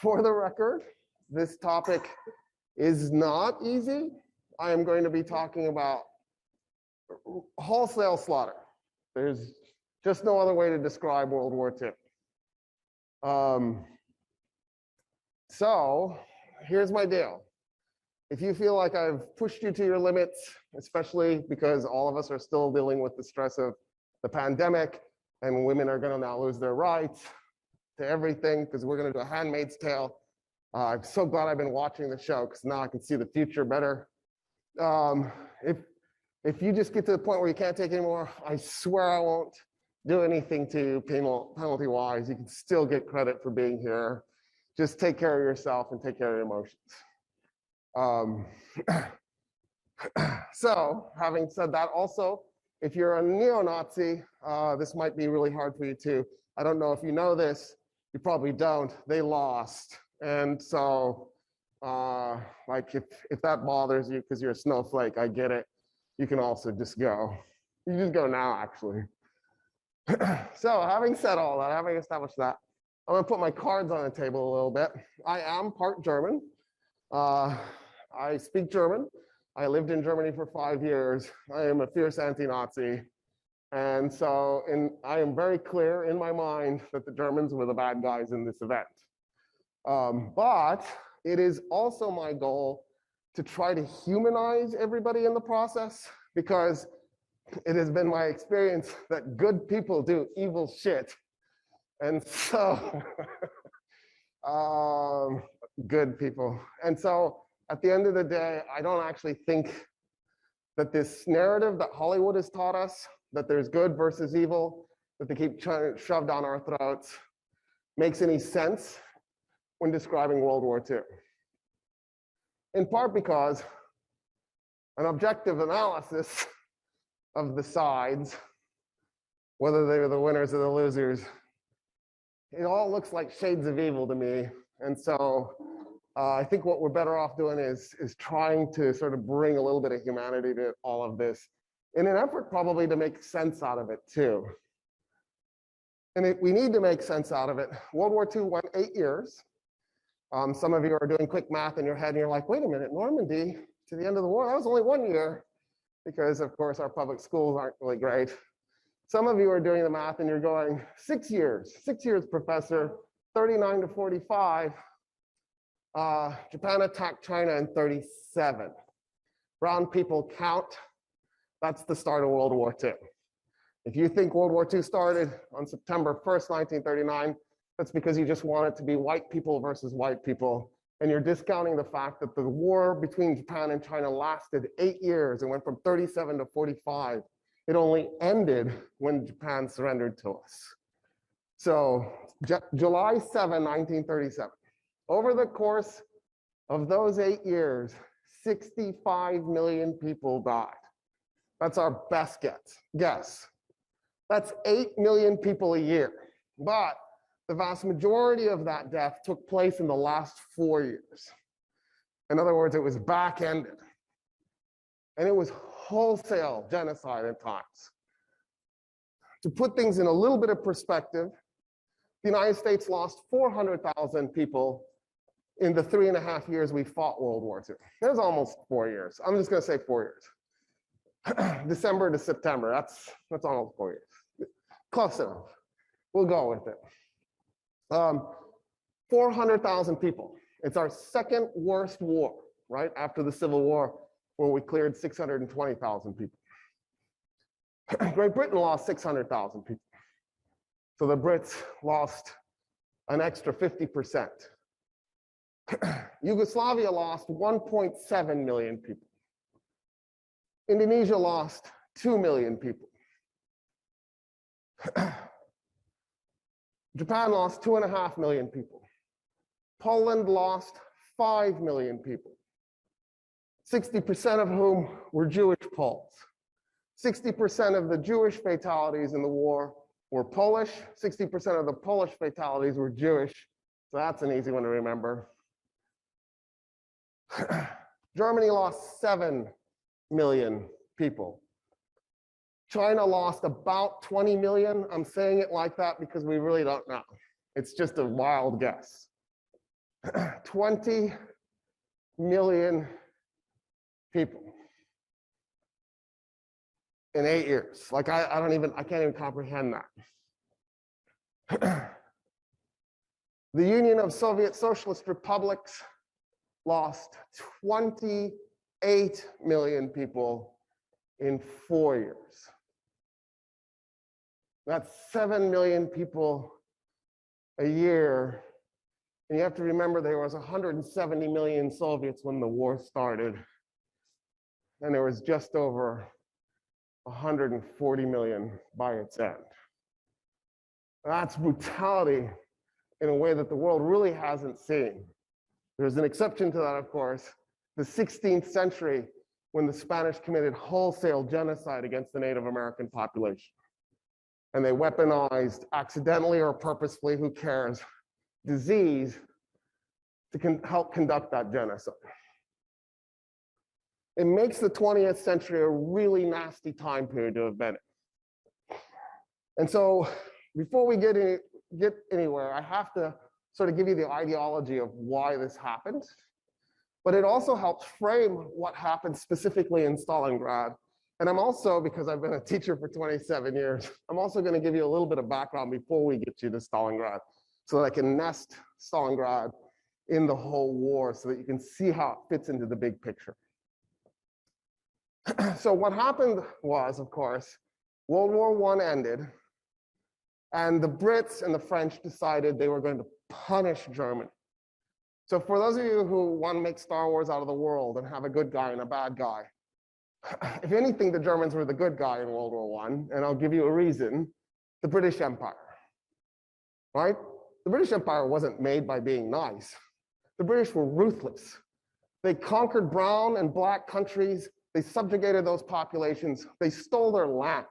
For the record, this topic is not easy. I am going to be talking about wholesale slaughter. There's just no other way to describe World War II. So here's my deal. If you feel like I've pushed you to your limits, especially because all of us are still dealing with the stress of the pandemic and women are going to now lose their rights to everything because we're going to do a Handmaid's Tale. I'm so glad I've been watching the show because now I can see the future better. If you just get to the point where you can't take anymore, I swear I won't do anything to you penalty-wise. You can still get credit for being here. Just take care of yourself and take care of your emotions. So, having said that, also, if you're a neo-Nazi, this might be really hard for you too. I don't know if you know this. You probably don't. They lost. And so, like if that bothers you because you're a snowflake, I get it. You can also just go. You can just go now, actually. So having said all that, having established that, I'm going to put my cards on the table a little bit. I am part German. I speak German. I lived in Germany for 5 years. I am a fierce anti-Nazi. And so I am very clear in my mind that the Germans were the bad guys in this event. But it is also my goal to try to humanize everybody in the process, because it has been my experience that good people do evil shit. And so, good people. And so at the end of the day, I don't actually think that this narrative that Hollywood has taught us, that there's good versus evil, that they keep trying to shove down our throats, makes any sense when describing World War II. In part because an objective analysis of the sides, whether they were the winners or the losers, it all looks like shades of evil to me. And so I think what we're better off doing is trying to sort of bring a little bit of humanity to all of this in an effort probably to make sense out of it too. And we need to make sense out of it. World War II went 8 years. Some of you are doing quick math in your head and you're like, wait a minute, Normandy to the end of the war, that was only 1 year, because of course our public schools aren't really great. Some of you are doing the math and you're going, 6 years, professor, 39 to 45. Japan attacked China in 37. Brown people count. That's the start of World War II. If you think World War II started on September 1st, 1939, that's because you just want it to be white people versus white people. And you're discounting the fact that the war between Japan and China lasted 8 years and went from 37 to 45. It only ended when Japan surrendered to us. So July 7, 1937. Over the course of those 8 years, 65 million people died. That's our best guess. That's 8 million people a year. But the vast majority of that death took place in the last 4 years. In other words, it was back-ended. And it was wholesale genocide at times. To put things in a little bit of perspective, the United States lost 400,000 people in the 3.5 years we fought World War II. That was almost 4 years. I'm just going to say 4 years. December to September, that's almost 4 years. Close enough. We'll go with it. 400,000 people. It's our second worst war, right? After the Civil War, where we cleared 620,000 people. Great Britain lost 600,000 people. So the Brits lost an extra 50%. Yugoslavia lost 1.7 million people. Indonesia lost 2 million people. Japan lost 2.5 million people. Poland lost 5 million people, 60% of whom were Jewish Poles. 60% of the Jewish fatalities in the war were Polish. 60% of the Polish fatalities were Jewish. So that's an easy one to remember. Germany lost 7 million people. China lost about 20 million. I'm saying it like that because we really don't know. It's just a wild guess. 20 million people in 8 years. Like I can't even comprehend that. The Union of Soviet Socialist Republics lost 28 million people in 4 years. That's 7 million people a year. And you have to remember there was 170 million Soviets when the war started. And there was just over 140 million by its end. That's brutality in a way that the world really hasn't seen. There's an exception to that, of course, the 16th century when the Spanish committed wholesale genocide against the Native American population. And they weaponized, accidentally or purposefully, who cares, disease to help conduct that genocide. It makes the 20th century a really nasty time period to have been in. And so before we get anywhere, I have to sort of give you the ideology of why this happened. But it also helps frame what happened specifically in Stalingrad. And I'm also, because I've been a teacher for 27 years, I'm also going to give you a little bit of background before we get you to Stalingrad, so that I can nest Stalingrad in the whole war so that you can see how it fits into the big picture. So what happened was, of course, World War I ended, and the Brits and the French decided they were going to punish Germany. So for those of you who want to make Star Wars out of the world and have a good guy and a bad guy, if anything, the Germans were the good guy in World War I, and I'll give you a reason: the British Empire, right? The British Empire wasn't made by being nice. The British were ruthless. They conquered brown and black countries. They subjugated those populations. They stole their land.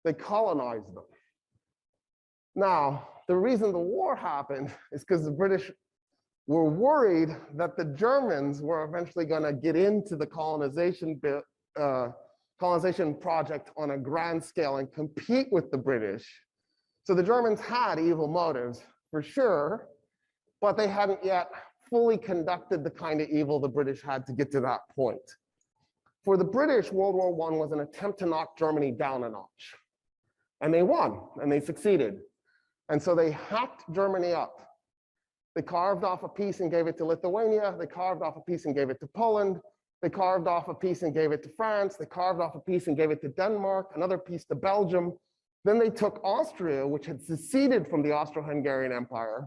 They colonized them. Now, the reason the war happened is because the British were worried that the Germans were eventually going to get into the colonization project on a grand scale and compete with the British. So the Germans had evil motives, for sure, but they hadn't yet fully conducted the kind of evil the British had to get to that point. For the British, World War I was an attempt to knock Germany down a notch. And they won, and they succeeded. And so they hacked Germany up. They carved off a piece and gave it to Lithuania. They carved off a piece and gave it to Poland. They carved off a piece and gave it to France. They carved off a piece and gave it to Denmark, another piece to Belgium. Then they took Austria, which had seceded from the Austro-Hungarian Empire,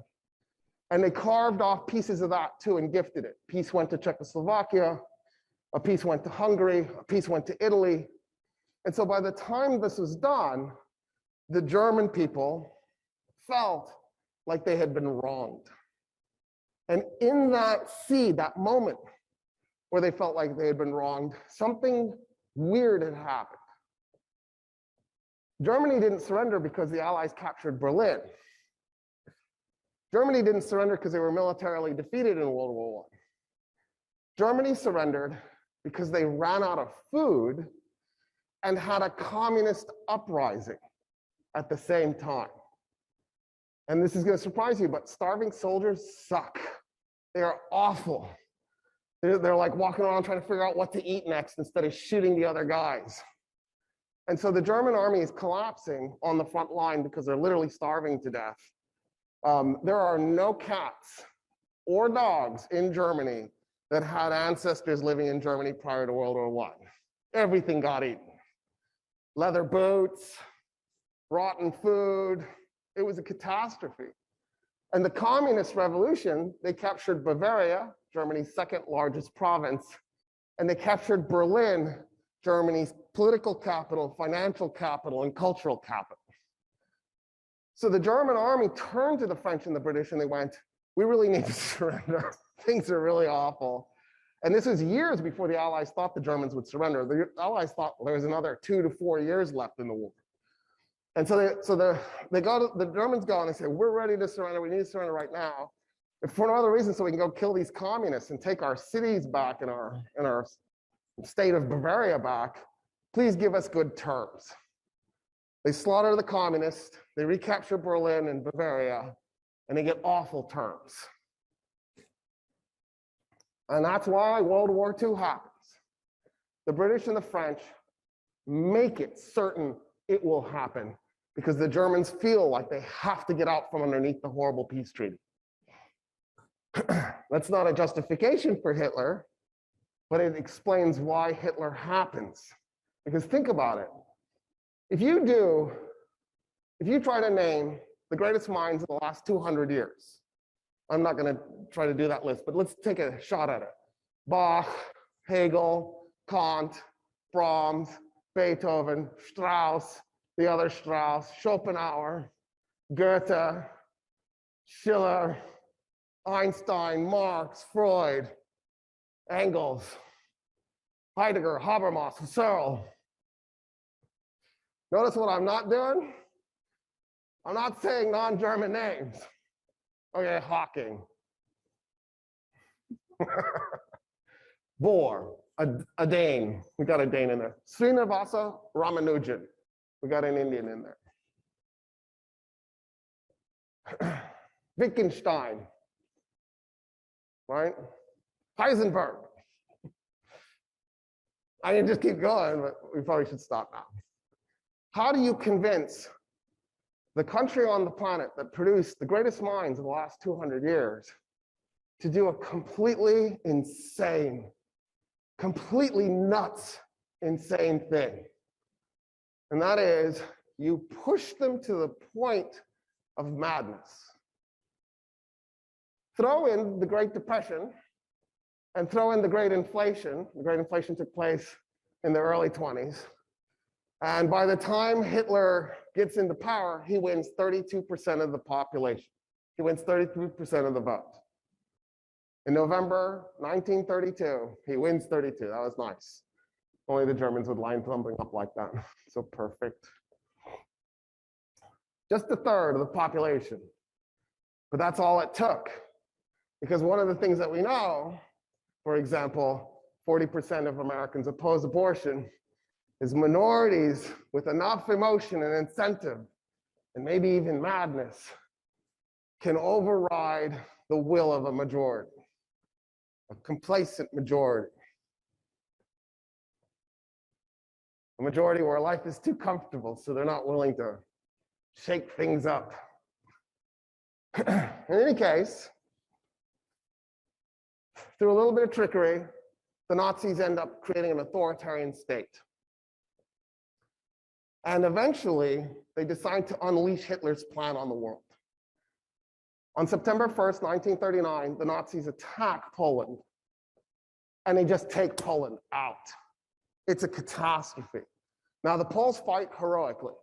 and they carved off pieces of that too and gifted it. A piece went to Czechoslovakia, a piece went to Hungary, a piece went to Italy. And so by the time this was done, the German people felt like they had been wronged. And in that seed, that moment where they felt like they had been wronged, something weird had happened. Germany didn't surrender because the Allies captured Berlin. Germany didn't surrender because they were militarily defeated in World War I. Germany surrendered because they ran out of food and had a communist uprising at the same time. And this is going to surprise you, but starving soldiers suck. They are awful. They're like walking around trying to figure out what to eat next instead of shooting the other guys. And so the German army is collapsing on the front line because they're literally starving to death. There are no cats or dogs in Germany that had ancestors living in Germany prior to World War I. Everything got eaten. Leather boots, rotten food. It was a catastrophe. And the communist revolution, they captured Bavaria, Germany's second largest province, and they captured Berlin, Germany's political capital, financial capital, and cultural capital. So the German army turned to the French and the British and they went, we really need to surrender. Things are really awful. And this was years before the Allies thought the Germans would surrender. The Allies thought there was another 2 to 4 years left in the war. And so the Germans go and they say, we're ready to surrender. We need to surrender right now. If for no other reason, so we can go kill these communists and take our cities back and our state of Bavaria back. Please give us good terms. They slaughter the communists, they recapture Berlin and Bavaria, and they get awful terms. And that's why World War II happens. The British and the French make it certain it will happen because the Germans feel like they have to get out from underneath the horrible peace treaty. That's not a justification for Hitler, but it explains why Hitler happens. Because think about it. If you try to name the greatest minds of the last 200 years, I'm not going to try to do that list, but let's take a shot at it. Bach, Hegel, Kant, Brahms, Beethoven, Strauss, the other Strauss, Schopenhauer, Goethe, Schiller, Einstein, Marx, Freud, Engels, Heidegger, Habermas, Husserl. Notice what I'm not doing? I'm not saying non-German names. Okay, Hawking. Bohr, a Dane. We got a Dane in there. Srinivasa Ramanujan. We got an Indian in there. Wittgenstein. Right? Heisenberg. I can just keep going, but we probably should stop now. How do you convince the country on the planet that produced the greatest minds of the last 200 years to do a completely insane, completely nuts, insane thing? And that is, you push them to the point of madness. Throw in the Great Depression and throw in the Great Inflation. The Great Inflation took place in the early 20s. And by the time Hitler gets into power, he wins 32% of the population. He wins 33% of the vote. In November 1932, he wins 32. That was nice. Only the Germans would line something up like that. So perfect. Just a third of the population. But that's all it took. Because one of the things that we know, for example, 40% of Americans oppose abortion, is minorities with enough emotion and incentive, and maybe even madness, can override the will of a majority, a complacent majority. A majority where life is too comfortable, so they're not willing to shake things up. In any case, through a little bit of trickery, the Nazis end up creating an authoritarian state. And eventually, they decide to unleash Hitler's plan on the world. On September 1st, 1939, the Nazis attack Poland, and they just take Poland out. It's a catastrophe. Now, the Poles fight heroically.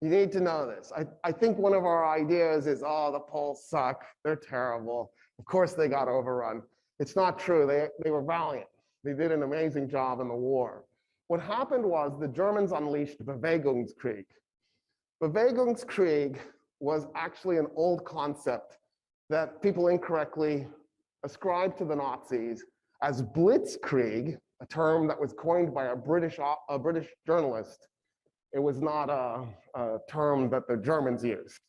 You need to know this. I think one of our ideas is, oh, the Poles suck. They're terrible. Of course, they got overrun. It's not true. They were valiant. They did an amazing job in the war. What happened was the Germans unleashed Bewegungskrieg. Bewegungskrieg was actually an old concept that people incorrectly ascribed to the Nazis as Blitzkrieg, a term that was coined by a British journalist. It was not a term that the Germans used.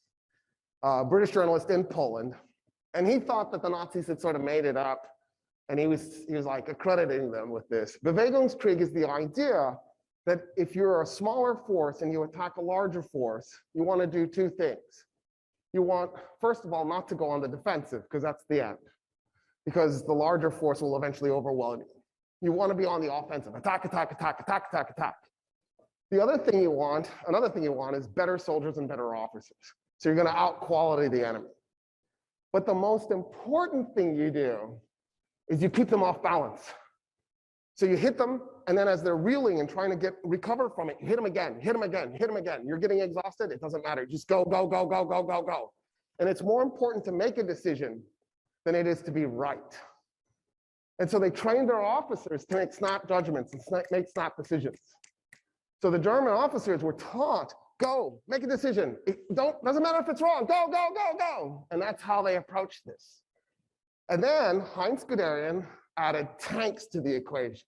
A British journalist in Poland, and he thought that the Nazis had sort of made it up, and he was like accrediting them with this. Bewegungskrieg is the idea that if you're a smaller force and you attack a larger force, you want to do two things. You want, first of all, not to go on the defensive, because that's the end. Because the larger force will eventually overwhelm you. You want to be on the offensive. Attack, attack, attack, attack, attack, attack. The other thing you want, another thing you want is better soldiers and better officers. So you're going to out-quality the enemy. But the most important thing you do is you keep them off balance. So you hit them, and then as they're reeling and trying to recover from it, you hit them again, hit them again, hit them again. You're getting exhausted, it doesn't matter. Just go, go, go, go, go, go, go. And it's more important to make a decision than it is to be right. And so they train their officers to make snap judgments and make snap decisions. So the German officers were taught, go, make a decision. Doesn't matter if it's wrong, go, go, go, go. And that's how they approached this. And then Heinz Guderian added tanks to the equation.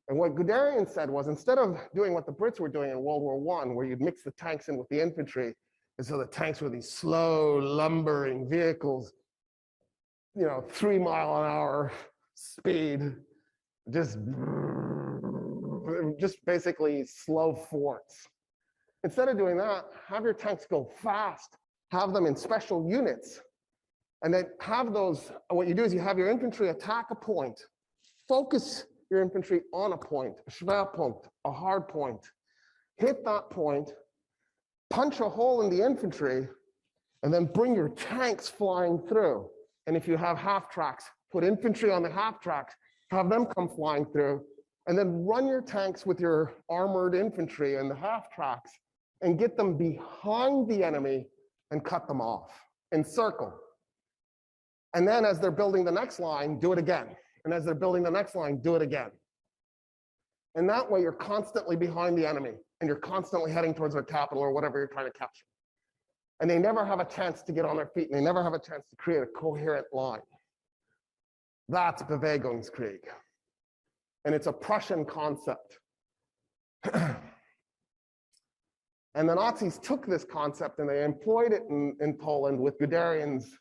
And what Guderian said was, instead of doing what the Brits were doing in World War I, where you'd mix the tanks in with the infantry, and so the tanks were these slow, lumbering vehicles, 3-mile-an-hour speed, just basically slow forts. Instead of doing that, have your tanks go fast, have them in special units, and then have those, what you do is you have your infantry attack a point, focus your infantry on a point, a Schwerpunkt, a hard point, hit that point, punch a hole in the infantry, and then bring your tanks flying through. And if you have half tracks, put infantry on the half tracks, have them come flying through, and then run your tanks with your armored infantry and the half tracks and get them behind the enemy and cut them off, encircle. And then as they're building the next line, do it again. And as they're building the next line, do it again. And that way you're constantly behind the enemy and you're constantly heading towards their capital or whatever you're trying to capture. And they never have a chance to get on their feet and they never have a chance to create a coherent line. That's Bewegungskrieg. And it's a Prussian concept. And the Nazis took this concept and they employed it in Poland with Guderian's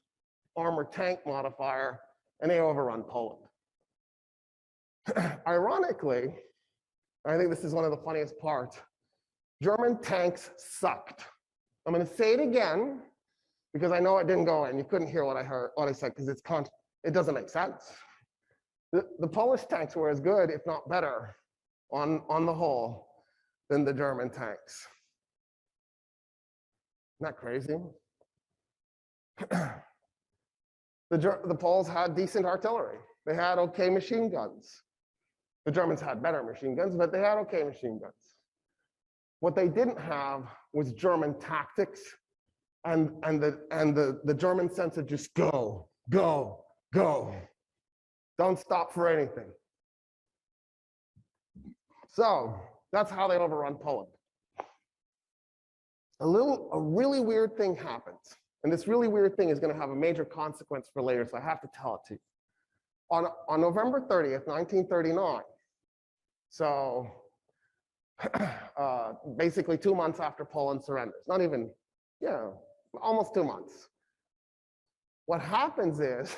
armored tank modifier, and they overrun Poland. Ironically, I think this is one of the funniest parts, German tanks sucked. I'm going to say it again because I know it didn't go in. You couldn't hear what I said because it doesn't make sense. The Polish tanks were as good, if not better, on the whole, than the German tanks. Isn't that crazy? The Poles had decent artillery. They had okay machine guns. The Germans had better machine guns, but they had okay machine guns. What they didn't have was German tactics and the German sense of just go, go, go. Don't stop for anything. So that's how they overrun Poland. A really weird thing happens. And this really weird thing is going to have a major consequence for later, so I have to tell it to you. On November 30th, 1939, so basically 2 months after Poland surrenders, not even, almost 2 months. What happens is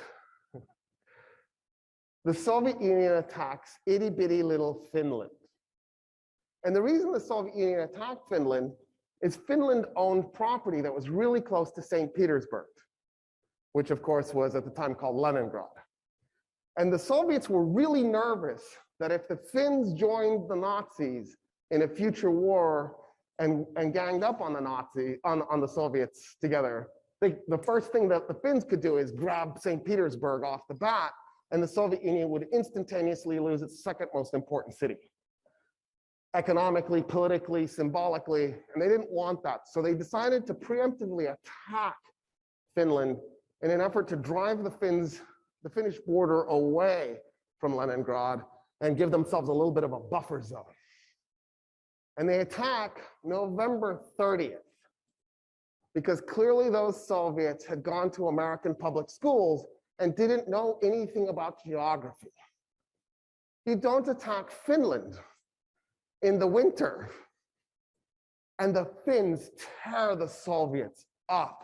the Soviet Union attacks itty-bitty little Finland. And the reason the Soviet Union attacked Finland is Finland owned property that was really close to St. Petersburg, which of course was at the time called Leningrad. And the Soviets were really nervous that if the Finns joined the Nazis in a future war and ganged up on the Soviets together, the first thing that the Finns could do is grab St. Petersburg off the bat, and the Soviet Union would instantaneously lose its second most important city. Economically, politically, symbolically, and they didn't want that. So they decided to preemptively attack Finland in an effort to drive the Finnish border away from Leningrad and give themselves a little bit of a buffer zone. And they attack November 30th, because clearly those Soviets had gone to American public schools and didn't know anything about geography. You don't attack Finland in the winter, and the Finns tear the Soviets up.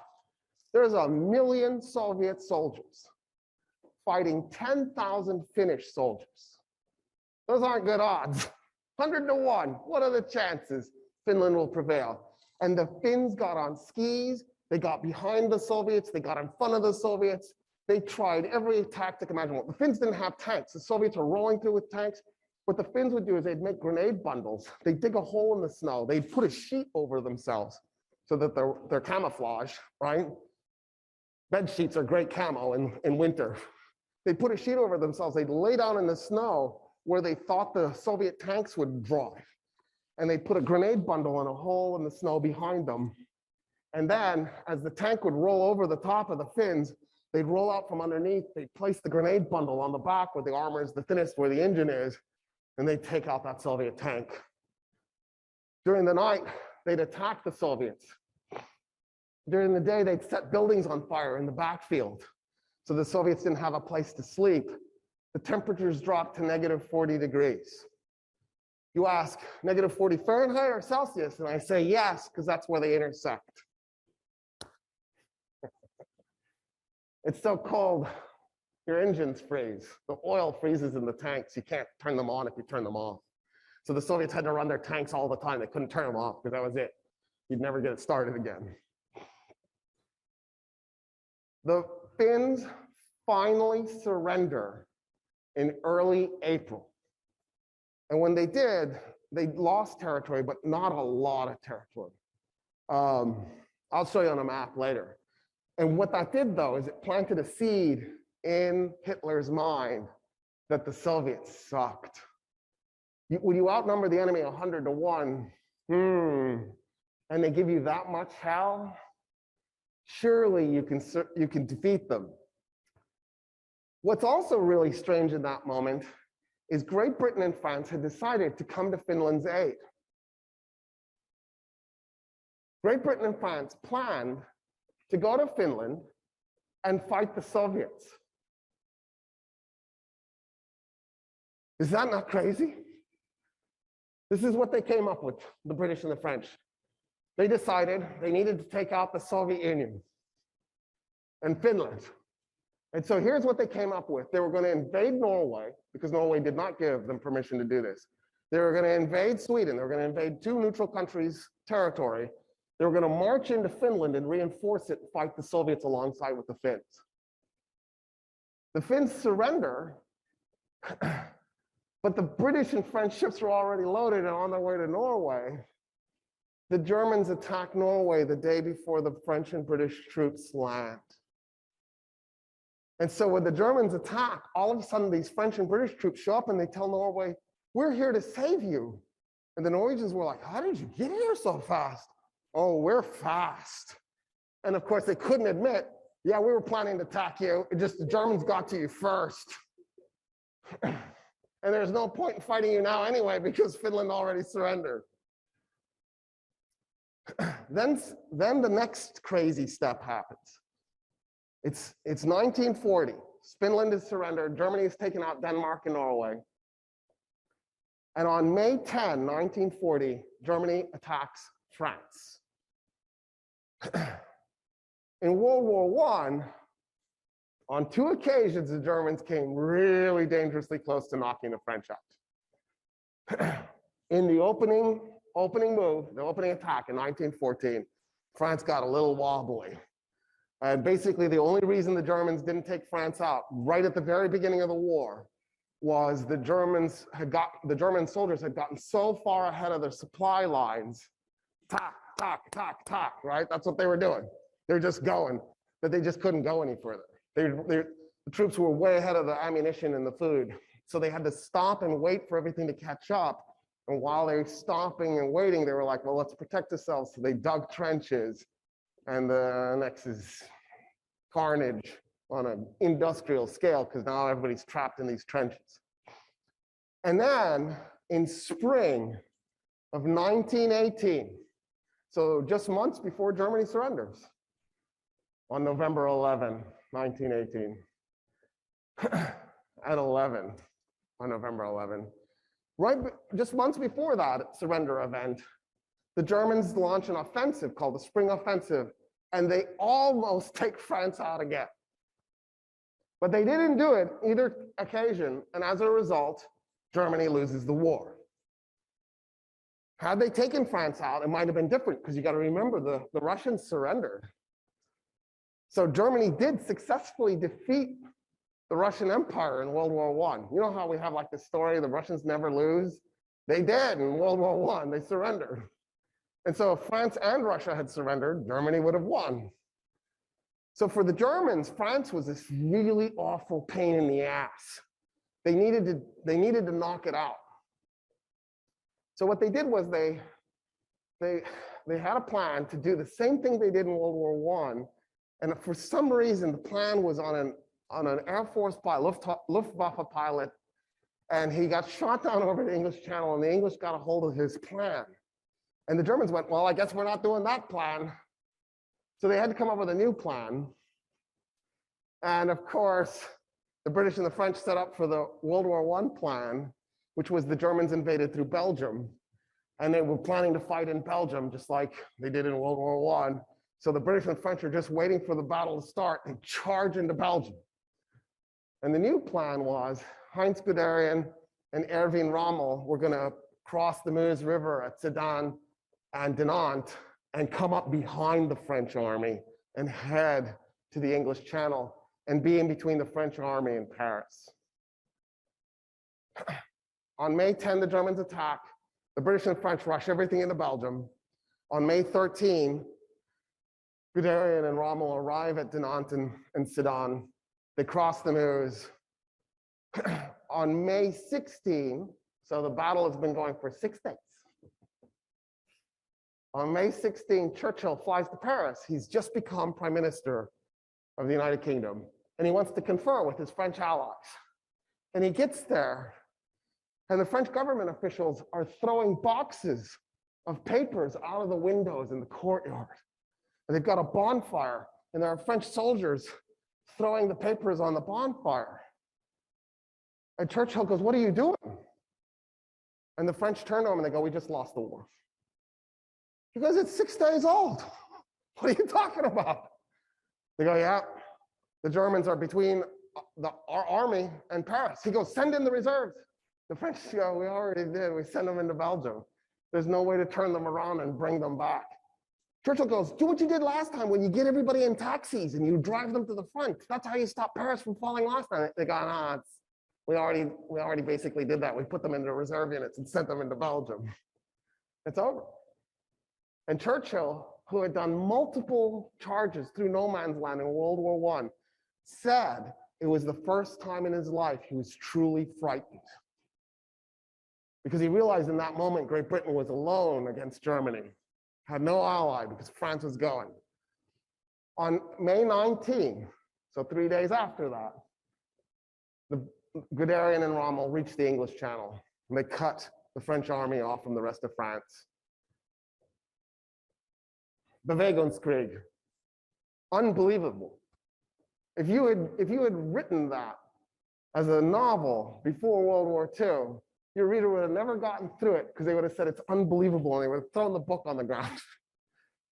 There's 1 million Soviet soldiers fighting 10,000 Finnish soldiers. Those aren't good odds. 100 to 1, what are the chances Finland will prevail? And the Finns got on skis, they got behind the Soviets, they got in front of the Soviets, they tried every tactic imaginable. The Finns didn't have tanks, the Soviets were rolling through with tanks. What the Finns would do is they'd make grenade bundles. They'd dig a hole in the snow. They'd put a sheet over themselves so that they're camouflage, right? Bed sheets are great camo in winter. They'd put a sheet over themselves. They'd lay down in the snow where they thought the Soviet tanks would drive. And they'd put a grenade bundle in a hole in the snow behind them. And then as the tank would roll over the top of the Finns, they'd roll out from underneath. They'd place the grenade bundle on the back where the armor is the thinnest, where the engine is, and they'd take out that Soviet tank. During the night, they'd attack the Soviets. During the day, they'd set buildings on fire in the backfield, so the Soviets didn't have a place to sleep. The temperatures dropped to -40 degrees. You ask, -40 Fahrenheit or Celsius? And I say yes, because that's where they intersect. It's so cold your engines freeze. The oil freezes in the tanks. You can't turn them on if you turn them off. So the Soviets had to run their tanks all the time. They couldn't turn them off because that was it. You'd never get it started again. The Finns finally surrender in early April. And when they did, they lost territory, but not a lot of territory. I'll show you on a map later. And what that did, though, is it planted a seed in Hitler's mind that the Soviets sucked. When you outnumber the enemy 100 to 1, and they give you that much hell, surely you can defeat them. What's also really strange in that moment is Great Britain and France had decided to come to Finland's aid. Great Britain and France planned to go to Finland and fight the Soviets. Is that not crazy? This is what they came up with, the British and the French. They decided they needed to take out the Soviet Union and Finland. And so here's what they came up with. They were going to invade Norway, because Norway did not give them permission to do this. They were going to invade Sweden. They were going to invade two neutral countries' territory. They were going to march into Finland and reinforce it and fight the Soviets alongside with the Finns. The Finns surrender, but the British and French ships were already loaded and on their way to Norway. The Germans attack Norway the day before the French and British troops land. And so when the Germans attack, all of a sudden these French and British troops show up and they tell Norway, "We're here to save you." And the Norwegians were like, "How did you get here so fast?" "Oh, we're fast." And of course they couldn't admit, "Yeah, we were planning to attack you. It just the Germans got to you first." And there's no point in fighting you now anyway because Finland already surrendered. Then the next crazy step happens. It's 1940. Finland is surrendered. Germany has taken out Denmark and Norway. And on May 10, 1940, Germany attacks France. In World War I, on two occasions, the Germans came really dangerously close to knocking the French out. In the opening move, the opening attack in 1914, France got a little wobbly. And basically, the only reason the Germans didn't take France out right at the very beginning of the war was the German soldiers had gotten so far ahead of their supply lines, tack, tack, tack, tack, right? That's what they were doing. They're just going, but they just couldn't go any further. The troops were way ahead of the ammunition and the food. So they had to stop and wait for everything to catch up. And while they were stopping and waiting, they were like, well, let's protect ourselves. So they dug trenches. And the next is carnage on an industrial scale because now everybody's trapped in these trenches. And then in spring of 1918, so just months before Germany surrenders, on November 11, 1918, at 11, on November 11, just months before that surrender event, the Germans launch an offensive called the Spring Offensive, and they almost take France out again. But they didn't do it either occasion, and as a result, Germany loses the war. Had they taken France out, it might have been different, because you got to remember the Russians surrendered. So Germany did successfully defeat the Russian Empire in World War I. You know how we have like the story, the Russians never lose? They did in World War I, they surrendered. And so if France and Russia had surrendered, Germany would have won. So for the Germans, France was this really awful pain in the ass. They needed to knock it out. So what they did was they had a plan to do the same thing they did in World War I. And for some reason, the plan was on an Air Force pilot, Luftwaffe pilot, and he got shot down over the English Channel, and the English got a hold of his plan. And the Germans went, well, I guess we're not doing that plan. So they had to come up with a new plan. And of course, the British and the French set up for the World War I plan, which was the Germans invaded through Belgium. And they were planning to fight in Belgium, just like they did in World War I. So the British and French are just waiting for the battle to start and charge into Belgium. And the new plan was Heinz Guderian and Erwin Rommel were going to cross the Meuse River at Sedan and Dinant and come up behind the French army and head to the English Channel and be in between the French army and Paris. On May 10, the Germans attack. The British and French rush everything into Belgium. On May 13, Guderian and Rommel arrive at Dinant and Sedan. They cross the Meuse. On May 16, so the battle has been going for 6 days. On May 16, Churchill flies to Paris. He's just become Prime Minister of the United Kingdom, and he wants to confer with his French allies. And he gets there, and the French government officials are throwing boxes of papers out of the windows in the courtyard. And they've got a bonfire, and there are French soldiers throwing the papers on the bonfire. And Churchill goes, "What are you doing?" And the French turn to him and they go, "We just lost the war." He goes, "It's 6 days old. What are you talking about?" They go, "Yeah, the Germans are between our army and Paris." He goes, "Send in the reserves." The French go, "We already did. We sent them into Belgium. There's no way to turn them around and bring them back." Churchill goes, "Do what you did last time when you get everybody in taxis and you drive them to the front. That's how you stop Paris from falling last time." They go, "No, we already basically did that. We put them into reserve units and sent them into Belgium. It's over." And Churchill, who had done multiple charges through no man's land in World War I, said it was the first time in his life he was truly frightened. Because he realized in that moment Great Britain was alone against Germany, had no ally because France was going. On May 19, so 3 days after that, the Guderian and Rommel reached the English Channel, and they cut the French army off from the rest of France. Bewegungskrieg. Unbelievable. If you had written that as a novel before World War II, your reader would have never gotten through it because they would have said it's unbelievable and they would have thrown the book on the ground.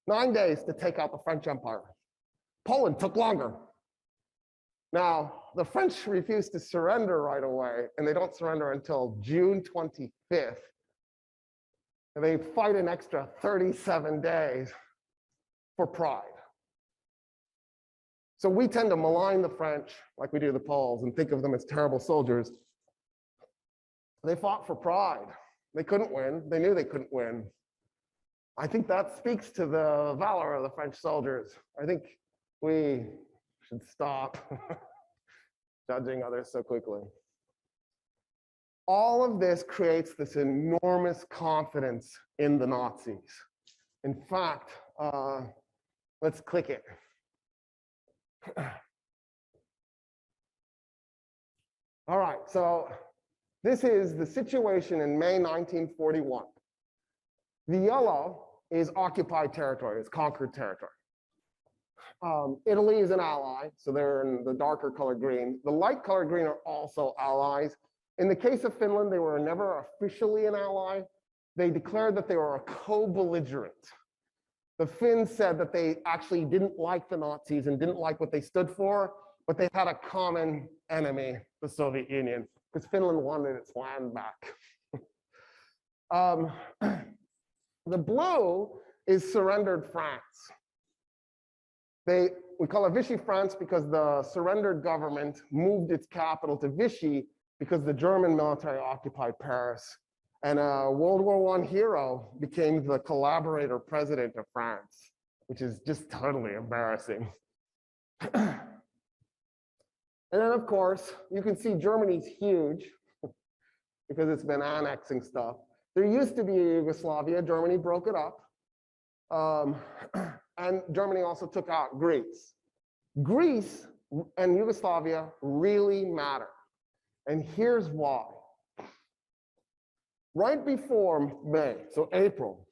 9 days to take out the French Empire. Poland took longer. Now, the French refused to surrender right away, and they don't surrender until June 25th. And they fight an extra 37 days for pride. So we tend to malign the French like we do the Poles and think of them as terrible soldiers. They fought for pride. They couldn't win. They knew they couldn't win. I think that speaks to the valor of the French soldiers. I think we should stop judging others so quickly. All of this creates this enormous confidence in the Nazis. In fact, let's click it. All right, so this is the situation in May 1941. The yellow is occupied territory, it's conquered territory. Italy is an ally, so they're in the darker color green. The light color green are also allies. In the case of Finland, they were never officially an ally. They declared that they were a co-belligerent. The Finns said that they actually didn't like the Nazis and didn't like what they stood for, but they had a common enemy, the Soviet Union, because Finland wanted its land back. The blue is surrendered France. We call it Vichy France because the surrendered government moved its capital to Vichy because the German military occupied Paris. And a World War I hero became the collaborator president of France, which is just totally embarrassing. And then, of course, you can see Germany's huge because it's been annexing stuff. There used to be a Yugoslavia. Germany broke it up. And Germany also took out Greece. Greece and Yugoslavia really matter. And here's why. Right before May, so April,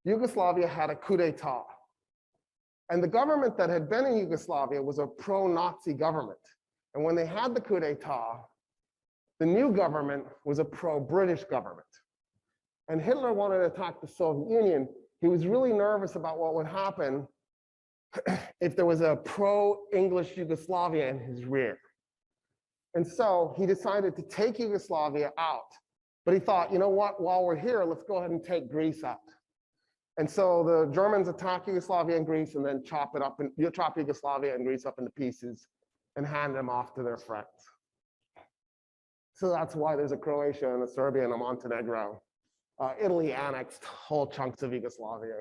Yugoslavia had a coup d'etat. And the government that had been in Yugoslavia was a pro-Nazi government. And when they had the coup d'etat, the new government was a pro-British government. And Hitler wanted to attack the Soviet Union. He was really nervous about what would happen if there was a pro-English Yugoslavia in his rear. And so he decided to take Yugoslavia out. But he thought, you know what, while we're here, let's go ahead and take Greece out. And so the Germans attack Yugoslavia and Greece and then chop Yugoslavia and Greece up into pieces and hand them off to their friends. So that's why there's a Croatia and a Serbia and a Montenegro. Italy annexed whole chunks of Yugoslavia.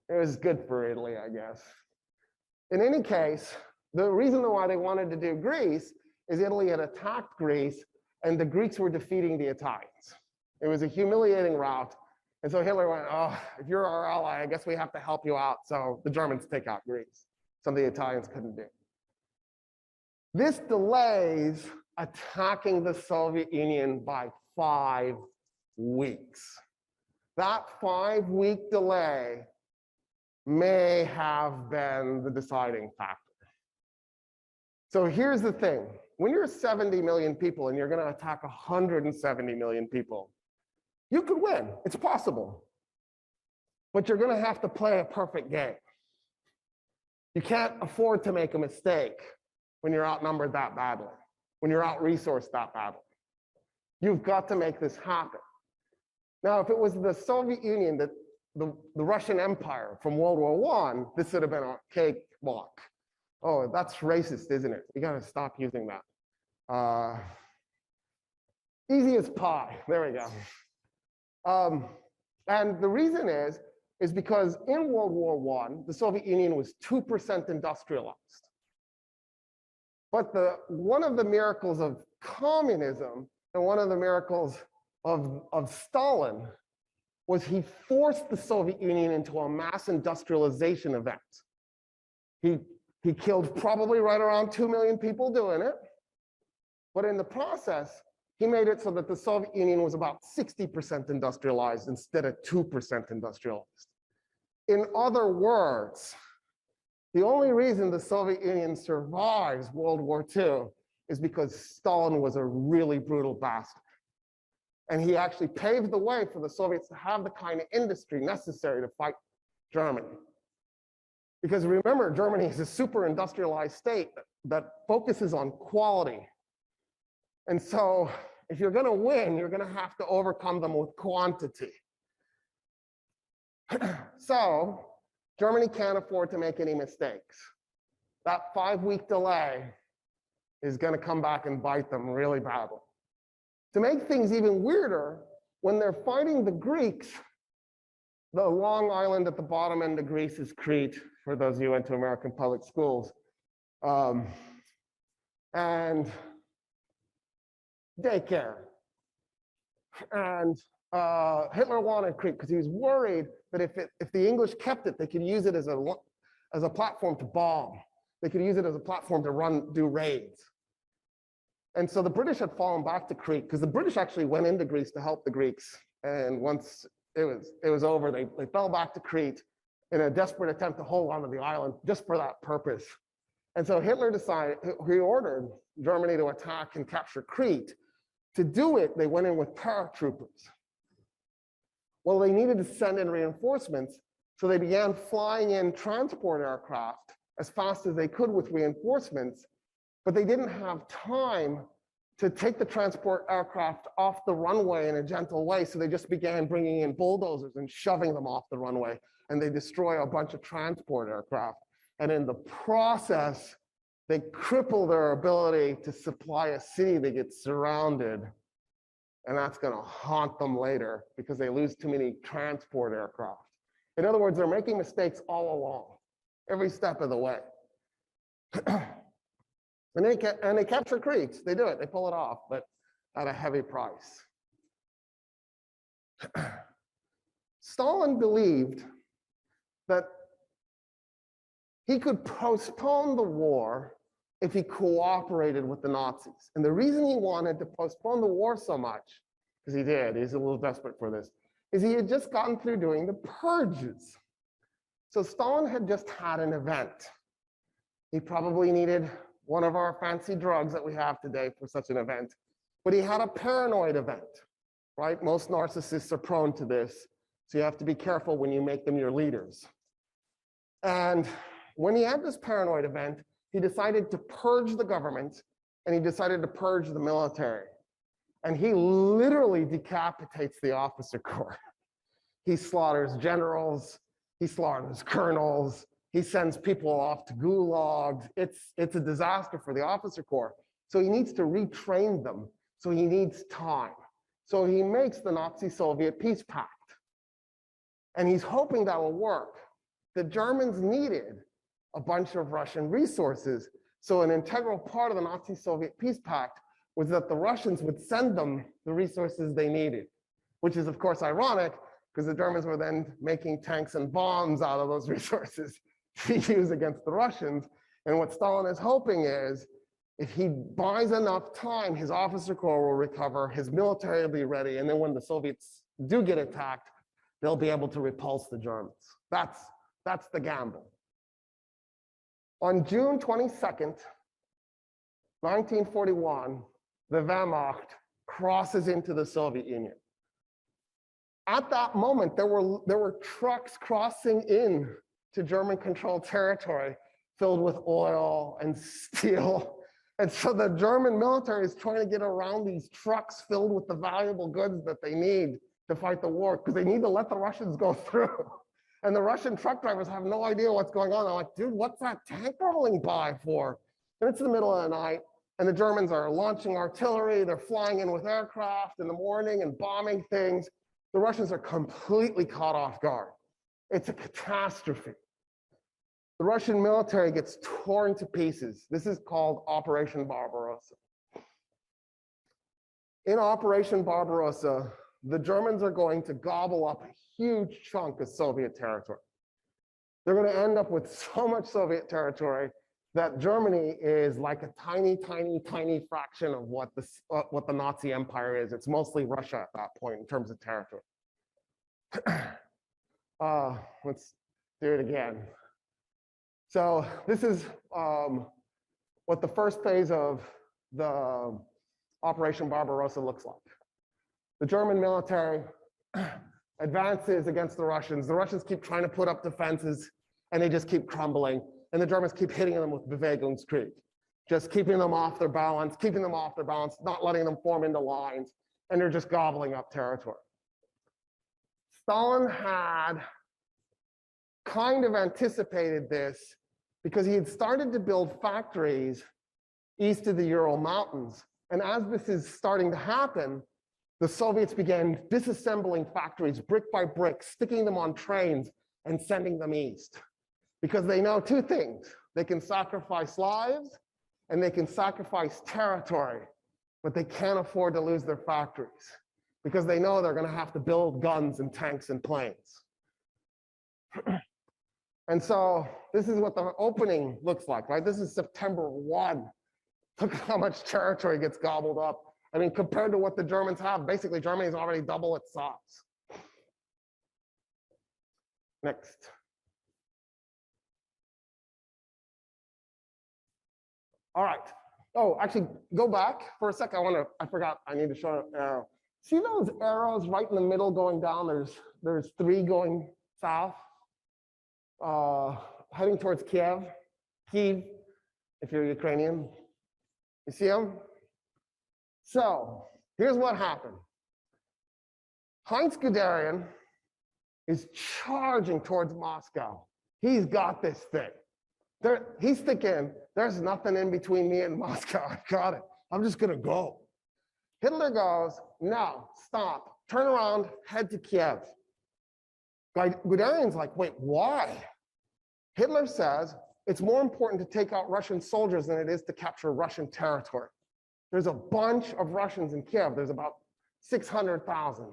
It was good for Italy, I guess. In any case, the reason why they wanted to do Greece is Italy had attacked Greece and the Greeks were defeating the Italians. It was a humiliating rout. And so Hitler went, oh, if you're our ally, I guess we have to help you out. So the Germans take out Greece, something the Italians couldn't do. This delays attacking the Soviet Union by 5 weeks. That 5-week delay may have been the deciding factor. So here's the thing. When you're 70 million people and you're going to attack 170 million people, you could win. It's possible. But you're going to have to play a perfect game. You can't afford to make a mistake when you're outnumbered that badly, when you're out-resourced that badly. You've got to make this happen. Now, if it was the Soviet Union, the Russian Empire from World War I, this would have been a cakewalk. Oh, that's racist, isn't it? You got to stop using that. Easy as pie. There we go. And the reason is because in World War I, the Soviet Union was 2% industrialized. But one of the miracles of communism and one of the miracles of Stalin was he forced the Soviet Union into a mass industrialization event. He killed probably right around 2 million people doing it. But in the process, he made it so that the Soviet Union was about 60% industrialized instead of 2% industrialized. In other words, the only reason the Soviet Union survives World War II is because Stalin was a really brutal bastard. And he actually paved the way for the Soviets to have the kind of industry necessary to fight Germany. Because remember, Germany is a super industrialized state that focuses on quality. And so if you're going to win, you're going to have to overcome them with quantity. So Germany can't afford to make any mistakes. That 5-week delay is going to come back and bite them really badly. To make things even weirder, when they're fighting the Greeks, the long island at the bottom end of Greece is Crete, for those of you who went to American public schools. And daycare. And Hitler wanted Crete because he was worried that if the English kept it, they could use it as a platform to bomb. They could use it as a platform to do raids. And so the British had fallen back to Crete because the British actually went into Greece to help the Greeks. And once it was over, they fell back to Crete in a desperate attempt to hold onto the island just for that purpose. And so Hitler he ordered Germany to attack and capture Crete. To do it, they went in with paratroopers. Well, they needed to send in reinforcements, so they began flying in transport aircraft as fast as they could with reinforcements, but they didn't have time to take the transport aircraft off the runway in a gentle way, so they just began bringing in bulldozers and shoving them off the runway, and they destroy a bunch of transport aircraft. And in the process, they cripple their ability to supply a city that gets surrounded. And that's going to haunt them later because they lose too many transport aircraft. In other words, they're making mistakes all along, every step of the way. And they capture Crete. They do it. They pull it off, but at a heavy price. Stalin believed that he could postpone the war if he cooperated with the Nazis. And the reason he wanted to postpone the war so much, because he's a little desperate for this, is he had just gotten through doing the purges. So Stalin had just had an event. He probably needed one of our fancy drugs that we have today for such an event, but he had a paranoid event, right? Most narcissists are prone to this, so you have to be careful when you make them your leaders. And when he had this paranoid event, he decided to purge the government and he decided to purge the military. And he literally decapitates the officer corps. He slaughters generals, he slaughters colonels, he sends people off to gulags. It's a disaster for the officer corps. So he needs to retrain them. So he needs time. So he makes the Nazi-Soviet peace pact. And he's hoping that will work. The Germans needed a bunch of Russian resources. So an integral part of the Nazi-Soviet peace pact was that the Russians would send them the resources they needed, which is of course ironic because the Germans were then making tanks and bombs out of those resources to use against the Russians. And what Stalin is hoping is, if he buys enough time, his officer corps will recover, his military will be ready, and then when the Soviets do get attacked, they'll be able to repulse the Germans. That's the gamble. On June 22nd, 1941, the Wehrmacht crosses into the Soviet Union. At that moment, there were trucks crossing in to German-controlled territory filled with oil and steel. And so the German military is trying to get around these trucks filled with the valuable goods that they need to fight the war, because they need to let the Russians go through. And the Russian truck drivers have no idea what's going on. They're like, dude, what's that tank rolling by for? And it's in the middle of the night, and the Germans are launching artillery. They're flying in with aircraft in the morning and bombing things. The Russians are completely caught off guard. It's a catastrophe. The Russian military gets torn to pieces. This is called Operation Barbarossa. In Operation Barbarossa, the Germans are going to gobble up a huge chunk of Soviet territory. They're going to end up with so much Soviet territory that Germany is like a tiny, tiny, tiny fraction of what the Nazi Empire is. It's mostly Russia at that point in terms of territory. Let's do it again. So this is what the first phase of the Operation Barbarossa looks like. The German military advances against the Russians. The Russians keep trying to put up defenses, and they just keep crumbling. And the Germans keep hitting them with Bewegungskrieg, just keeping them off their balance, not letting them form into lines, and they're just gobbling up territory. Stalin had kind of anticipated this because he had started to build factories east of the Ural Mountains. And as this is starting to happen, the Soviets began disassembling factories brick by brick, sticking them on trains and sending them east. Because they know two things: they can sacrifice lives and they can sacrifice territory, but they can't afford to lose their factories because they know they're going to have to build guns and tanks and planes. And so this is what the opening looks like, right? This is September 1. Look at how much territory gets gobbled up. I mean, compared to what the Germans have, basically Germany's already double its size. Next. All right. Oh, actually, go back for a sec. I forgot, I need to show an arrow. See those arrows right in the middle going down? There's 3 going south, heading towards Kiev, if you're Ukrainian. You see them? So here's what happened. Heinz Guderian is charging towards Moscow. He's got this thing. He's thinking, there's nothing in between me and Moscow. I've got it. I'm just going to go. Hitler goes, no, stop, turn around, head to Kiev. Guderian's like, wait, why? Hitler says, it's more important to take out Russian soldiers than it is to capture Russian territory. There's a bunch of Russians in Kiev. There's about 600,000,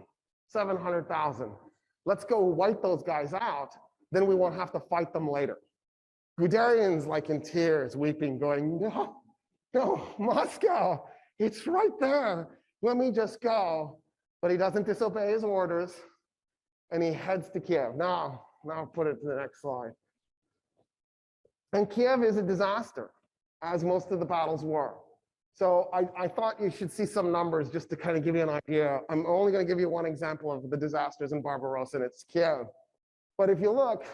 700,000. Let's go wipe those guys out. Then we won't have to fight them later. Guderian's like in tears, weeping, going, no, Moscow, it's right there. Let me just go. But he doesn't disobey his orders, and he heads to Kiev. Now put it to the next slide. And Kiev is a disaster, as most of the battles were. So I thought you should see some numbers just to kind of give you an idea. I'm only going to give you one example of the disasters in Barbarossa, and it's Kiev. But if you look,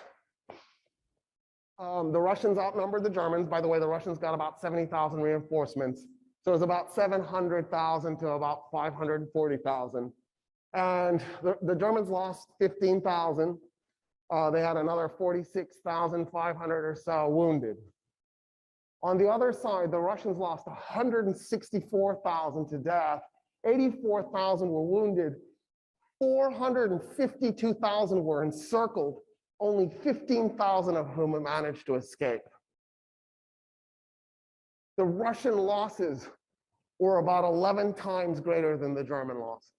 the Russians outnumbered the Germans. By the way, the Russians got about 70,000 reinforcements. So it was about 700,000 to about 540,000. And the Germans lost 15,000. They had another 46,500 or so wounded. On the other side, the Russians lost 164,000 to death, 84,000 were wounded, 452,000 were encircled, only 15,000 of whom managed to escape. The Russian losses were about 11 times greater than the German losses.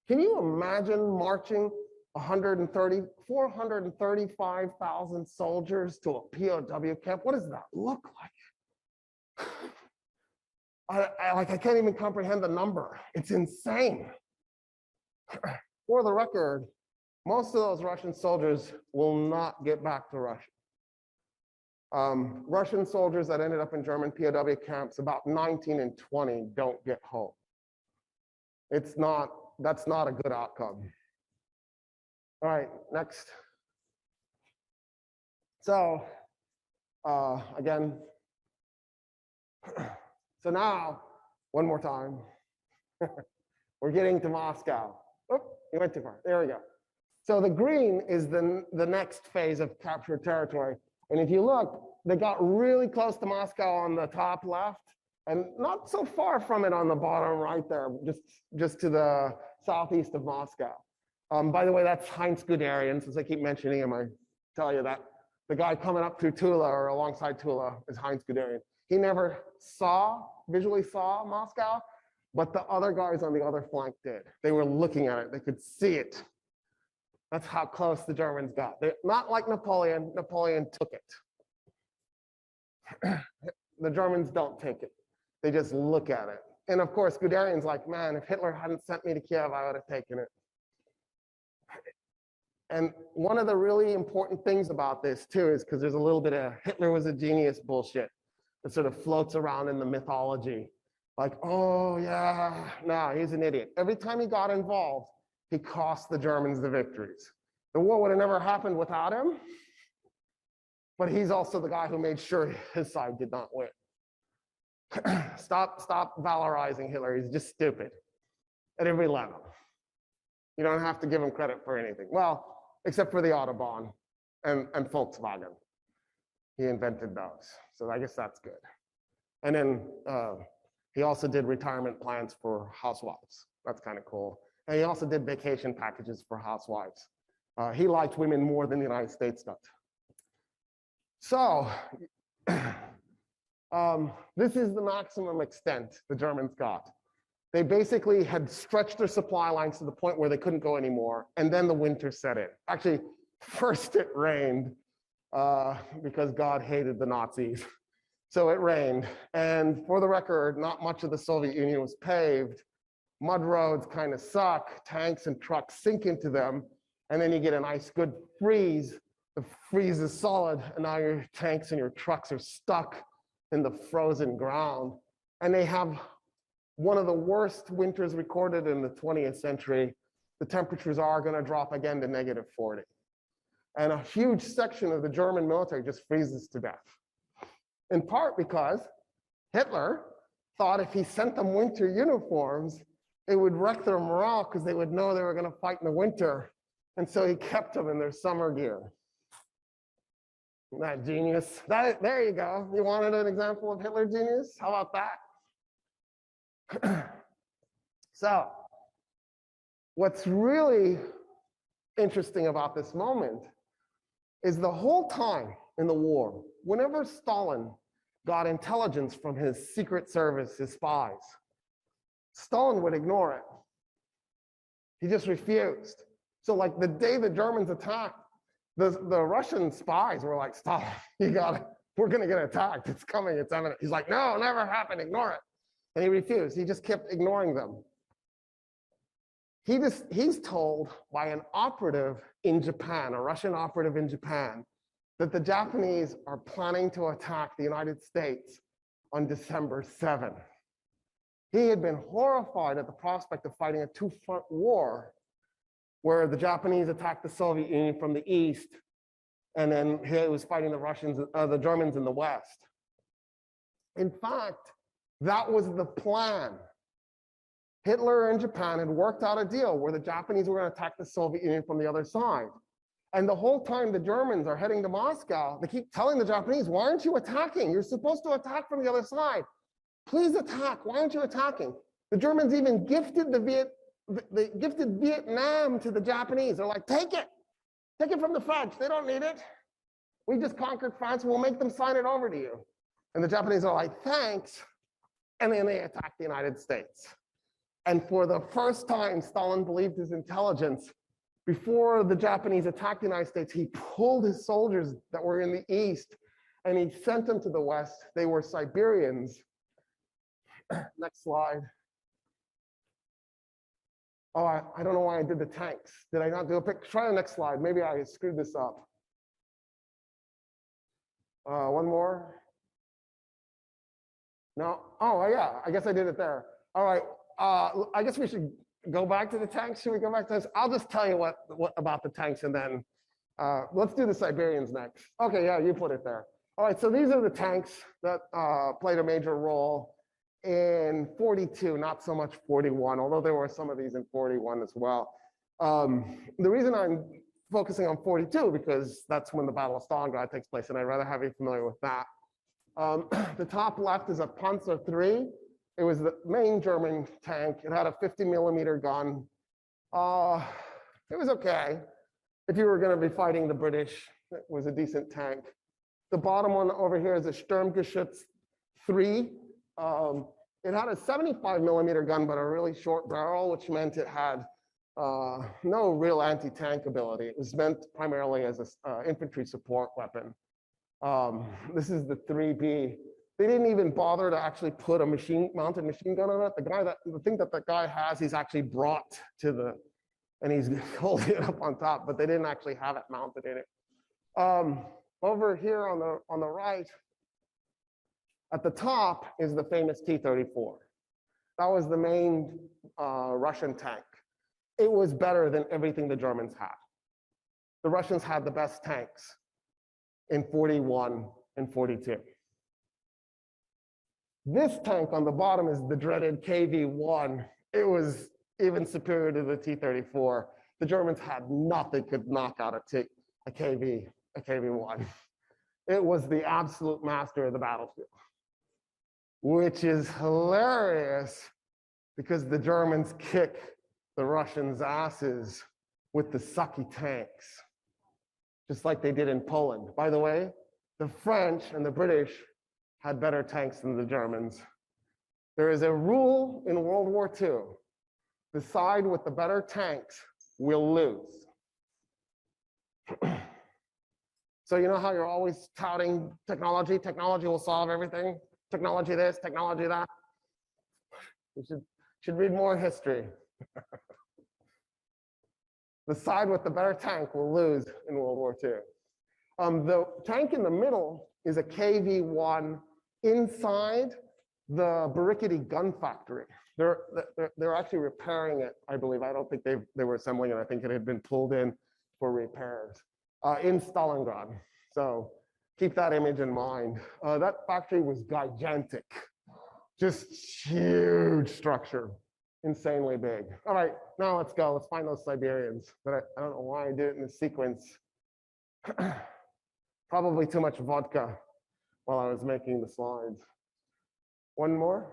Can you imagine marching 435,000 soldiers to a POW camp? What does that look like? I can't even comprehend the number. It's insane. For the record, most of those Russian soldiers will not get back to Russia. Russian soldiers that ended up in German POW camps, about 19 and 20 don't get home. That's not a good outcome. All right, next. So, again, so now, one more time, we're getting to Moscow. Oh, you went too far, there we go. So the green is the next phase of captured territory. And if you look, they got really close to Moscow on the top left, and not so far from it on the bottom right there, just to the southeast of Moscow. By the way, that's Heinz Guderian. Since I keep mentioning him, I tell you that the guy coming up through Tula or alongside Tula is Heinz Guderian. He never visually saw Moscow, but the other guys on the other flank did. They were looking at it. They could see it. That's how close the Germans got. They're not like Napoleon. Napoleon took it. The Germans don't take it. They just look at it. And of course, Guderian's like, man, if Hitler hadn't sent me to Kiev, I would have taken it. And one of the really important things about this too is because there's a little bit of Hitler was a genius bullshit that sort of floats around in the mythology. Like, oh yeah, no, he's an idiot. Every time he got involved, he cost the Germans the victories. The war would have never happened without him, but he's also the guy who made sure his side did not win. Stop valorizing Hitler. He's just stupid at every level. You don't have to give him credit for anything. Well, except for the Autobahn and Volkswagen. He invented those. So I guess that's good. And then he also did retirement plans for housewives. That's kind of cool. And he also did vacation packages for housewives. He liked women more than the United States does. So this is the maximum extent the Germans got. They basically had stretched their supply lines to the point where they couldn't go anymore, and then the winter set in. Actually, first it rained because God hated the Nazis. So it rained, and for the record, not much of the Soviet Union was paved. Mud roads kind of suck, tanks and trucks sink into them, and then you get a nice good freeze. The freeze is solid, and now your tanks and your trucks are stuck in the frozen ground. And they have one of the worst winters recorded in the 20th century. The temperatures are going to drop again to -40. And a huge section of the German military just freezes to death. In part because Hitler thought if he sent them winter uniforms, it would wreck their morale because they would know they were going to fight in the winter. And so he kept them in their summer gear. Isn't that genius? There you go. You wanted an example of Hitler genius? How about that? So, what's really interesting about this moment is the whole time in the war, whenever Stalin got intelligence from his secret service, his spies, Stalin would ignore it. He just refused. So like the day the Germans attacked, the Russian spies were like, Stalin, we're gonna get attacked. It's coming, it's imminent. He's like, no, never happened, ignore it. And he refused. He just kept ignoring them. He's told by an operative in Japan, a Russian operative in Japan, that the Japanese are planning to attack the United States on December 7th. He had been horrified at the prospect of fighting a two-front war where the Japanese attacked the Soviet Union from the east, and then he was fighting the Germans in the west. In fact, That was the plan. Hitler and Japan had worked out a deal where the Japanese were going to attack the Soviet Union from the other side. And the whole time the Germans are heading to Moscow, they keep telling the Japanese, why aren't you attacking? You're supposed to attack from the other side. Please attack. Why aren't you attacking? The Germans even gifted they gifted Vietnam to the Japanese. They're like, take it. Take it from the French. They don't need it. We just conquered France. We'll make them sign it over to you. And the Japanese are like, thanks. And then they attack the United States. And for the first time, Stalin believed his intelligence. Before the Japanese attacked the United States, he pulled his soldiers that were in the East and he sent them to the West. They were Siberians. Next slide. Oh, I don't know why I did the tanks. Did I not do a picture? Try the next slide. Maybe I screwed this up. One more. No. Oh, yeah. I guess I did it there. All right. I guess we should go back to the tanks. Should we go back to this? I'll just tell you what about the tanks, and then let's do the Siberians next. Okay, yeah, you put it there. All right, so these are the tanks that played a major role in 42, not so much 41, although there were some of these in 41 as well. The reason I'm focusing on 42 because that's when the Battle of Stalingrad takes place, and I'd rather have you familiar with that. The top left is a Panzer III. It was the main German tank. It had a 50mm gun. It was okay. If you were going to be fighting the British, it was a decent tank. The bottom one over here is a Sturmgeschütz III. It had a 75mm gun, but a really short barrel, which meant it had no real anti-tank ability. It was meant primarily as an infantry support weapon. This is the 3B. They didn't even bother to actually put a mounted machine gun on it. The thing that guy has, he's actually brought to the, and he's holding it up on top, but they didn't actually have it mounted in it. Over here on the right, at the top is the famous T-34. That was the main Russian tank. It was better than everything the Germans had. The Russians had the best tanks in 41 and 42. This tank on the bottom is the dreaded KV-1. It was even superior to the T-34. The Germans had nothing could knock out a KV-1. It was the absolute master of the battlefield, which is hilarious because the Germans kick the Russians' asses with the sucky tanks, just like they did in Poland. By the way, the French and the British had better tanks than the Germans. There is a rule in World War II. The side with the better tanks will lose. So you know how you're always touting technology? Technology will solve everything. Technology this, technology that. You should read more history. The side with the better tank will lose in World War II. The tank in the middle is a KV-1 inside the Barickety gun factory. They're actually repairing it, I believe. I don't think they were assembling it. I think it had been pulled in for repairs in Stalingrad. So keep that image in mind. That factory was gigantic, just huge structure, insanely big. All right, now let's go. Let's find those Siberians. But I don't know why I did it in this sequence. Probably too much vodka while I was making the slides. One more.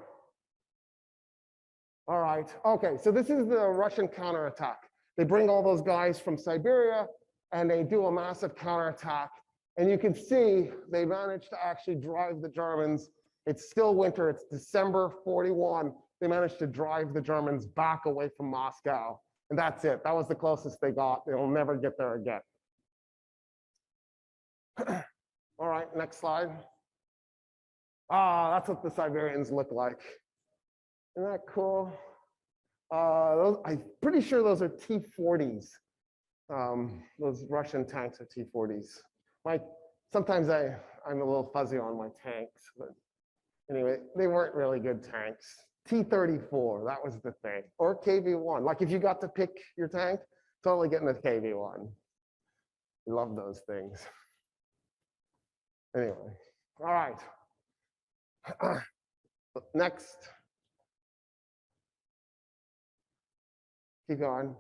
All right. Okay, so this is the Russian counterattack. They bring all those guys from Siberia and they do a massive counterattack. And you can see they managed to actually drive the Germans. It's still winter. It's December 41. They managed to drive the Germans back away from Moscow. And that's it. That was the closest they got. They'll never get there again. All right, next slide. That's what the Siberians look like. Isn't that cool? I'm pretty sure those are T-40s. Those Russian tanks are T-40s. Sometimes I'm a little fuzzy on my tanks, but anyway, they weren't really good tanks. T-34, that was the thing. Or KV-1. Like if you got to pick your tank, totally getting the KV-1. Love those things. Anyway, all right. Next. Keep going.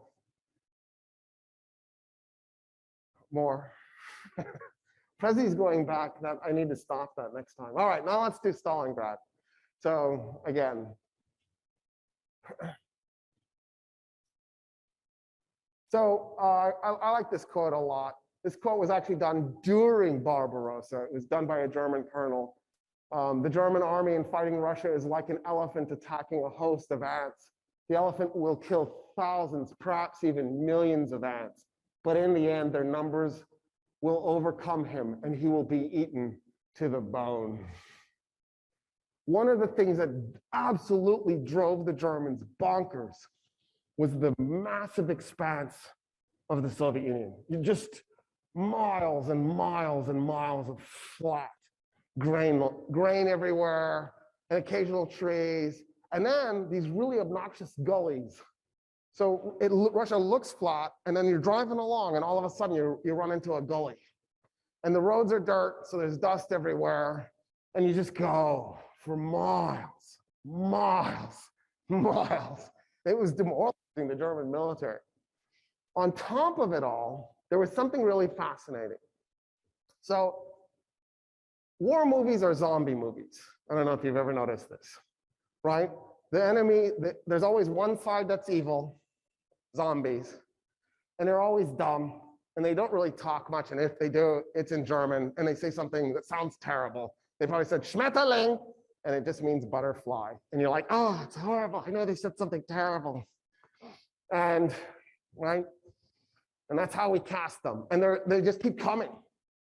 More. Prezzi's going back. That I need to stop that next time. All right, now let's do Stalingrad. So again, so I like this quote a lot. This quote was actually done during Barbarossa. It was done by a German colonel. The German army in fighting Russia is like an elephant attacking a host of ants. The elephant will kill thousands, perhaps even millions of ants. But in the end, their numbers will overcome him and he will be eaten to the bone. One of the things that absolutely drove the Germans bonkers was the massive expanse of the Soviet Union. Just miles and miles and miles of flat grain everywhere, and occasional trees, and then these really obnoxious gullies. So Russia looks flat, and then you're driving along, and all of a sudden you run into a gully. And the roads are dirt, so there's dust everywhere, and you just go for miles, miles, miles. It was demoralizing the German military. On top of it all, there was something really fascinating. So war movies are zombie movies. I don't know if you've ever noticed this, right? The enemy, there's always one side that's evil, zombies, and they're always dumb, and they don't really talk much, and if they do, it's in German, and they say something that sounds terrible. They probably said Schmetterling, and it just means butterfly. And you're like, oh, it's horrible. I know they said something terrible. And, right? And that's how we cast them. And they just keep coming.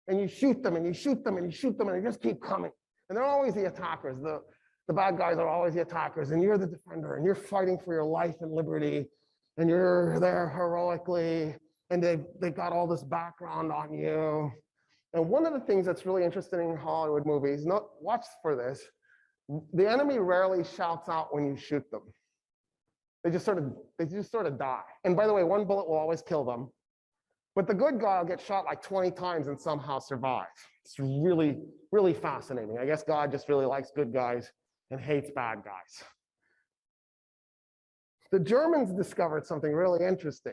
And you shoot them, and you shoot them, and you shoot them, and they just keep coming. And they're always the attackers. The bad guys are always the attackers, and you're the defender, and you're fighting for your life and liberty, and you're there heroically, and they've got all this background on you. And one of the things that's really interesting in Hollywood movies, watch for this, the enemy rarely shouts out when you shoot them. They just sort of die. And by the way, one bullet will always kill them. But the good guy will get shot like 20 times and somehow survive. It's really, really fascinating. I guess God just really likes good guys and hates bad guys. The Germans discovered something really interesting.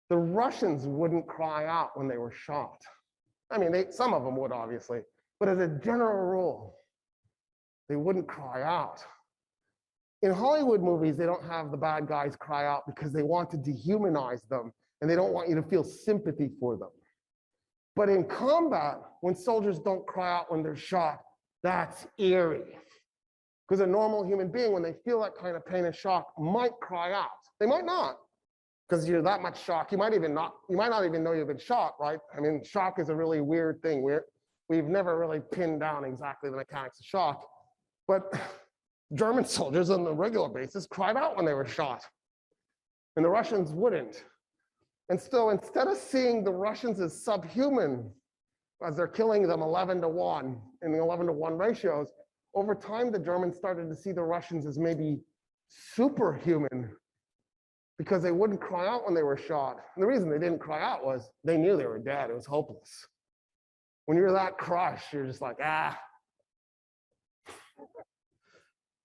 The Russians wouldn't cry out when they were shot. I mean, some of them would, obviously, but as a general rule, they wouldn't cry out. In Hollywood movies, they don't have the bad guys cry out because they want to dehumanize them, and they don't want you to feel sympathy for them. But in combat, when soldiers don't cry out when they're shot, that's eerie. Because a normal human being, when they feel that kind of pain and shock, might cry out. They might not, because you're that much shock. You might not even know you've been shot, right? I mean, shock is a really weird thing. We've never really pinned down exactly the mechanics of shock. But German soldiers on a regular basis cried out when they were shot. And the Russians wouldn't. And so instead of seeing the Russians as subhuman, as they're killing them 11-to-1 in the 11-to-1 ratios, over time, the Germans started to see the Russians as maybe superhuman because they wouldn't cry out when they were shot. And the reason they didn't cry out was they knew they were dead. It was hopeless. When you're that crushed, you're just like, ah,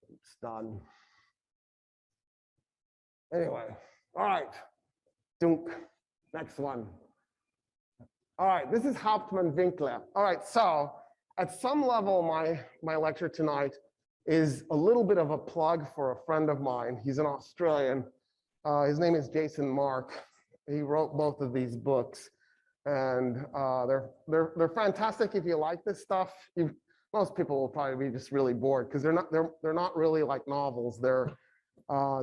it's done. Anyway, all right, Dunk, next one. All right, this is Hauptmann-Winkler. All right, so at some level, my lecture tonight is a little bit of a plug for a friend of mine. He's an Australian. His name is Jason Mark. He wrote both of these books, and they're fantastic if you like this stuff. Most people will probably be just really bored because they're not really like novels. They're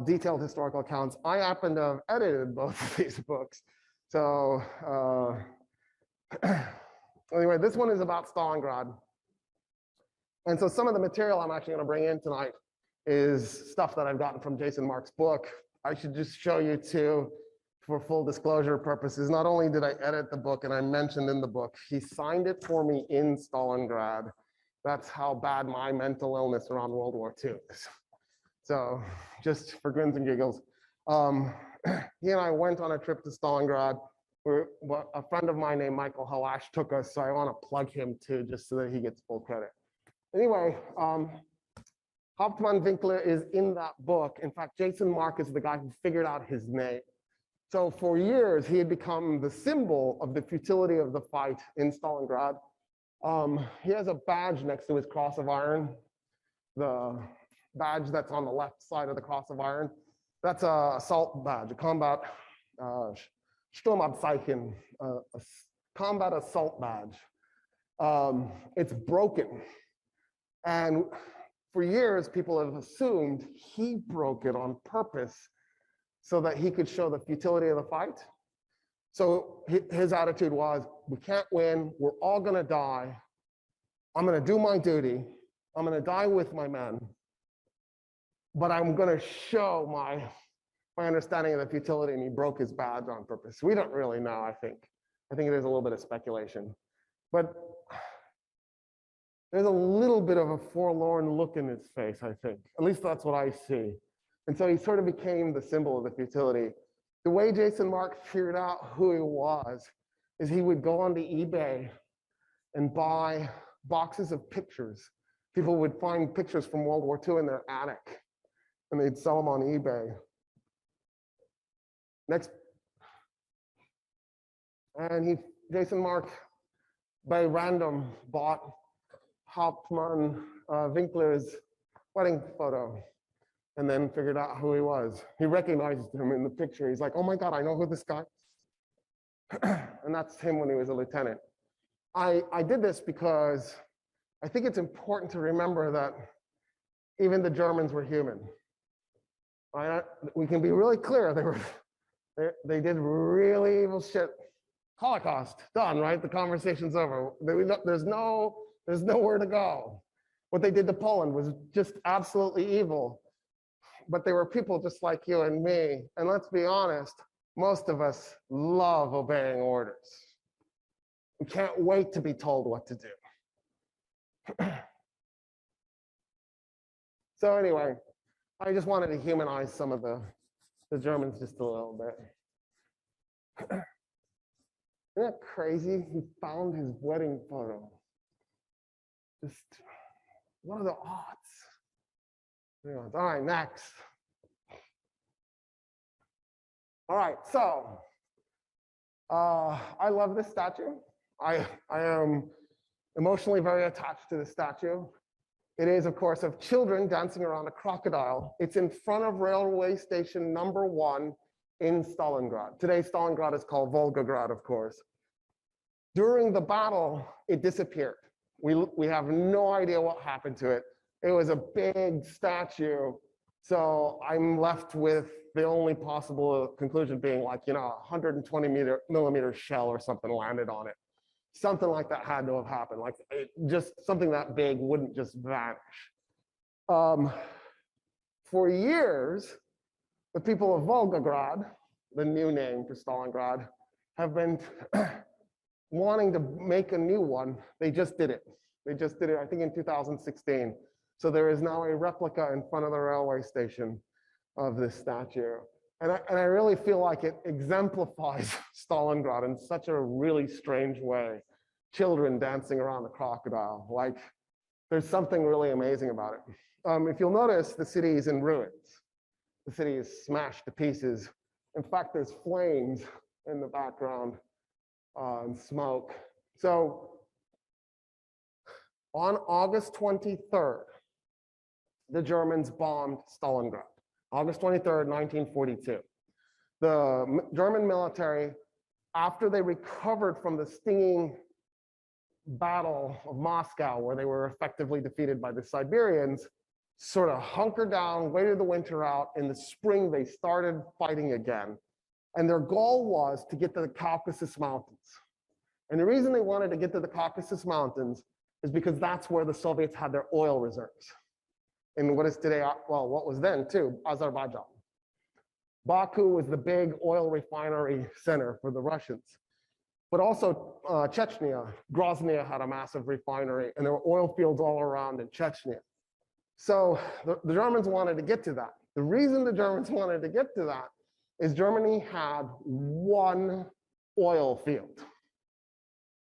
detailed historical accounts. I happen to have edited both of these books, so anyway, this one is about Stalingrad. And so some of the material I'm actually going to bring in tonight is stuff that I've gotten from Jason Mark's book. I should just show you too, for full disclosure purposes, not only did I edit the book and I mentioned in the book, he signed it for me in Stalingrad. That's how bad my mental illness around World War II is. So just for grins and giggles. He and I went on a trip to Stalingrad. A friend of mine named Michael Halash took us, so I want to plug him too, just so that he gets full credit. Anyway, Hauptmann-Winkler is in that book. In fact, Jason Mark is the guy who figured out his name. So for years, he had become the symbol of the futility of the fight in Stalingrad. He has a badge next to his cross of iron. The badge that's on the left side of the cross of iron, that's a assault badge, a combat Sturmabzeichen, a combat assault badge. It's broken. And for years, people have assumed he broke it on purpose so that he could show the futility of the fight. So his attitude was, we can't win, we're all gonna die. I'm gonna do my duty. I'm gonna die with my men, but I'm gonna show my understanding of the futility, and he broke his badge on purpose. We don't really know, I think. I think it is a little bit of speculation. But there's a little bit of a forlorn look in his face, I think. At least that's what I see. And so he sort of became the symbol of the futility. The way Jason Mark figured out who he was is he would go onto eBay and buy boxes of pictures. People would find pictures from World War II in their attic, and they'd sell them on eBay. Next. And Jason Mark, by random, bought Hauptmann-Winkler's wedding photo, and then figured out who he was. He recognized him in the picture. He's like, oh my God, I know who this guy is. And that's him when he was a lieutenant. I did this because I think it's important to remember that even the Germans were human. We can be really clear, they did really evil shit. Holocaust, done, right? The conversation's over. There's nowhere to go. What they did to Poland was just absolutely evil. But they were people just like you and me. And let's be honest, most of us love obeying orders. We can't wait to be told what to do. So anyway, I just wanted to humanize some of the Germans just a little bit. Isn't that crazy? He found his wedding photo. Just, what are the odds? All right, next. All right, so I love this statue. I am emotionally very attached to the statue. It is, of course, of children dancing around a crocodile. It's in front of railway station number 1 in Stalingrad. Today, Stalingrad is called Volgograd, of course. During the battle, it disappeared. We have no idea what happened to it. It was a big statue, so I'm left with the only possible conclusion being like, a 120 millimeter shell or something landed on it. Something like that had to have happened. Like just something that big wouldn't just vanish. For years, the people of Volgograd, the new name for Stalingrad, have been wanting to make a new one. They just did it. They just did it, I think, in 2016. So there is now a replica in front of the railway station of this statue. And I really feel like it exemplifies Stalingrad in such a really strange way. Children dancing around the crocodile. Like, there's something really amazing about it. If you'll notice, the city is in ruins. The city is smashed to pieces. In fact, there's flames in the background and smoke. So on August 23rd, the Germans bombed Stalingrad. August 23rd, 1942. The German military, after they recovered from the stinging Battle of Moscow, where they were effectively defeated by the Siberians, sort of hunkered down, waited the winter out. In the spring, they started fighting again. And their goal was to get to the Caucasus Mountains. And the reason they wanted to get to the Caucasus Mountains is because that's where the Soviets had their oil reserves. In what is today, well, what was then too, Azerbaijan. Baku was the big oil refinery center for the Russians. But also Chechnya, Grozny had a massive refinery, and there were oil fields all around in Chechnya. So the Germans wanted to get to that. The reason the Germans wanted to get to that is Germany had one oil field.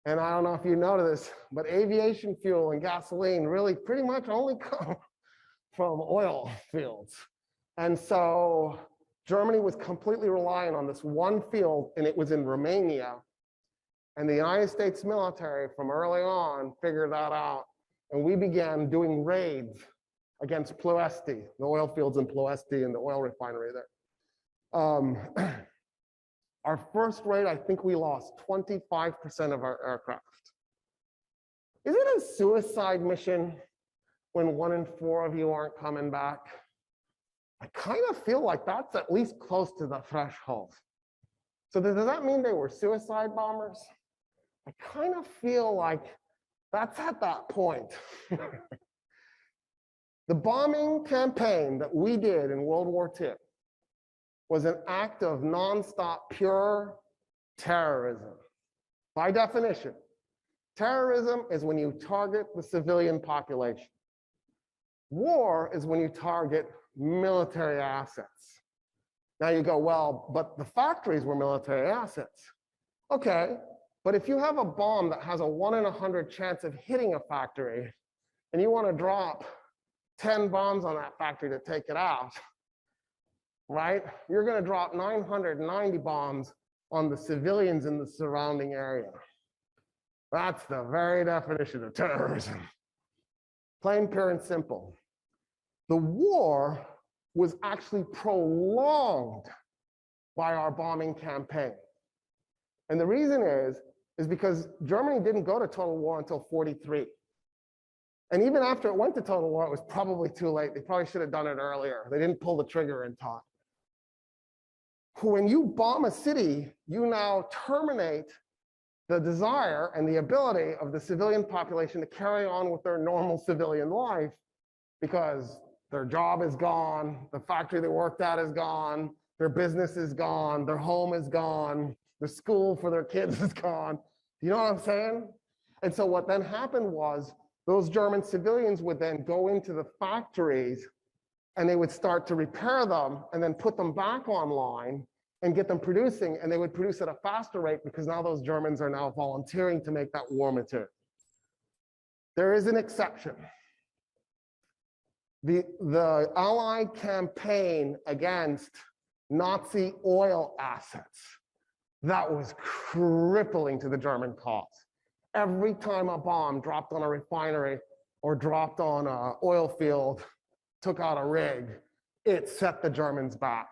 And I don't know if you know this, but aviation fuel and gasoline really pretty much only come from oil fields. And so Germany was completely reliant on this one field, and it was in Romania. And the United States military from early on figured that out. And we began doing raids against Ploesti, the oil fields in Ploesti and the oil refinery there. Our first raid, I think we lost 25% of our aircraft. Is it a suicide mission when 1 in 4 of you aren't coming back? I kind of feel like that's at least close to the threshold. So does that mean they were suicide bombers? I kind of feel like that's at that point. The bombing campaign that we did in World War II was an act of nonstop pure terrorism. By definition, terrorism is when you target the civilian population. War is when you target military assets. Now you go, well, but the factories were military assets. Okay, but if you have a bomb that has a 1 in 100 chance of hitting a factory, and you want to drop 10 bombs on that factory to take it out, right? You're going to drop 990 bombs on the civilians in the surrounding area. That's the very definition of terrorism. Plain, pure, and simple. The war was actually prolonged by our bombing campaign. And the reason is because Germany didn't go to total war until 43. And even after it went to total war, it was probably too late. They probably should have done it earlier. They didn't pull the trigger in time. When you bomb a city, you now terminate the desire and the ability of the civilian population to carry on with their normal civilian life because their job is gone, the factory they worked at is gone, their business is gone, their home is gone, the school for their kids is gone. You know what I'm saying? And so what then happened was those German civilians would then go into the factories and they would start to repair them and then put them back online and get them producing, and they would produce at a faster rate because now those Germans are now volunteering to make that war material. There is an exception. The Allied campaign against Nazi oil assets, that was crippling to the German cause. Every time a bomb dropped on a refinery or dropped on an oil field, took out a rig, it set the Germans back.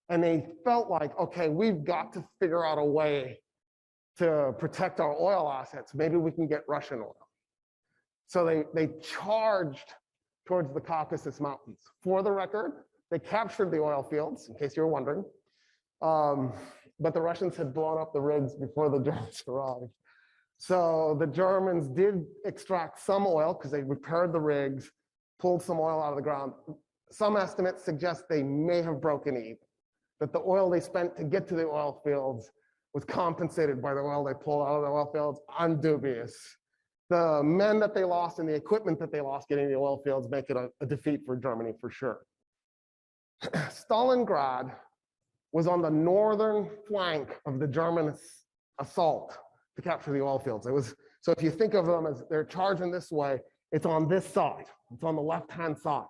And they felt like, okay, we've got to figure out a way to protect our oil assets. Maybe we can get Russian oil. So they charged towards the Caucasus Mountains. For the record, they captured the oil fields, in case you were wondering. But the Russians had blown up the rigs before the Germans arrived. So the Germans did extract some oil because they repaired the rigs, pulled some oil out of the ground. Some estimates suggest they may have broken even, that the oil they spent to get to the oil fields was compensated by the oil they pulled out of the oil fields. I'm dubious. The men that they lost and the equipment that they lost getting the oil fields make it a defeat for Germany for sure. Stalingrad was on the northern flank of the German assault to capture the oil fields. So if you think of them as they're charging this way, it's on this side. It's on the left-hand side.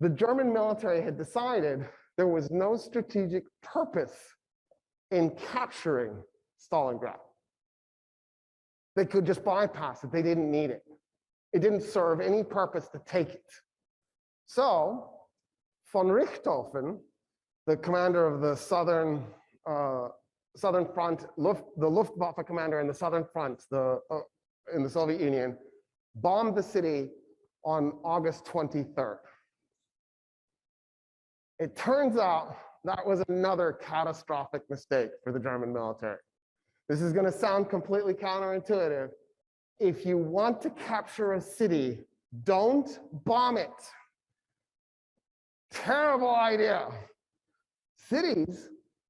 The German military had decided there was no strategic purpose in capturing Stalingrad. They could just bypass it. They didn't need it. It didn't serve any purpose to take it. So von Richthofen, the commander of the Southern Front, the Luftwaffe commander in the Southern Front in the Soviet Union, bombed the city on August 23rd. It turns out that was another catastrophic mistake for the German military. This is going to sound completely counterintuitive. If you want to capture a city, don't bomb it. Terrible idea. Cities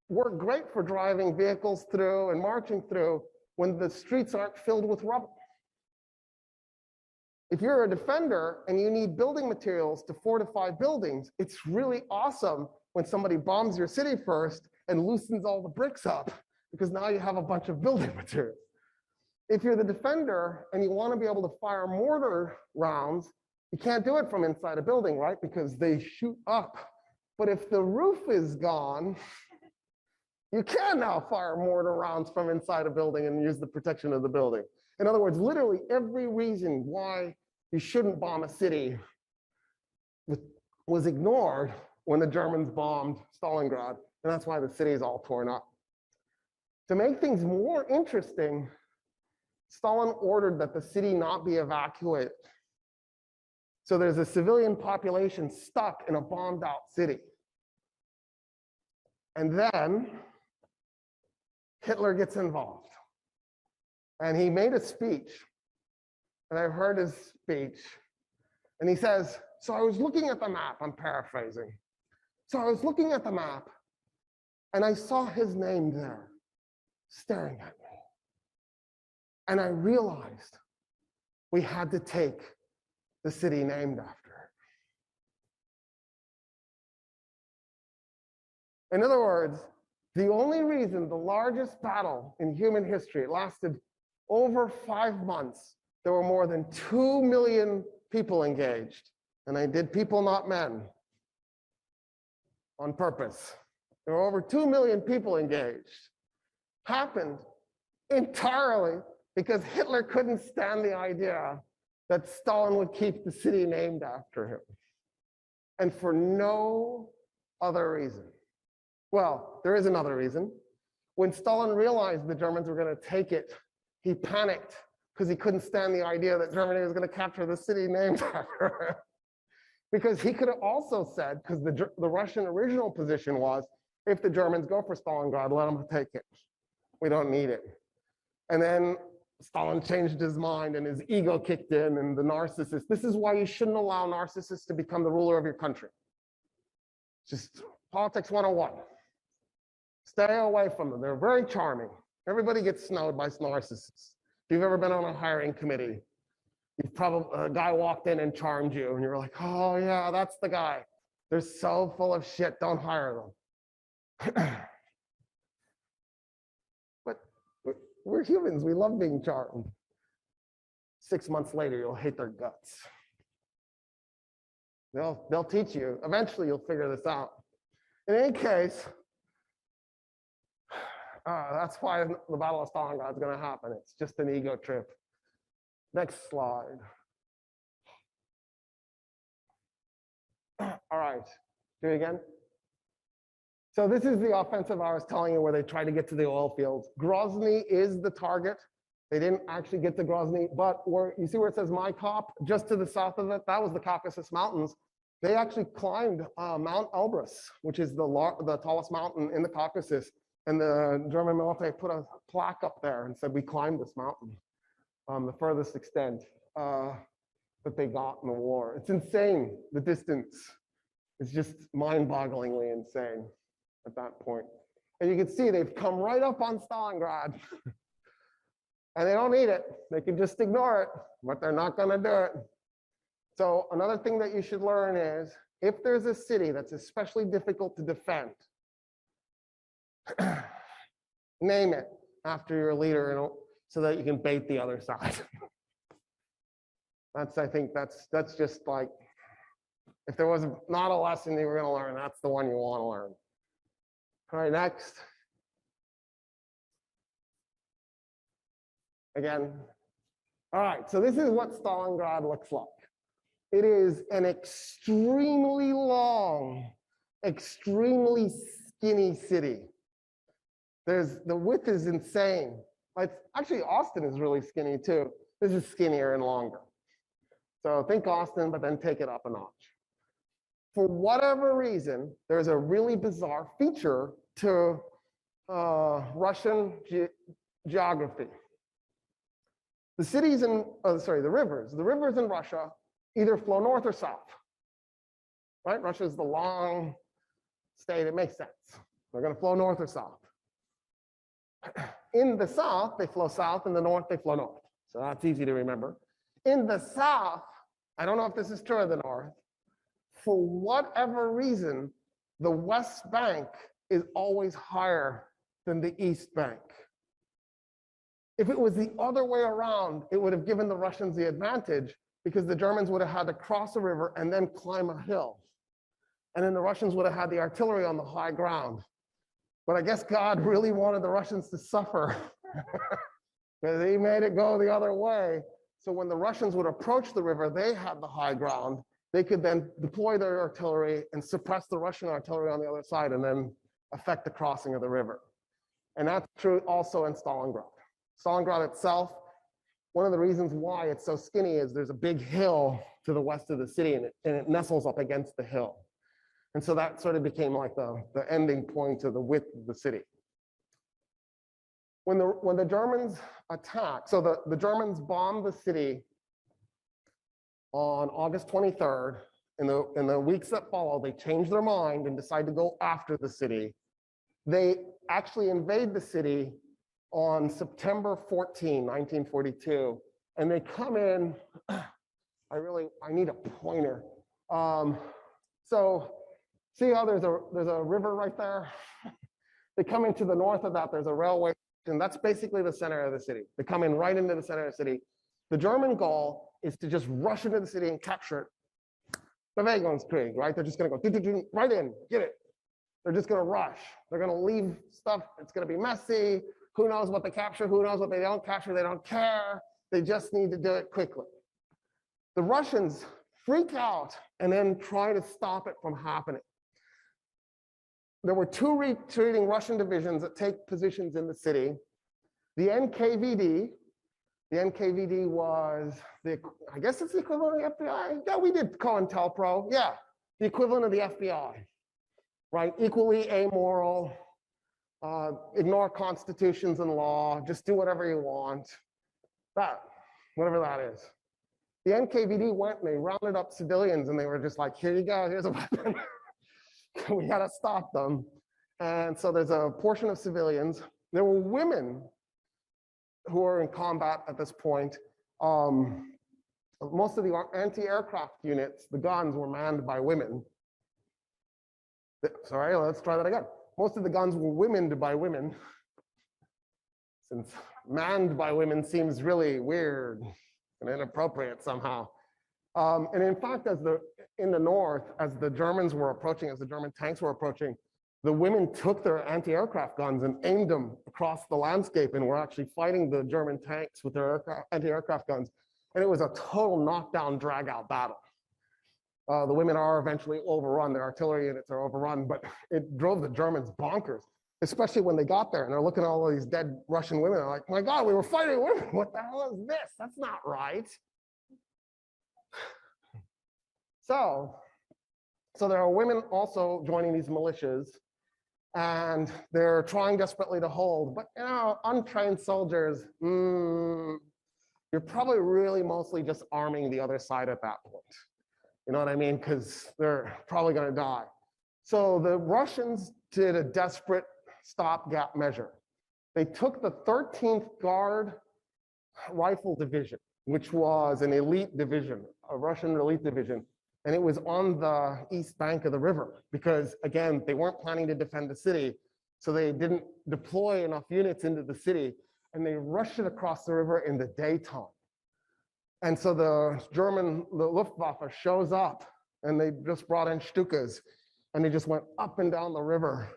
work great for driving vehicles through and marching through when the streets aren't filled with rubble. If you're a defender and you need building materials to fortify buildings, it's really awesome when somebody bombs your city first and loosens all the bricks up, because now you have a bunch of building materials. If you're the defender and you want to be able to fire mortar rounds, You can't do it from inside a building, right? Because they shoot up. But if the roof is gone, you can now fire mortar rounds from inside a building and use the protection of the building. In other words, literally every reason why you shouldn't bomb a city was ignored when the Germans bombed Stalingrad, and that's why the city is all torn up. To make things more interesting, Stalin ordered that the city not be evacuated. So there's a civilian population stuck in a bombed out city. And then Hitler gets involved. And he made a speech, and I heard his speech, and he says, so I was looking at the map, I'm paraphrasing. So I was looking at the map, and I saw his name there, staring at me. And I realized we had to take the city named after it. In other words, the only reason the largest battle in human history lasted over 5 months, there were more than 2 million people engaged. And I did people, not men, on purpose. There were over 2 million people engaged. Happened entirely because Hitler couldn't stand the idea that Stalin would keep the city named after him. And for no other reason. Well, there is another reason. When Stalin realized the Germans were going to take it, he panicked because he couldn't stand the idea that Germany was going to capture the city named after him. Because he could have also said, because the Russian original position was, if the Germans go for Stalingrad, let them take it. We don't need it. And then Stalin changed his mind and his ego kicked in, and the narcissist. This is why you shouldn't allow narcissists to become the ruler of your country. Just politics 101. Stay away from them. They're very charming. Everybody gets snowed by narcissists. If you've ever been on a hiring committee, you've probably, a guy walked in and charmed you, and you're like, oh yeah, that's the guy. They're so full of shit, don't hire them. But we're humans, we love being charmed. 6 months later, you'll hate their guts. They'll teach you. Eventually, you'll figure this out. In any case, that's why the Battle of Stalingrad is going to happen. It's just an ego trip. Next slide. All right, do it again. So this is the offensive I was telling you where they tried to get to the oil fields. Grozny is the target. They didn't actually get to Grozny, but you see where it says Maikop, just to the south of it, that was the Caucasus Mountains. They actually climbed Mount Elbrus, which is the tallest mountain in the Caucasus. And the German military put a plaque up there and said, we climbed this mountain, the furthest extent that they got in the war. It's insane, the distance. It's just mind-bogglingly insane at that point. And you can see they've come right up on Stalingrad. And they don't need it. They can just ignore it, but they're not going to do it. So another thing that you should learn is, if there's a city that's especially difficult to defend, name it after your leader so that you can bait the other side. I think that's just like, if there was not a lesson you were going to learn, that's the one you want to learn. All right, next. Again. All right, so this is what Stalingrad looks like. It is an extremely long, extremely skinny city. The width is insane. Actually, Austin is really skinny too. This is skinnier and longer. So think Austin, but then take it up a notch. For whatever reason, there's a really bizarre feature to Russian geography. The cities in, the rivers in Russia either flow north or south, right? Russia is the long state, it makes sense. They're going to flow north or south. In the south, they flow south. In the north, they flow north. So that's easy to remember. In the south, I don't know if this is true of the north, for whatever reason, the West Bank is always higher than the East Bank. If it was the other way around, it would have given the Russians the advantage, because the Germans would have had to cross a river and then climb a hill. And then the Russians would have had the artillery on the high ground. But I guess God really wanted the Russians to suffer because he made it go the other way. So when the Russians would approach the river, they had the high ground. They could then deploy their artillery and suppress the Russian artillery on the other side and then affect the crossing of the river. And that's true also in Stalingrad. Stalingrad itself, one of the reasons why it's so skinny is there's a big hill to the west of the city and it nestles up against the hill. And so that sort of became like the ending point of the width of the city. When the Germans attacked, so the Germans bombed the city on August 23rd. In the weeks that followed, they changed their mind and decided to go after the city. They actually invade the city on September 14, 1942. And they come in, I need a pointer. So see how there's a river right there? They come into the north of that, there's a railway, and that's basically the center of the city. They come in right into the center of the city. The German goal is to just rush into the city and capture it. Bewegungskrieg, right? They're just gonna go right in, get it. They're just gonna rush. They're gonna leave stuff, it's gonna be messy. Who knows what they capture, who knows what they don't capture, they don't care. They just need to do it quickly. The Russians freak out and then try to stop it from happening. There were two retreating Russian divisions that take positions in the city. The NKVD was I guess it's the equivalent of the FBI. Yeah, we did COINTELPRO. Yeah, the equivalent of the FBI, right? Equally amoral, ignore constitutions and law, just do whatever you want. That, whatever that is. The NKVD went and they rounded up civilians and they were just like, here you go, here's a weapon. We gotta stop them. And so there's a portion of civilians. There were women who were in combat at this point. Most of the anti-aircraft units, the guns were manned by women. Sorry, let's try that again. Most of the guns were womened by women. Since manned by women seems really weird and inappropriate somehow. And in fact, in the north, as the Germans were approaching, as the German tanks were approaching, the women took their anti-aircraft guns and aimed them across the landscape and were actually fighting the German tanks with their anti-aircraft guns. And it was a total knockdown, drag-out battle. The women are eventually overrun, their artillery units are overrun, but it drove the Germans bonkers, especially when they got there and they're looking at all of these dead Russian women. They're like, my God, we were fighting women. What the hell is this? That's not right. So there are women also joining these militias, and they're trying desperately to hold. But you know, untrained soldiers, you're probably really mostly just arming the other side at that point. You know what I mean? Because they're probably going to die. So the Russians did a desperate stopgap measure. They took the 13th Guard Rifle Division, which was an elite division, a Russian elite division. And it was on the east bank of the river because, again, they weren't planning to defend the city. So they didn't deploy enough units into the city and they rushed it across the river in the daytime. And so the Luftwaffe shows up and they just brought in Stukas and they just went up and down the river,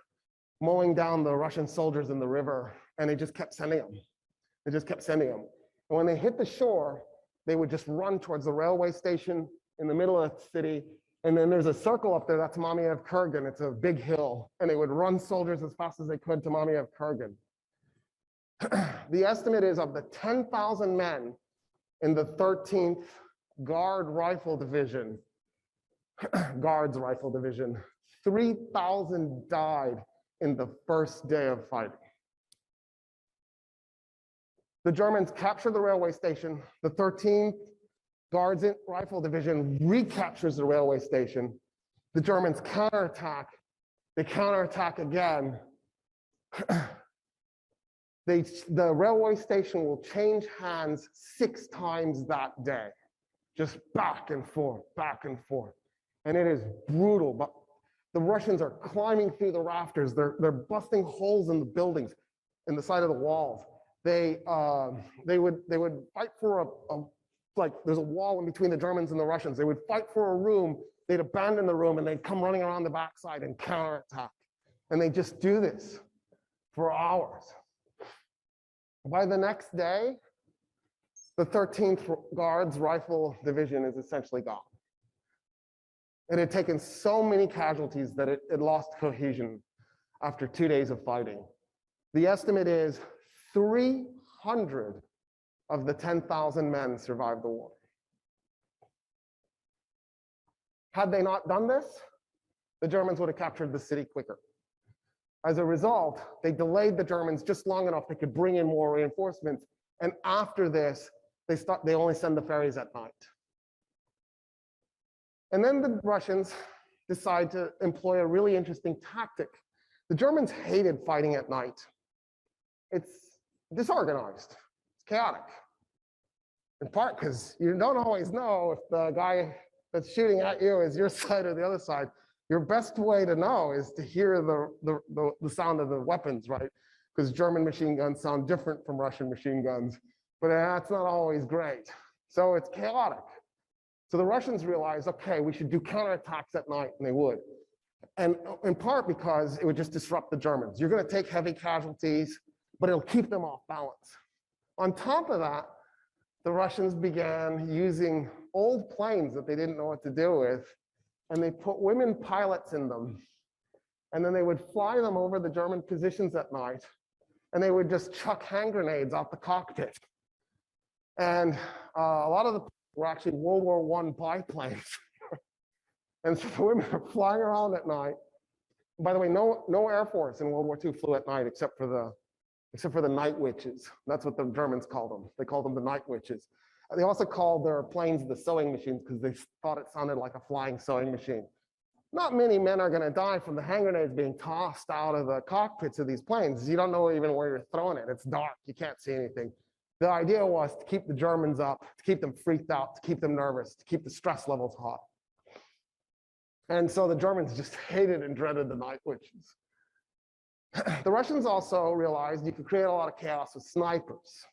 mowing down the Russian soldiers in the river. And they just kept sending them. They just kept sending them. And when they hit the shore, they would just run towards the railway station in the middle of the city. And then there's a circle up there, that's Mamiev Kurgan. It's a big hill. And they would run soldiers as fast as they could to Mamiev Kurgan. The estimate is of the 10,000 men in the 13th Guards Rifle Division, 3,000 died in the first day of fighting. The Germans captured the railway station. The 13th Guards Rifle Division recaptures the railway station. The Germans counterattack. They counterattack again. The railway station will change hands 6 times that day. Just back and forth, back and forth. And it is brutal, but the Russians are climbing through the rafters. They're busting holes in the buildings, in the side of the walls. They would fight for a like there's a wall in between the Germans and the Russians. They would fight for a room, they'd abandon the room, and they'd come running around the backside and counterattack. And they just do this for hours. By the next day, the 13th Guards Rifle Division is essentially gone. It had taken so many casualties that it lost cohesion after 2 days of fighting. The estimate is 300 of the 10,000 men survived the war. Had they not done this, the Germans would have captured the city quicker. As a result, they delayed the Germans just long enough they could bring in more reinforcements. And after this, they only send the ferries at night. And then the Russians decide to employ a really interesting tactic. The Germans hated fighting at night. It's disorganized, it's chaotic. In part because you don't always know if the guy that's shooting at you is your side or the other side. Your best way to know is to hear the sound of the weapons, right? Because German machine guns sound different from Russian machine guns, but that's not always great. So it's chaotic. So the Russians realized, okay, we should do counterattacks at night, and they would. And in part because it would just disrupt the Germans. You're going to take heavy casualties, but it'll keep them off balance. On top of that, the Russians began using old planes that they didn't know what to do with, and they put women pilots in them. And then they would fly them over the German positions at night, and they would just chuck hand grenades out the cockpit. And a lot of the were actually World War I biplanes. And so the women are flying around at night. By the way, no Air Force in World War II flew at night except for the night witches. That's what the Germans called them. They called them the night witches. They also called their planes the sewing machines because they thought it sounded like a flying sewing machine. Not many men are going to die from the hand grenades being tossed out of the cockpits of these planes. You don't know even where you're throwing it. It's dark. You can't see anything. The idea was to keep the Germans up, to keep them freaked out, to keep them nervous, to keep the stress levels hot. And so the Germans just hated and dreaded the night witches. The Russians also realized you could create a lot of chaos with snipers.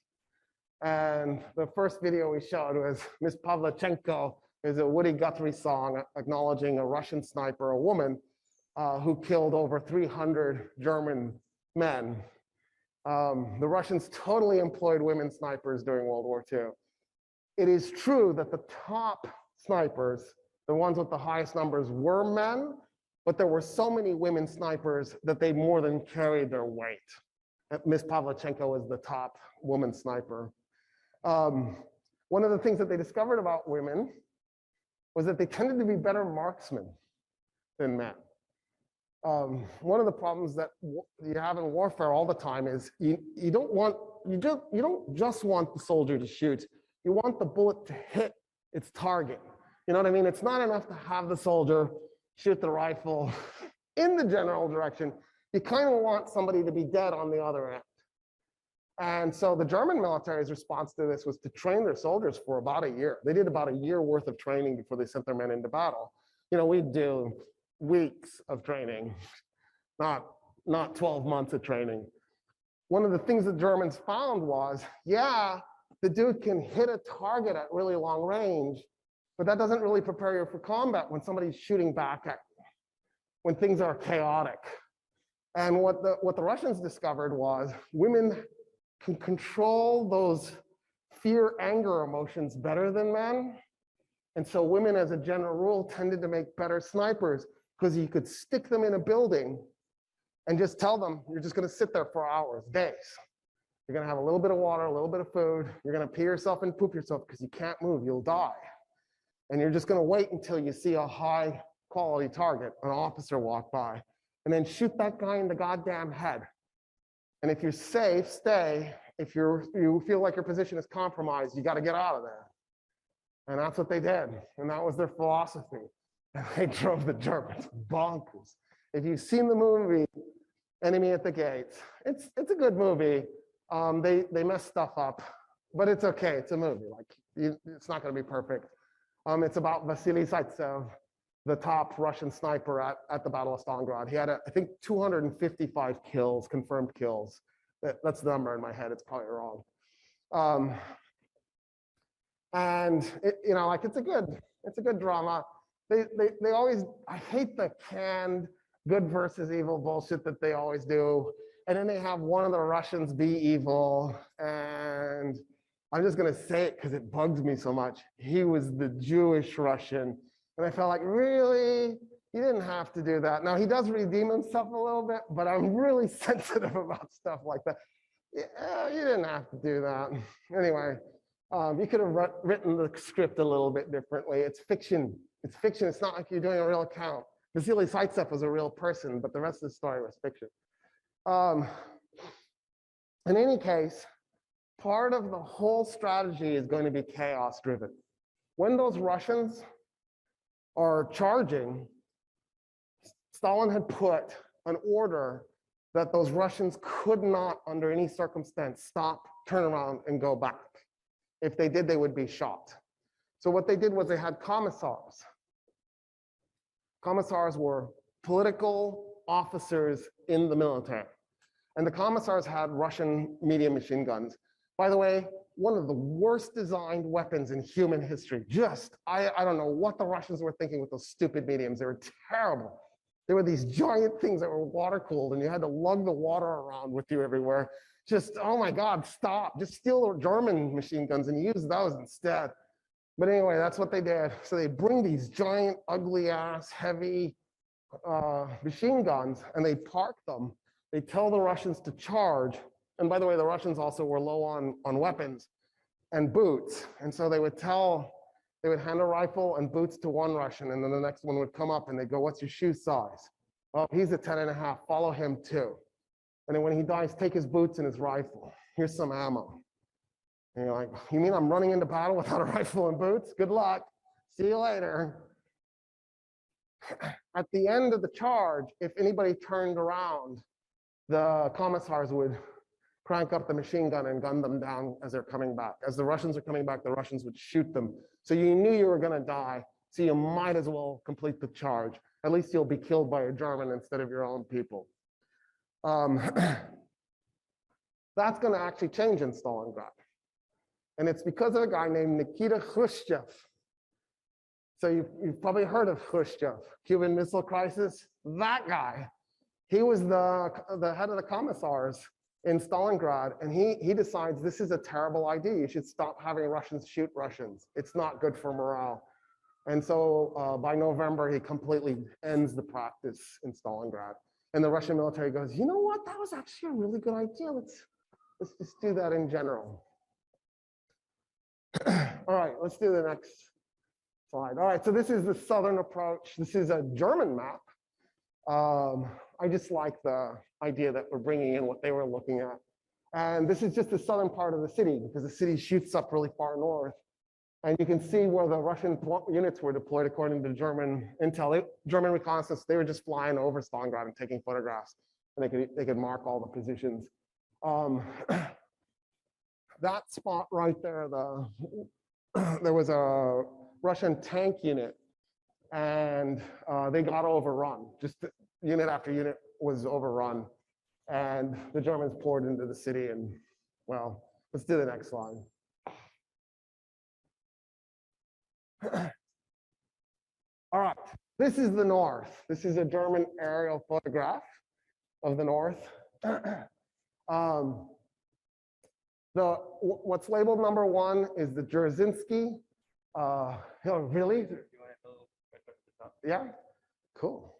And the first video we showed was Miss Pavlichenko, is a Woody Guthrie song acknowledging a Russian sniper, a woman, who killed over 300 German men. The Russians totally employed women snipers during World War II. It is true that the top snipers, the ones with the highest numbers, were men, but there were so many women snipers that they more than carried their weight. Miss Pavlichenko was the top woman sniper. One of the things that they discovered about women was that they tended to be better marksmen than men. One of the problems that you have in warfare all the time is you don't just want the soldier to shoot. You want the bullet to hit its target. You know what I mean? It's not enough to have the soldier shoot the rifle in the general direction. You kind of want somebody to be dead on the other end. And so the German military's response to this was to train their soldiers for about a year. They did about a year worth of training before they sent their men into battle. You know, we'd do weeks of training, not 12 months of training. One of the things the Germans found was, yeah, the dude can hit a target at really long range, but that doesn't really prepare you for combat when somebody's shooting back at you, when things are chaotic. And what the Russians discovered was women can control those fear, anger emotions better than men. And so women, as a general rule, tended to make better snipers because you could stick them in a building and just tell them, you're just going to sit there for hours, days. You're going to have a little bit of water, a little bit of food. You're going to pee yourself and poop yourself because you can't move. You'll die. And you're just going to wait until you see a high quality target, an officer walk by, and then shoot that guy in the goddamn head. And if you're safe, stay. If you feel like your position is compromised, you got to get out of there. And that's what they did. And that was their philosophy. And they drove the Germans bonkers. If you've seen the movie Enemy at the Gates, it's a good movie. They mess stuff up, but it's okay. It's a movie. It's not going to be perfect. It's about Vasily Zaitsev, the top Russian sniper at the Battle of Stalingrad. He had, I think, 255 kills, confirmed kills. That's the number in my head. It's probably wrong. And like it's a good drama. They always, I hate the canned good versus evil bullshit that they always do. And then they have one of the Russians be evil. And I'm just going to say it because it bugs me so much. He was the Jewish Russian. And I felt like, really? You didn't have to do that. Now, he does redeem himself a little bit, but I'm really sensitive about stuff like that. Yeah, you didn't have to do that. Anyway, you could have written the script a little bit differently. It's fiction. It's fiction. It's not like you're doing a real account. Vasily Zaitsev was a real person, but the rest of the story was fiction. In any case, part of the whole strategy is going to be chaos driven. When those Russians are charging, Stalin had put an order that those Russians could not, under any circumstance, stop, turn around, and go back. If they did, they would be shot. So what they did was they had commissars. Commissars were political officers in the military. And the commissars had Russian medium machine guns. By the way, one of the worst designed weapons in human history. I don't know what the Russians were thinking with those stupid mediums. They were terrible. There were these giant things that were water cooled and you had to lug the water around with you everywhere. Oh my God, stop. Just steal the German machine guns and use those instead. But anyway, that's what they did. So they bring these giant, ugly ass, heavy machine guns and they park them. They tell the Russians to charge. And by the way, the Russians also were low on weapons and boots. And so they would hand a rifle and boots to one Russian, and then the next one would come up and they'd go, what's your shoe size? Well, he's a 10.5, follow him too. And then when he dies, take his boots and his rifle. Here's some ammo. And you're like, you mean I'm running into battle without a rifle and boots? Good luck. See you later. At the end of the charge, if anybody turned around, the commissars would crank up the machine gun and gun them down as they're coming back. As the Russians are coming back, the Russians would shoot them. So you knew you were going to die, so you might as well complete the charge. At least you'll be killed by a German instead of your own people. That's going to actually change in Stalingrad. And it's because of a guy named Nikita Khrushchev. So you've probably heard of Khrushchev, Cuban Missile Crisis. That guy, he was the head of the commissars in Stalingrad, and he decides this is a terrible idea. You should stop having Russians shoot Russians. It's not good for morale. And so by November, he completely ends the practice in Stalingrad. And the Russian military goes, you know what? That was actually a really good idea. Let's just do that in general. All right, let's do the next slide. All right, so this is the southern approach. This is a German map. I just like the idea that we're bringing in what they were looking at. And this is just the southern part of the city because the city shoots up really far north. And you can see where the Russian units were deployed according to German intel. German reconnaissance, they were just flying over Stalingrad and taking photographs. And they could mark all the positions. That spot right there, there was a Russian tank unit and they got overrun. Just unit after unit was overrun. And the Germans poured into the city and, well, let's do the next slide. All right, this is the north. This is a German aerial photograph of the north. What's labeled number 1 is the Dzerzhinsky. Oh, really? Yeah, cool.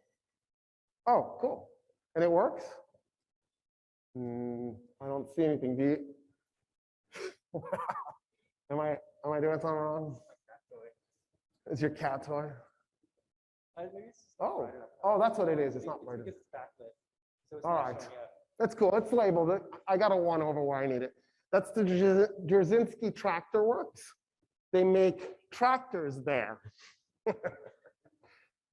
Oh, cool. And it works? I don't see anything. Do you? Am I doing something wrong? It's your cat toy? Oh, that's what it is. It's not murder. All right, that's cool. It's labeled. I got a 1 over where I need it. That's the Dzerzhinsky Tractor Works. They make tractors there.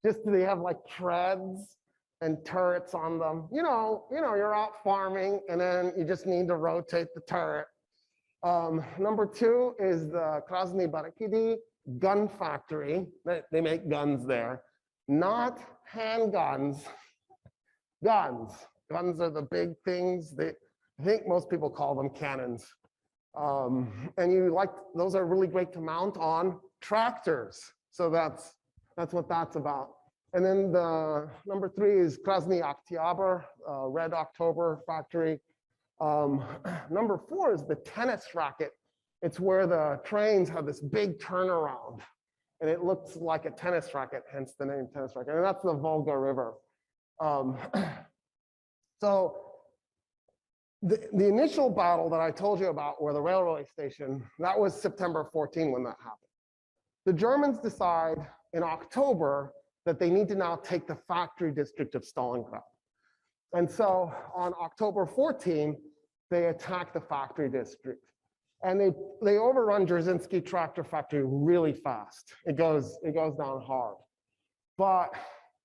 They have like treads and turrets on them. You know, you're out farming and then you just need to rotate the turret. Number 2 is the Krasny Barakidi gun factory. They make guns there, not handguns, guns. Guns are the big things. I think most people call them cannons. And those are really great to mount on tractors. So that's what that's about. And then the number 3 is Krasny Oktyabr, Red October factory. Number 4 is the tennis racket. It's where the trains have this big turnaround, and it looks like a tennis racket, hence the name tennis racket. And that's the Volga River. So the initial battle that I told you about, where the railway station, that was September 14 when that happened. The Germans decide in October that they need to now take the factory district of Stalingrad. And so on October 14, they attack the factory district. And they overrun Dzerzhinsky tractor factory really fast. It goes down hard. But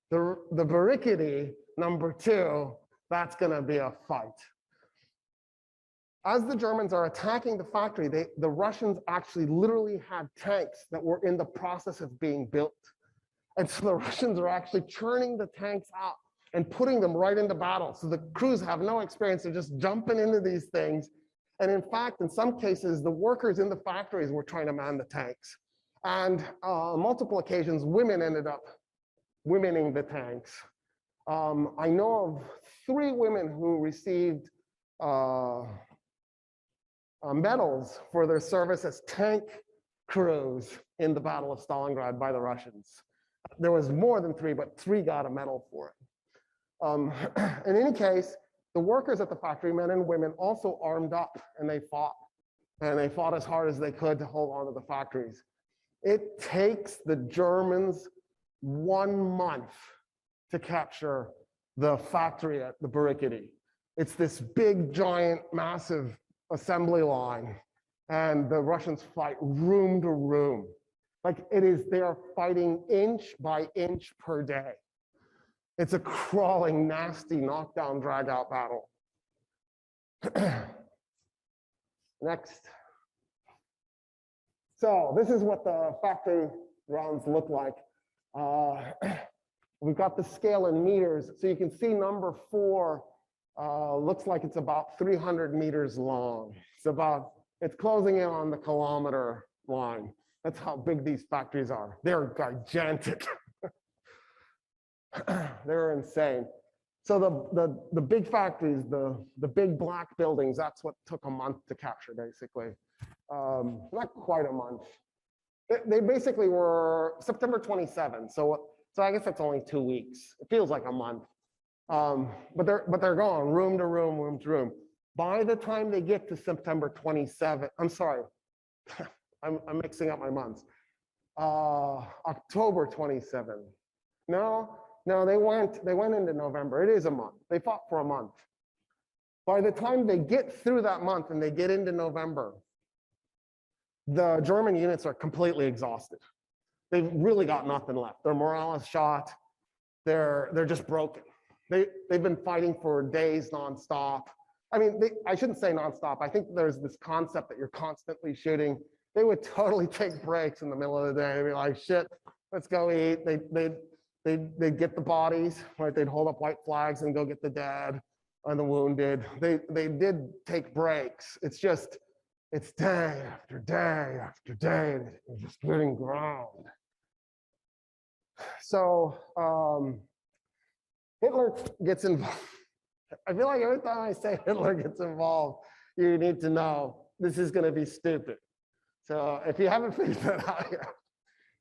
the Barricade, number 2, that's gonna be a fight. As the Germans are attacking the factory, the Russians actually literally had tanks that were in the process of being built. And so the Russians are actually churning the tanks out and putting them right into battle. So the crews have no experience. They're just jumping into these things. And in fact, in some cases, the workers in the factories were trying to man the tanks. And on multiple occasions, women ended up womening the tanks. I know of 3 women who received medals for their service as tank crews in the Battle of Stalingrad by the Russians. There was more than 3, but 3 got a medal for it. In any case, the workers at the factory, men and women, also armed up, and they fought. And they fought as hard as they could to hold on to the factories. It takes the Germans 1 month to capture the factory at the Barricade. It's this big, giant, massive assembly line, and the Russians fight room to room. Like they are fighting inch by inch per day. It's a crawling, nasty, knockdown, drag out battle. Next. So this is what the factory rounds look like. We've got the scale in meters. So you can see number 4 looks like it's about 300 meters long. It's closing in on the kilometer line. That's how big these factories are. They're gigantic. They're insane. So the big factories, the big black buildings, that's what took a month to capture, basically. Not quite a month. They basically were September 27. So I guess that's only 2 weeks. It feels like a month. But they're gone, room to room, room to room. By the time they get to September 27, I'm sorry, I'm mixing up my months. October 27. No, they went into November. It is a month. They fought for a month. By the time they get through that month and they get into November, the German units are completely exhausted. They've really got nothing left. Their morale is shot. They're just broken. They've been fighting for days nonstop. I mean, I shouldn't say nonstop. I think there's this concept that you're constantly shooting. They would totally take breaks in the middle of the day. They'd be like, shit, let's go eat. They'd get the bodies, right? They'd hold up white flags and go get the dead and the wounded. They did take breaks. It's day after day after day. They're just getting ground. So Hitler gets involved. I feel like every time I say Hitler gets involved, you need to know this is going to be stupid. So if you haven't figured that out yet,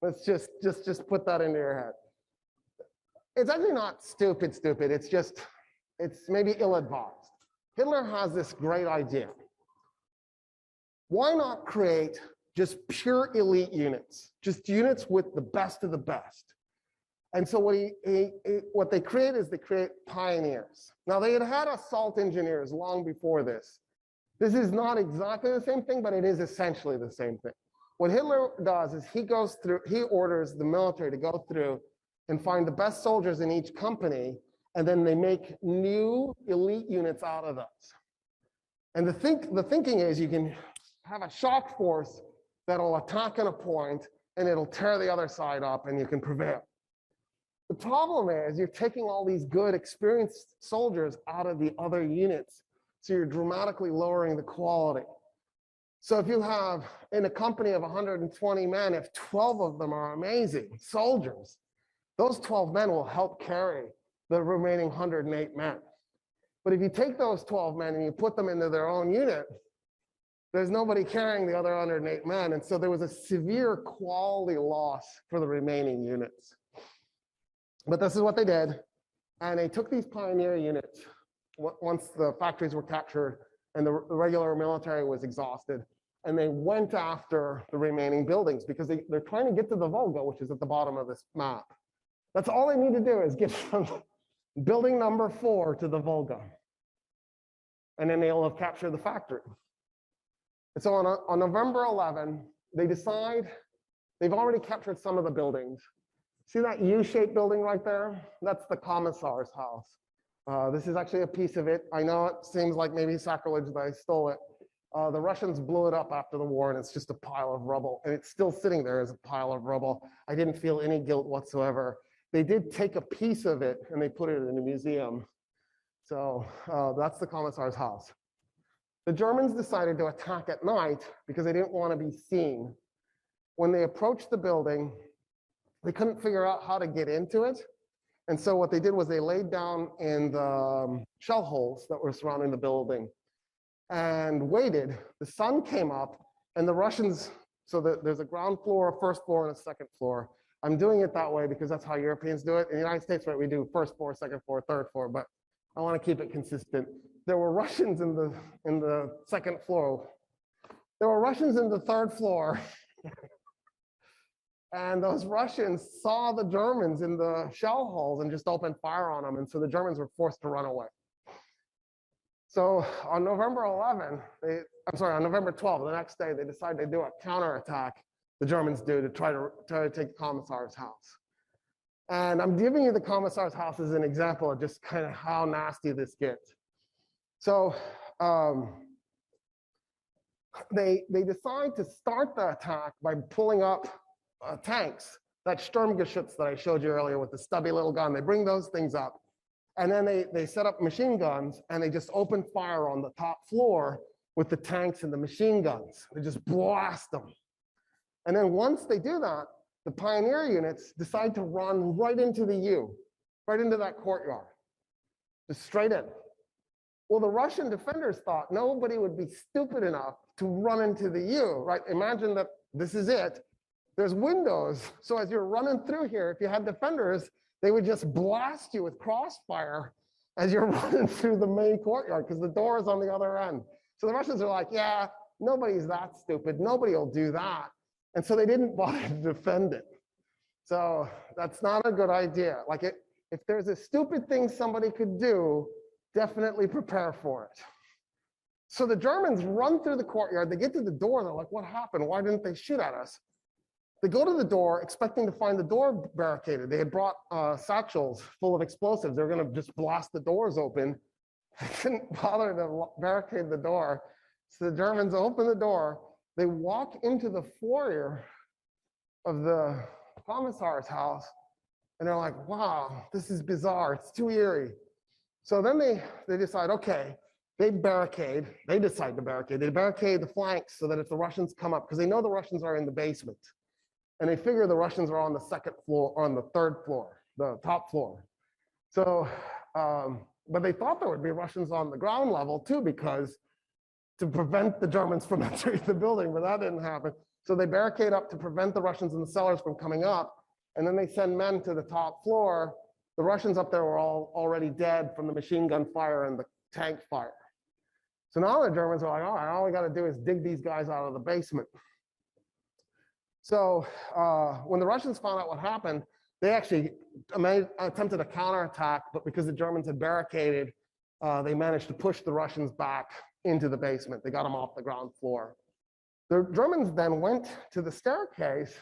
let's just put that into your head. It's actually not stupid. It's maybe ill-advised. Hitler has this great idea. Why not create just pure elite units, just units with the best of the best? And so what they create is they create pioneers. Now they had assault engineers long before this. This is not exactly the same thing, but it is essentially the same thing. What Hitler does is he orders the military to go through and find the best soldiers in each company, and then they make new elite units out of those. And the thinking is you can have a shock force that'll attack at a point, and it'll tear the other side up, and you can prevail. The problem is you're taking all these good, experienced soldiers out of the other units, so you're dramatically lowering the quality. So if you have in a company of 120 men, if 12 of them are amazing soldiers, those 12 men will help carry the remaining 108 men. But if you take those 12 men and you put them into their own unit, there's nobody carrying the other 108 men. And so there was a severe quality loss for the remaining units. But this is what they did. And they took these pioneer units once the factories were captured and the regular military was exhausted. And they went after the remaining buildings because they're trying to get to the Volga, which is at the bottom of this map. That's all they need to do is get from building number 4 to the Volga. And then they'll have captured the factory. And so on November 11, they decide they've already captured some of the buildings. See that U-shaped building right there? That's the commissar's house. This is actually a piece of it. I know it seems like maybe sacrilege that I stole it. The Russians blew it up after the war, and it's just a pile of rubble. And it's still sitting there as a pile of rubble. I didn't feel any guilt whatsoever. They did take a piece of it, and they put it in a museum. So that's the commissar's house. The Germans decided to attack at night because they didn't want to be seen. When they approached the building, they couldn't figure out how to get into it. And so what they did was they laid down in the shell holes that were surrounding the building and waited. The sun came up and the Russians, so there's a ground floor, a first floor, and a second floor. I'm doing it that way because that's how Europeans do it. In the United States, right, we do first floor, second floor, third floor, but I want to keep it consistent. There were Russians in the second floor. There were Russians in the third floor. And those Russians saw the Germans in the shell holes and just opened fire on them. And so the Germans were forced to run away. So on November 11, on November 12, the next day, they decided to do a counterattack, the Germans do, to try to take the commissar's house. And I'm giving you the commissar's house as an example of just kind of how nasty this gets. So they decide to start the attack by pulling up tanks, that Sturmgeschütz that I showed you earlier with the stubby little gun. They bring those things up. And then they set up machine guns and they just open fire on the top floor with the tanks and the machine guns. They just blast them. And then once they do that, the pioneer units decide to run right into the U, right into that courtyard, just straight in. Well, the Russian defenders thought nobody would be stupid enough to run into the U, right? Imagine that this is it. There's windows. So as you're running through here, if you had defenders, they would just blast you with crossfire as you're running through the main courtyard because the door is on the other end. So the Russians are like, yeah, nobody's that stupid. Nobody will do that. And so they didn't bother to defend it. So that's not a good idea. Like if there's a stupid thing somebody could do, definitely prepare for it. So the Germans run through the courtyard. They get to the door. They're like, what happened? Why didn't they shoot at us? They go to the door expecting to find the door barricaded. They had brought satchels full of explosives. They were going to just blast the doors open. They didn't bother to barricade the door. So the Germans open the door. They walk into the foyer of the commissar's house. And they're like, wow, this is bizarre. It's too eerie. So then they decide, okay, they decide to barricade. They barricade the flanks so that if the Russians come up, because they know the Russians are in the basement. And they figure the Russians are on the second floor, or on the third floor, the top floor. So, but they thought there would be Russians on the ground level too, because to prevent the Germans from entering the building, but that didn't happen. So they barricade up to prevent the Russians in the cellars from coming up. And then they send men to the top floor. The Russians up there were all already dead from the machine gun fire and the tank fire. So now the Germans are like, all right, all we got to do is dig these guys out of the basement. So when the Russians found out what happened, they actually attempted a counterattack, but because the Germans had barricaded, they managed to push the Russians back into the basement. They got them off the ground floor. The Germans then went to the staircase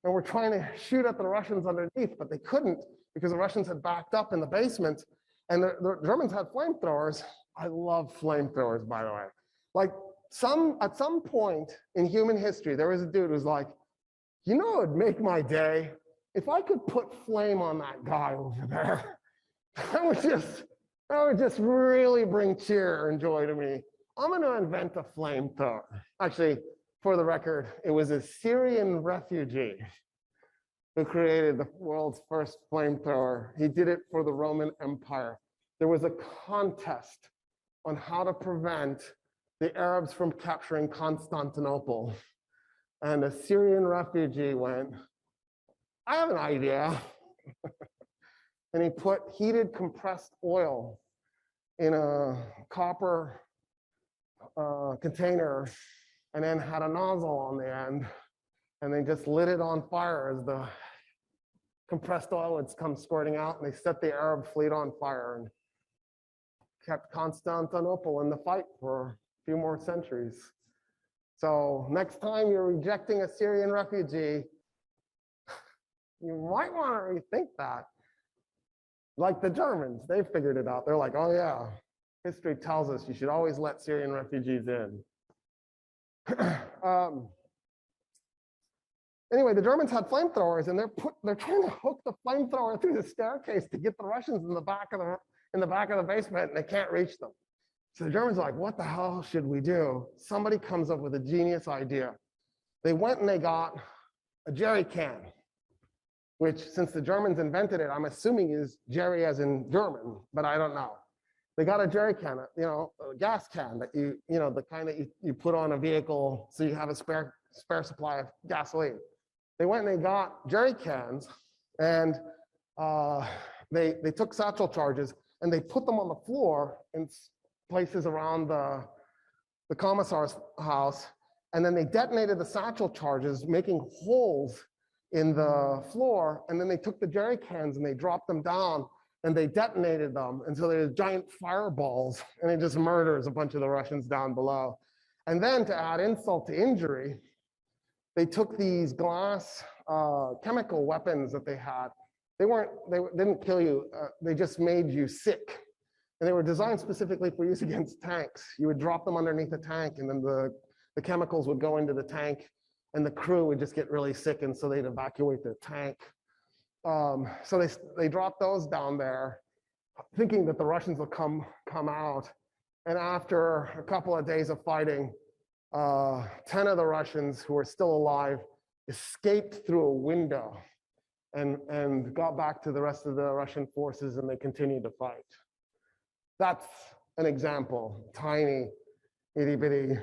and were trying to shoot at the Russians underneath, but they couldn't because the Russians had backed up in the basement, and the Germans had flamethrowers. I love flamethrowers, by the way. Like at some point in human history, there was a dude who's like, you know, it would make my day if I could put flame on that guy over there. That would just really bring cheer and joy to me. I'm going to invent a flamethrower. Actually, for the record, it was a Syrian refugee who created the world's first flamethrower. He did it for the Roman Empire. There was a contest on how to prevent the Arabs from capturing Constantinople. And a Syrian refugee went, I have an idea. And he put heated compressed oil in a copper container and then had a nozzle on the end. And they just lit it on fire as the compressed oil would come squirting out, and they set the Arab fleet on fire and kept Constantinople in the fight for a few more centuries. So next time you're rejecting a Syrian refugee, you might want to rethink that. Like the Germans, they figured it out. They're like, oh yeah, history tells us you should always let Syrian refugees in. Anyway, the Germans had flamethrowers, and they're trying to hook the flamethrower through the staircase to get the Russians in the back of the basement, and they can't reach them. So the Germans are like, what the hell should we do? Somebody comes up with a genius idea. They went and they got a jerry can, which, since the Germans invented it, I'm assuming is jerry as in German, but I don't know. They got a jerry can, a gas can that the kind that you put on a vehicle so you have a spare supply of gasoline. They went and they got jerry cans, and they took satchel charges and they put them on the floor in places around the commissar's house, and then they detonated the satchel charges, making holes in the floor, and then they took the jerry cans and they dropped them down and they detonated them, and so there's giant fireballs, and it just murders a bunch of the Russians down below. And then, to add insult to injury, they took these glass chemical weapons that they had. They didn't kill you, they just made you sick. And they were designed specifically for use against tanks. You would drop them underneath the tank, and then the chemicals would go into the tank, and the crew would just get really sick, and so they'd evacuate the tank. So they dropped those down there, thinking that the Russians would come out. And after a couple of days of fighting, 10 of the Russians who were still alive escaped through a window and got back to the rest of the Russian forces, and they continued to fight. That's an example, tiny, itty bitty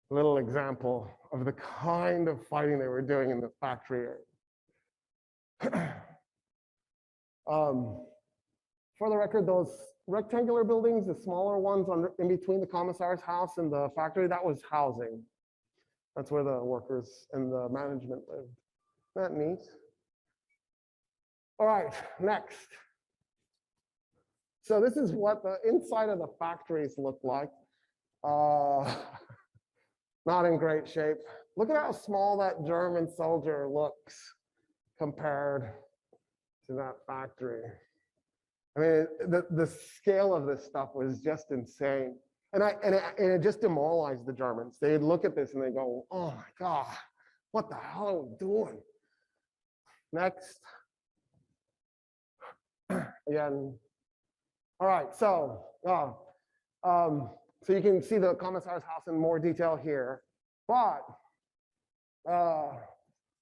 little example of the kind of fighting they were doing in the factory area. For the record, those rectangular buildings, the smaller ones in between the commissar's house and the factory, that was housing. That's where the workers and the management lived. Isn't that neat? All right, next. So this is what the inside of the factories look like. Not in great shape. Look at how small that German soldier looks compared to that factory. I mean, the scale of this stuff was just insane. And it just demoralized the Germans. They'd look at this and they go, oh my God, what the hell are we doing? Next. Again. All right, so you can see the commissar's house in more detail here, but I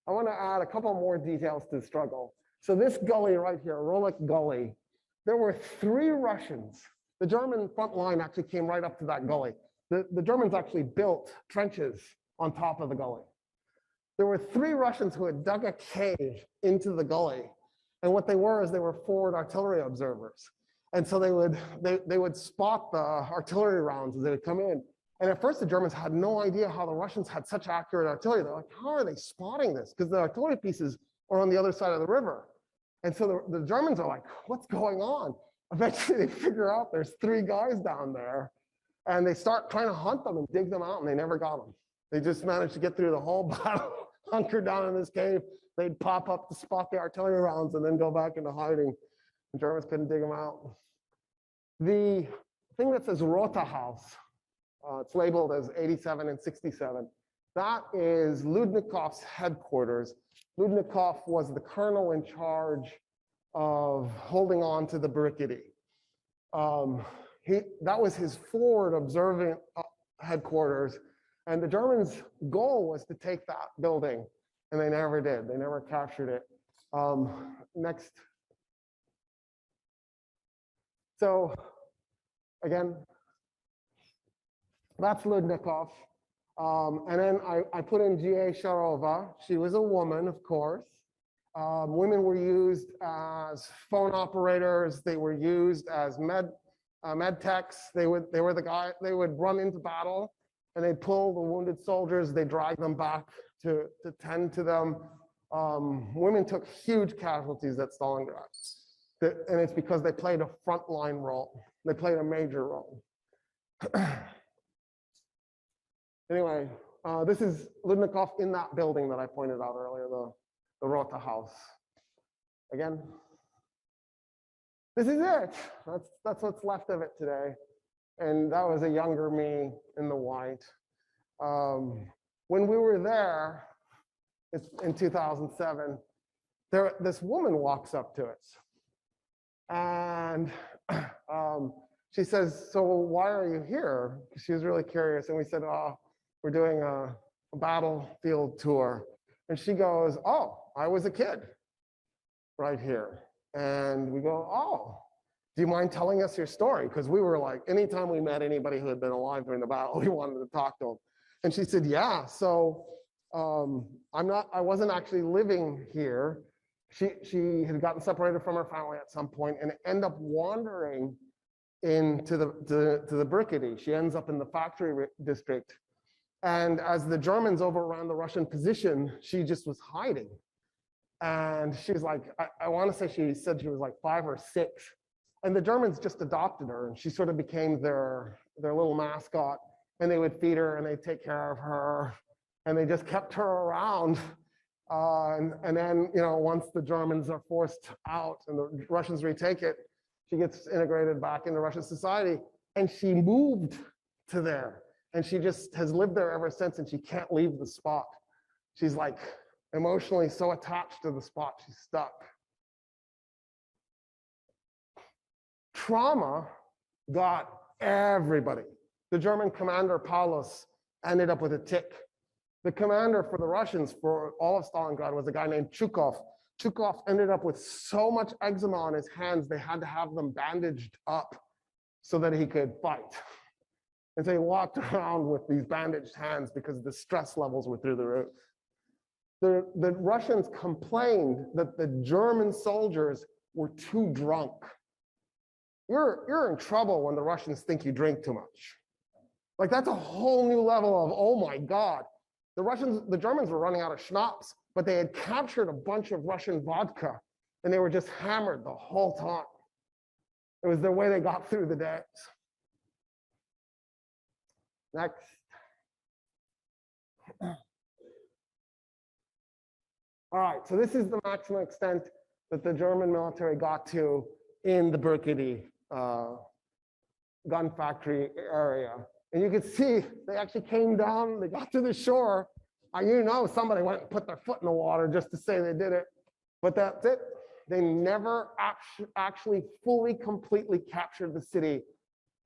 want to add a couple more details to the struggle. So this gully right here, Rolik Gully, there were 3 Russians. The German front line actually came right up to that gully. The Germans actually built trenches on top of the gully. There were 3 Russians who had dug a cave into the gully, and what they were is they were forward artillery observers. And so they would spot the artillery rounds as they would come in. And at first, the Germans had no idea how the Russians had such accurate artillery. They're like, how are they spotting this? Because the artillery pieces are on the other side of the river. And so the Germans are like, what's going on? Eventually, they figure out there's 3 guys down there, and they start trying to hunt them and dig them out, and they never got them. They just managed to get through the whole battle, hunker down in this cave. They'd pop up to spot the artillery rounds and then go back into hiding. The Germans couldn't dig them out. The thing that says Rota House, it's labeled as 87 and 67. That is Ludnikov's headquarters. Ludnikov was the colonel in charge of holding on to the barricade. That was his forward headquarters. And the Germans' goal was to take that building, and they never did. They never captured it. Next. So again, that's Ludnikov. And then I put in G.A. Sharova. She was a woman, of course. Women were used as phone operators. They were used as med techs. They would run into battle, and they'd pull the wounded soldiers. They drag them back to tend to them. Women took huge casualties at Stalingrad, and it's because they played a frontline role. They played a major role. Anyway, this is Ludnikov in that building that I pointed out earlier, the Rota house. Again, this is it. That's what's left of it today. And that was a younger me in the white. When we were there, it's in 2007, this woman walks up to us. And she says, "So why are you here?" She was really curious. And we said, "Oh, we're doing a battlefield tour." And she goes, "Oh, I was a kid right here." And we go, "Oh, do you mind telling us your story?" Because we were like, anytime we met anybody who had been alive during the battle, we wanted to talk to them. And she said, "Yeah, so I wasn't actually living here." She had gotten separated from her family at some point and ended up wandering into the Brickety. She ends up in the factory district. And as the Germans overran the Russian position, she just was hiding. And she's like, I want to say she said she was like 5 or 6. And the Germans just adopted her, and she sort of became their little mascot. And they would feed her, and they'd take care of her, and they just kept her around. And then, once the Germans are forced out and the Russians retake it, she gets integrated back into Russian society, and she moved to there. And she just has lived there ever since, and she can't leave the spot. She's like emotionally so attached to the spot, she's stuck. Trauma got everybody. The German commander, Paulus, ended up with a tic. The commander for the Russians for all of Stalingrad was a guy named Chukov. Chukov ended up with so much eczema on his hands, they had to have them bandaged up so that he could fight. And so he walked around with these bandaged hands because the stress levels were through the roof. The Russians complained that the German soldiers were too drunk. You're in trouble when the Russians think you drink too much. Like, that's a whole new level of, oh my God. The Germans were running out of schnapps, but they had captured a bunch of Russian vodka, and they were just hammered the whole time. It was the way they got through the days. Next. All right, so this is the maximum extent that the German military got to in the Brickety gun factory area. And you can see they actually came down, they got to the shore. Somebody went and put their foot in the water just to say they did it. But that's it. They never actually fully, completely captured the city.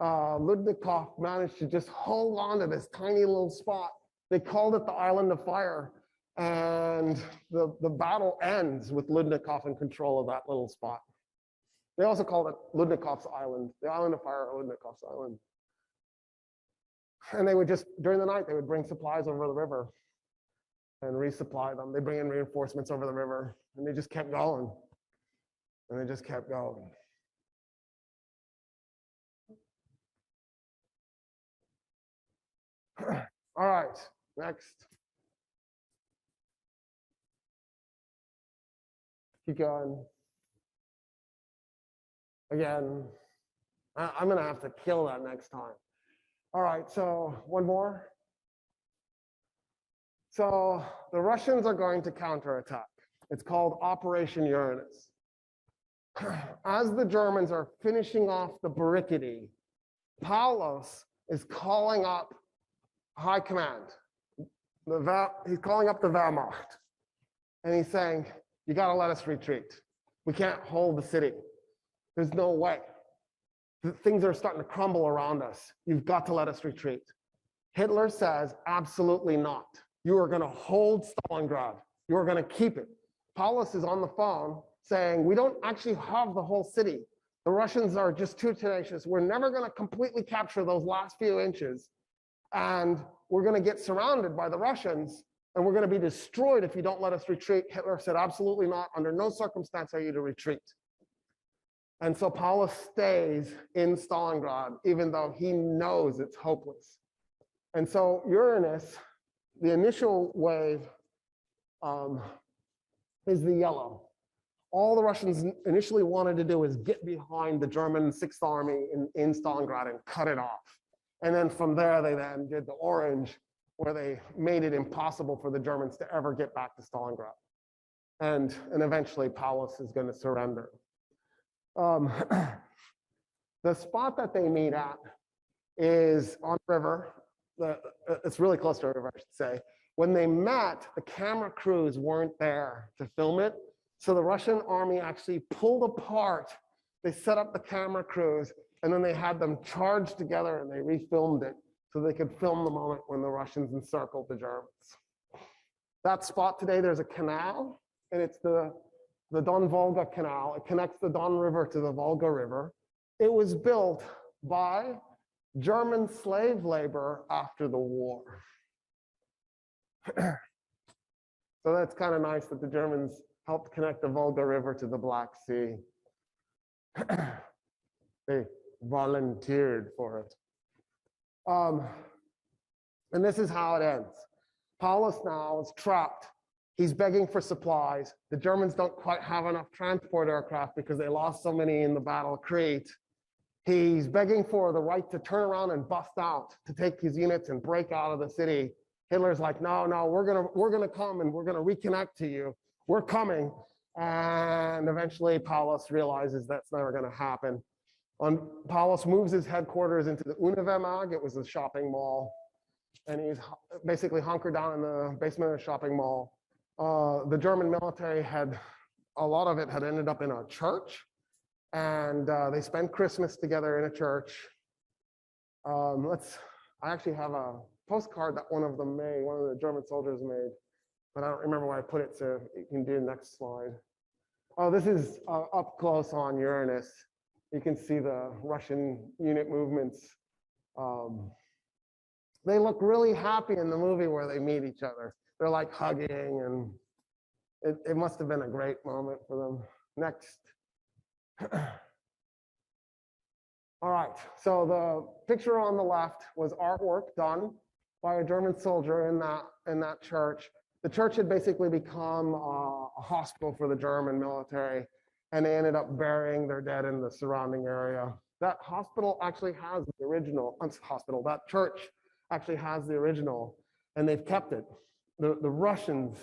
Ludnikov managed to just hold on to this tiny little spot. They called it the Island of Fire. And the battle ends with Ludnikov in control of that little spot. They also called it Ludnikov's Island, the Island of Fire, Ludnikov's Island. And they would just, during the night, they would bring supplies over the river and resupply them. They bring in reinforcements over the river, and they just kept going. And they just kept going. All right, next. Keep going. Again, I'm going to have to kill that next time. All right, so one more. So the Russians are going to counterattack. It's called Operation Uranus. As the Germans are finishing off the Brickety, Paulus is calling up high command. He's calling up the Wehrmacht. And he's saying, you got to let us retreat. We can't hold the city. There's no way. Things are starting to crumble around us. You've got to let us retreat. Hitler says, absolutely not. You are going to hold Stalingrad. You are going to keep it. Paulus is on the phone saying, we don't actually have the whole city. The Russians are just too tenacious. We're never going to completely capture those last few inches. And we're going to get surrounded by the Russians, and we're going to be destroyed if you don't let us retreat. Hitler said, absolutely not. Under no circumstance are you to retreat. And so Paulus stays in Stalingrad, even though he knows it's hopeless. And so Uranus, the initial wave, is the yellow. All the Russians initially wanted to do is get behind the German 6th Army in Stalingrad and cut it off. And then from there, they then did the orange, where they made it impossible for the Germans to ever get back to Stalingrad. And eventually, Paulus is going to surrender. The spot that they meet at is on the river. It's really close to a river, I should say. When they met, the camera crews weren't there to film it. So the Russian army actually pulled apart. They set up the camera crews, and then they had them charged together, and they refilmed it so they could film the moment when the Russians encircled the Germans. That spot today, there's a canal, and it's the Don-Volga Canal. It connects the Don River to the Volga River. It was built by German slave labor after the war. So that's kind of nice that the Germans helped connect the Volga River to the Black Sea. They volunteered for it. And this is how it ends. Paulus now is trapped. He's begging for supplies. The Germans don't quite have enough transport aircraft because they lost so many in the Battle of Crete. He's begging for the right to turn around and bust out, to take his units and break out of the city. Hitler's like, no, we're gonna come and we're gonna reconnect to you. We're coming. And eventually Paulus realizes that's never gonna happen. Paulus moves his headquarters into the Univermag. It was a shopping mall. And he's basically hunkered down in the basement of the shopping mall. The German military a lot of it had ended up in a church. And they spent Christmas together in a church. I actually have a postcard that one of the German soldiers made, but I don't remember where I put it, so you can do the next slide. Oh, this is up close on Uranus. You can see the Russian unit movements. They look really happy in the movie where they meet each other. They're like hugging, and it must have been a great moment for them. Next. All right, so the picture on the left was artwork done by a German soldier in that church. The church had basically become a hospital for the German military, and they ended up burying their dead in the surrounding area. That hospital actually has the original, that church actually has the original, and they've kept it. The Russians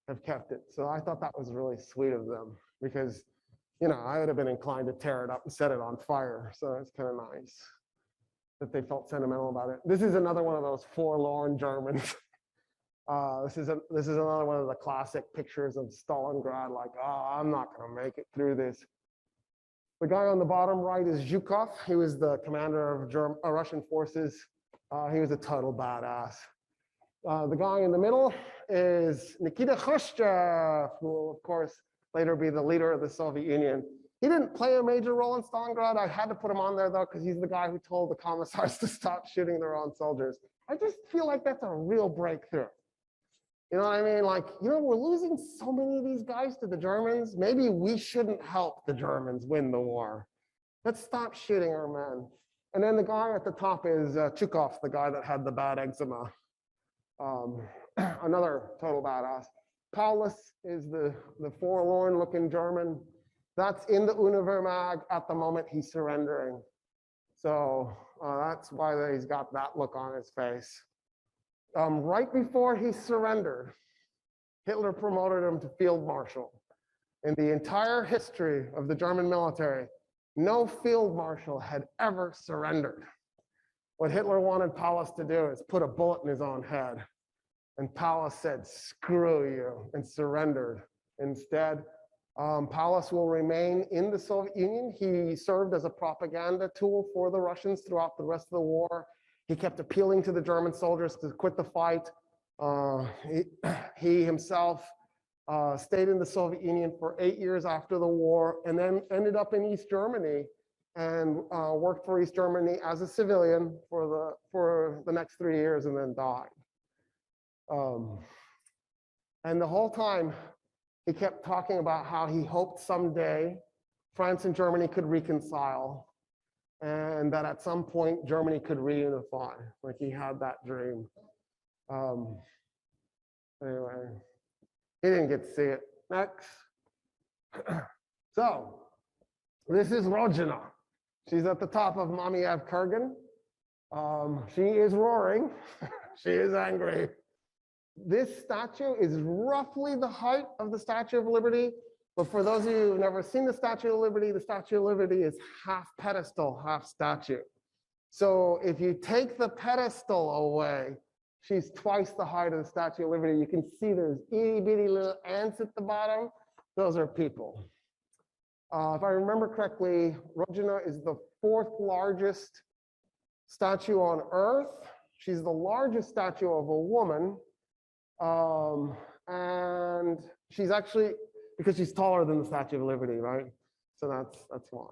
have kept it. So I thought that was really sweet of them, because I would have been inclined to tear it up and set it on fire. So it's kind of nice that they felt sentimental about it. This is another one of those forlorn Germans. This is another one of the classic pictures of Stalingrad, like, oh, I'm not going to make it through this. The guy on the bottom right is Zhukov. He was the commander of Russian forces. He was a total badass. The guy in the middle is Nikita Khrushchev, who will, of course, later be the leader of the Soviet Union. He didn't play a major role in Stalingrad. I had to put him on there, though, because he's the guy who told the commissars to stop shooting their own soldiers. I just feel like that's a real breakthrough. You know what I mean? Like, we're losing so many of these guys to the Germans. Maybe we shouldn't help the Germans win the war. Let's stop shooting our men. And then the guy at the top is Chukov, the guy that had the bad eczema. Another total badass. Paulus is the forlorn-looking German. That's in the Univermag at the moment he's surrendering. So that's why he's got that look on his face. Right before he surrendered, Hitler promoted him to field marshal. In the entire history of the German military, no field marshal had ever surrendered. What Hitler wanted Paulus to do is put a bullet in his own head. And Paulus said, screw you, and surrendered. Instead, Paulus will remain in the Soviet Union. He served as a propaganda tool for the Russians throughout the rest of the war. He kept appealing to the German soldiers to quit the fight. He himself stayed in the Soviet Union for 8 years after the war, and then ended up in East Germany and worked for East Germany as a civilian for the next 3 years, and then died. And the whole time, he kept talking about how he hoped someday France and Germany could reconcile, and that at some point Germany could reunify. Like, he had that dream. Anyway, he didn't get to see it. Next. So, this is Rodina. She's at the top of Mamiev Kurgan. She is roaring. She is angry. This statue is roughly the height of the Statue of Liberty. But for those of you who've never seen the Statue of Liberty, the Statue of Liberty is half pedestal, half statue. So if you take the pedestal away, she's twice the height of the Statue of Liberty. You can see there's itty bitty little ants at the bottom. Those are people. If I remember correctly, Rodina is the 4th largest statue on Earth. She's the largest statue of a woman. And she's actually, because she's taller than the Statue of Liberty, right? So that's why.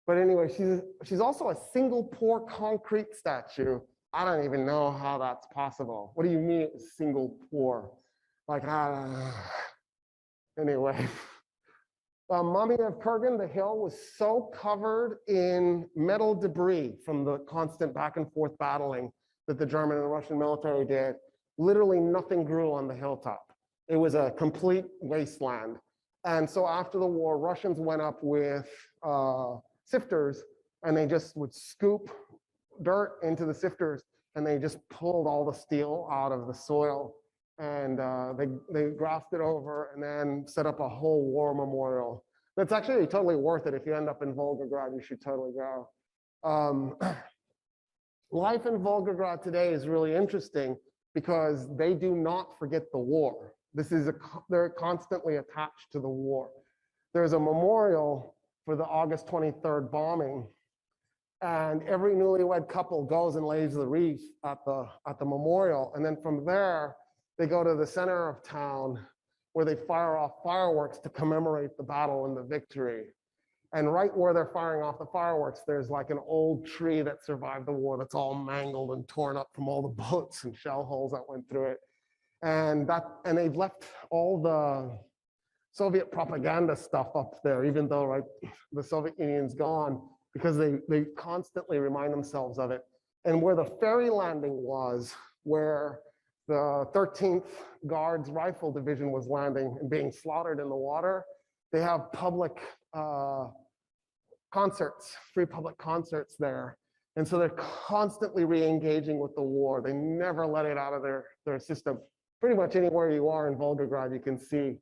But anyway, she's also a single pour concrete statue. I don't even know how that's possible. What do you mean single pour? Like, anyway. Mamiev Kurgan, the hill, was so covered in metal debris from the constant back and forth battling that the German and Russian military did. Literally nothing grew on the hilltop. It was a complete wasteland. And so after the war, Russians went up with sifters, and they just would scoop dirt into the sifters, and they just pulled all the steel out of the soil, and they grafted over and then set up a whole war memorial. That's actually totally worth it. If you end up in Volgograd, you should totally go. Life in Volgograd today is really interesting because they do not forget the war. They're constantly attached to the war. There's a memorial for the August 23rd bombing, and every newlywed couple goes and lays the wreath at the memorial, and then from there they go to the center of town where they fire off fireworks to commemorate the battle and the victory. And right where they're firing off the fireworks, there's like an old tree that survived the war that's all mangled and torn up from all the bullets and shell holes that went through it. And they've left all the Soviet propaganda stuff up there, even though, right, the Soviet Union's gone, because they constantly remind themselves of it. And where the ferry landing was, where the 13th Guards Rifle Division was landing and being slaughtered in the water, they have public concerts, free public concerts there. And so they're constantly re-engaging with the war. They never let it out of their system. Pretty much anywhere you are in Volgograd, you can see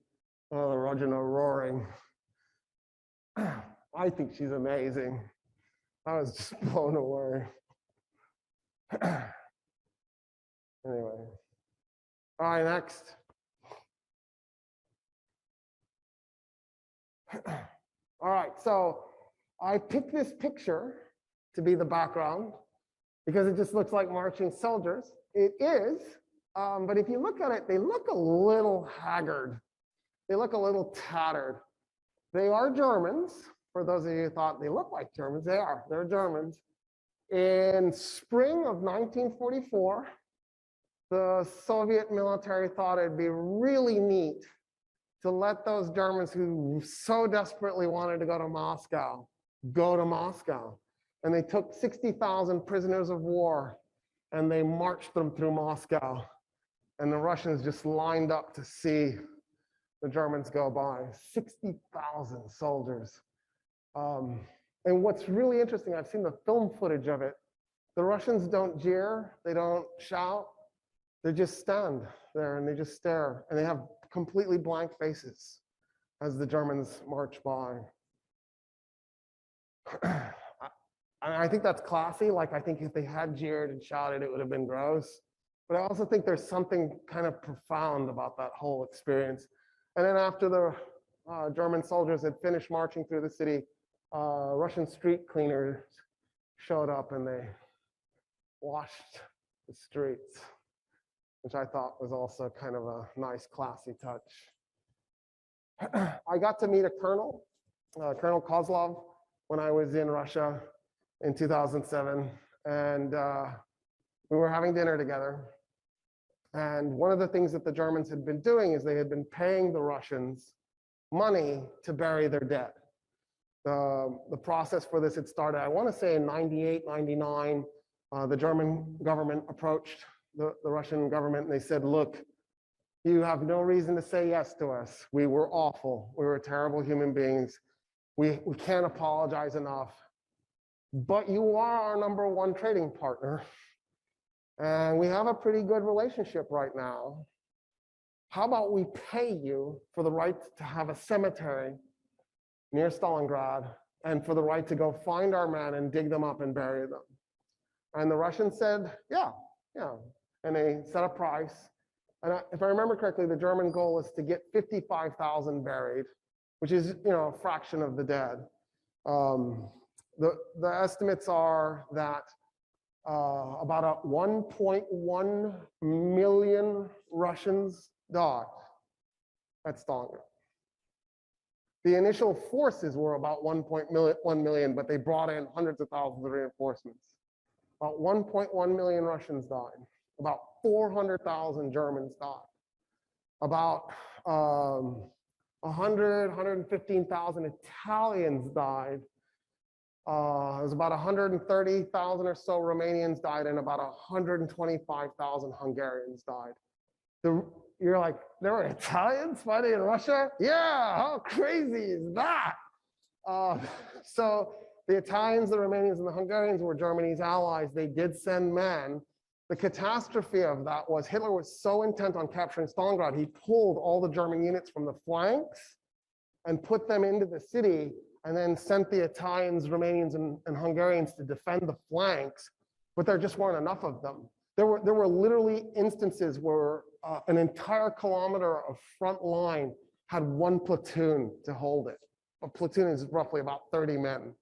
Rodina roaring. I think she's amazing. I was just blown away. Anyway. All right, next. All right, so I picked this picture to be the background because it just looks like marching soldiers. It is, but if you look at it, they look a little haggard. They look a little tattered. They are Germans. For those of you who thought they look like Germans, they are. They're Germans. In spring of 1944, the Soviet military thought it'd be really neat to let those Germans who so desperately wanted to go to Moscow. And they took 60,000 prisoners of war and they marched them through Moscow. And the Russians just lined up to see the Germans go by. 60,000 soldiers. And what's really interesting, I've seen the film footage of it. The Russians don't jeer, they don't shout. They just stand there and they just stare, and they have completely blank faces as the Germans march by. I think that's classy. Like, I think if they had jeered and shouted, it would have been gross. But I also think there's something kind of profound about that whole experience. And then after the German soldiers had finished marching through the city, Russian street cleaners showed up and they washed the streets, which I thought was also kind of a nice, classy touch. I got to meet a colonel, Colonel Kozlov, when I was in Russia in 2007, and we were having dinner together. And one of the things that the Germans had been doing is they had been paying the Russians money to bury their dead. The process for this had started, I want to say in 98, 99. The German government approached the Russian government and they said, look, you have no reason to say yes to us. We were awful. We were terrible human beings. We can't apologize enough. But you are our #1 trading partner. And we have a pretty good relationship right now. How about we pay you for the right to have a cemetery near Stalingrad and for the right to go find our men and dig them up and bury them? And the Russians said, yeah. And they set a price. And if I remember correctly, the German goal is to get 55,000 buried, which is, a fraction of the dead. The estimates are that about 1.1 million Russians died at Stalingrad. The initial forces were about 1 million, but they brought in hundreds of thousands of reinforcements. About 1.1 million Russians died. About 400,000 Germans died. About 115,000 Italians died. It was about 130,000 or so Romanians died, and about 125,000 Hungarians died. You're like, there were Italians fighting in Russia? Yeah, how crazy is that? So the Italians, the Romanians, and the Hungarians were Germany's allies. They did send men. The catastrophe of that was Hitler was so intent on capturing Stalingrad, he pulled all the German units from the flanks and put them into the city, and then sent the Italians, Romanians, and Hungarians to defend the flanks, but there just weren't enough of them. There were literally instances where an entire kilometer of front line had one platoon to hold it. A platoon is roughly about 30 men.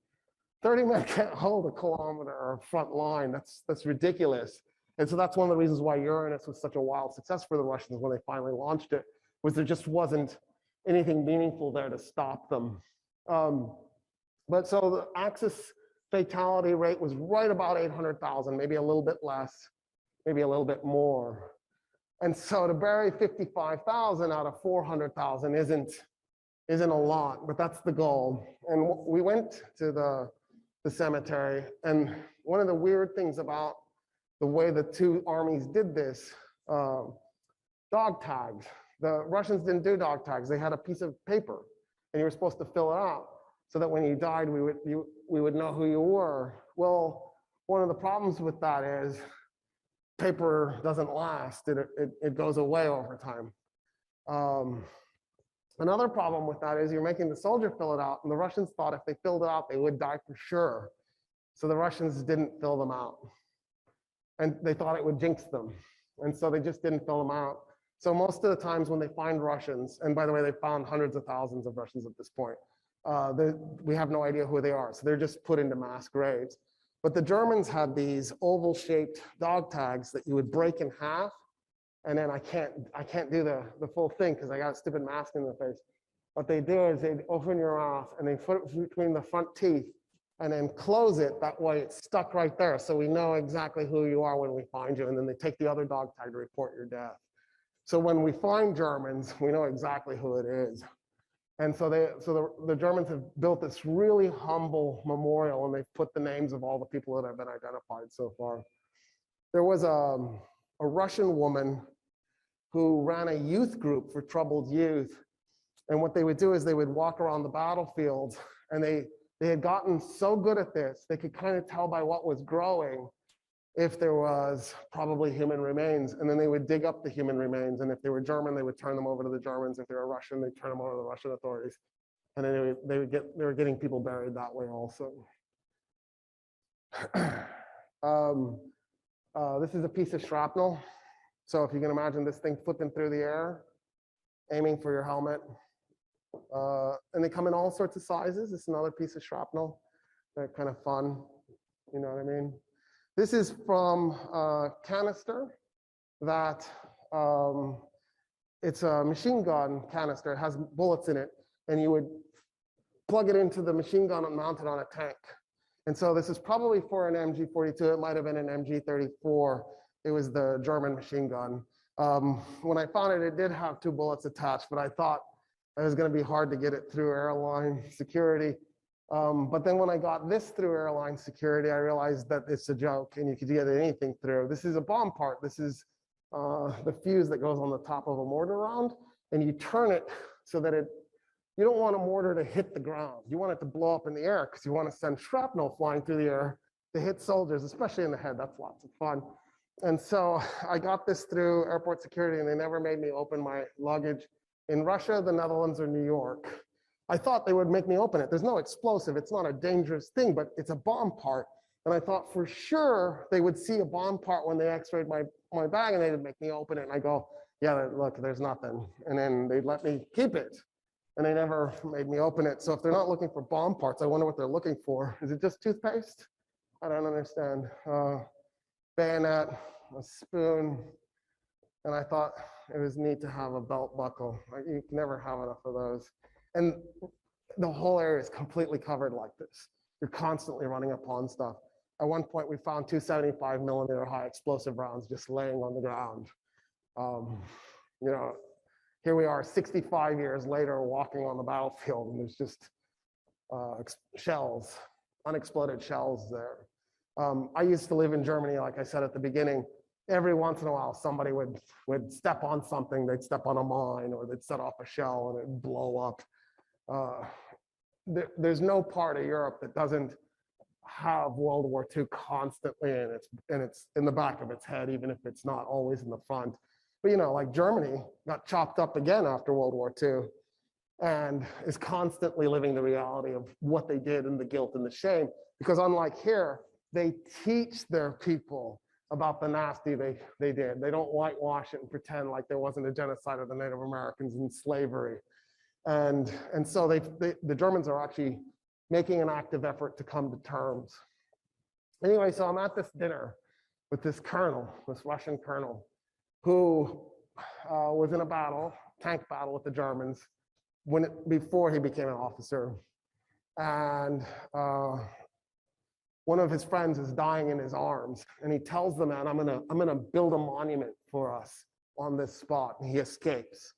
30 men can't hold a kilometer of front line. That's ridiculous. And so that's one of the reasons why Uranus was such a wild success for the Russians when they finally launched it, was there just wasn't anything meaningful there to stop them. But so the Axis fatality rate was right about 800,000, maybe a little bit less, maybe a little bit more. And so to bury 55,000 out of 400,000 isn't a lot, but that's the goal. And we went to the cemetery, and one of the weird things about the way the two armies did this, dog tags. The Russians didn't do dog tags. They had a piece of paper, and you were supposed to fill it out so that when you died, we would know who you were. Well, one of the problems with that is paper doesn't last. It goes away over time. Another problem with that is you're making the soldier fill it out, and the Russians thought if they filled it out, they would die for sure. So the Russians didn't fill them out. And they thought it would jinx them. And so they just didn't fill them out. So most of the times when they find Russians, and by the way, they found hundreds of thousands of Russians at this point, we have no idea who they are. So they're just put into mass graves. But the Germans had these oval-shaped dog tags that you would break in half. And then I can't do the full thing because I got a stupid mask in the face. What they do is they'd open your mouth and they put it between the front teeth and then close it. That way it's stuck right there. So we know exactly who you are when we find you. And then they take the other dog tag to report your death. So when we find Germans, we know exactly who it is. And so the Germans have built this really humble memorial, and they've put the names of all the people that have been identified so far. There was a Russian woman who ran a youth group for troubled youth. And what they would do is they would walk around the battlefields, and they had gotten so good at this, they could kind of tell by what was growing if there was probably human remains. And then they would dig up the human remains. And if they were German, they would turn them over to the Germans. If they were Russian, they'd turn them over to the Russian authorities. And then they were getting people buried that way also. This is a piece of shrapnel. So if you can imagine this thing flipping through the air, aiming for your helmet. And they come in all sorts of sizes. It's another piece of shrapnel. They're kind of fun. You know what I mean? This is from a canister that it's a machine gun canister. It has bullets in it, and you would plug it into the machine gun and mount it on a tank. And so this is probably for an MG42. It might have been an MG34. It was the German machine gun. When I found it, it did have 2 bullets attached, but I thought it was going to be hard to get it through airline security. But then when I got this through airline security, I realized that it's a joke and you could get anything through. This is a bomb part. This is the fuse that goes on the top of a mortar round, and you turn it so that you don't want a mortar to hit the ground. You want it to blow up in the air because you want to send shrapnel flying through the air to hit soldiers, especially in the head. That's lots of fun. And so I got this through airport security, and they never made me open my luggage. In Russia, the Netherlands, or New York, I thought they would make me open it. There's no explosive. It's not a dangerous thing, but it's a bomb part. And I thought for sure they would see a bomb part when they x-rayed my bag, and they would make me open it. And I go, yeah, look, there's nothing. And then they'd let me keep it. And they never made me open it. So if they're not looking for bomb parts, I wonder what they're looking for. Is it just toothpaste? I don't understand. Bayonet, a spoon. And I thought it was neat to have a belt buckle. You can never have enough of those. And the whole area is completely covered like this. You're constantly running upon stuff. At one point, we found 275 millimeter high explosive rounds just laying on the ground. You know, here we are 65 years later walking on the battlefield, and there's just shells, unexploded shells there. I used to live in Germany, like I said at the beginning. Every once in a while, somebody would step on something. They'd step on a mine, or they'd set off a shell and it'd blow up. There's no part of Europe that doesn't have World War II constantly and it's in the back of its head, even if it's not always in the front. But you know, like Germany got chopped up again after World War II and is constantly living the reality of what they did and the guilt and the shame. Because unlike here, they teach their people about the nasty they did. They don't whitewash it and pretend like there wasn't a genocide of the Native Americans and slavery. And so the Germans are actually making an active effort to come to terms. Anyway, so I'm at this dinner with this colonel, this Russian colonel, who was in a battle, tank battle with the Germans before he became an officer. And one of his friends is dying in his arms, and he tells the man, I'm gonna build a monument for us on this spot, and he escapes.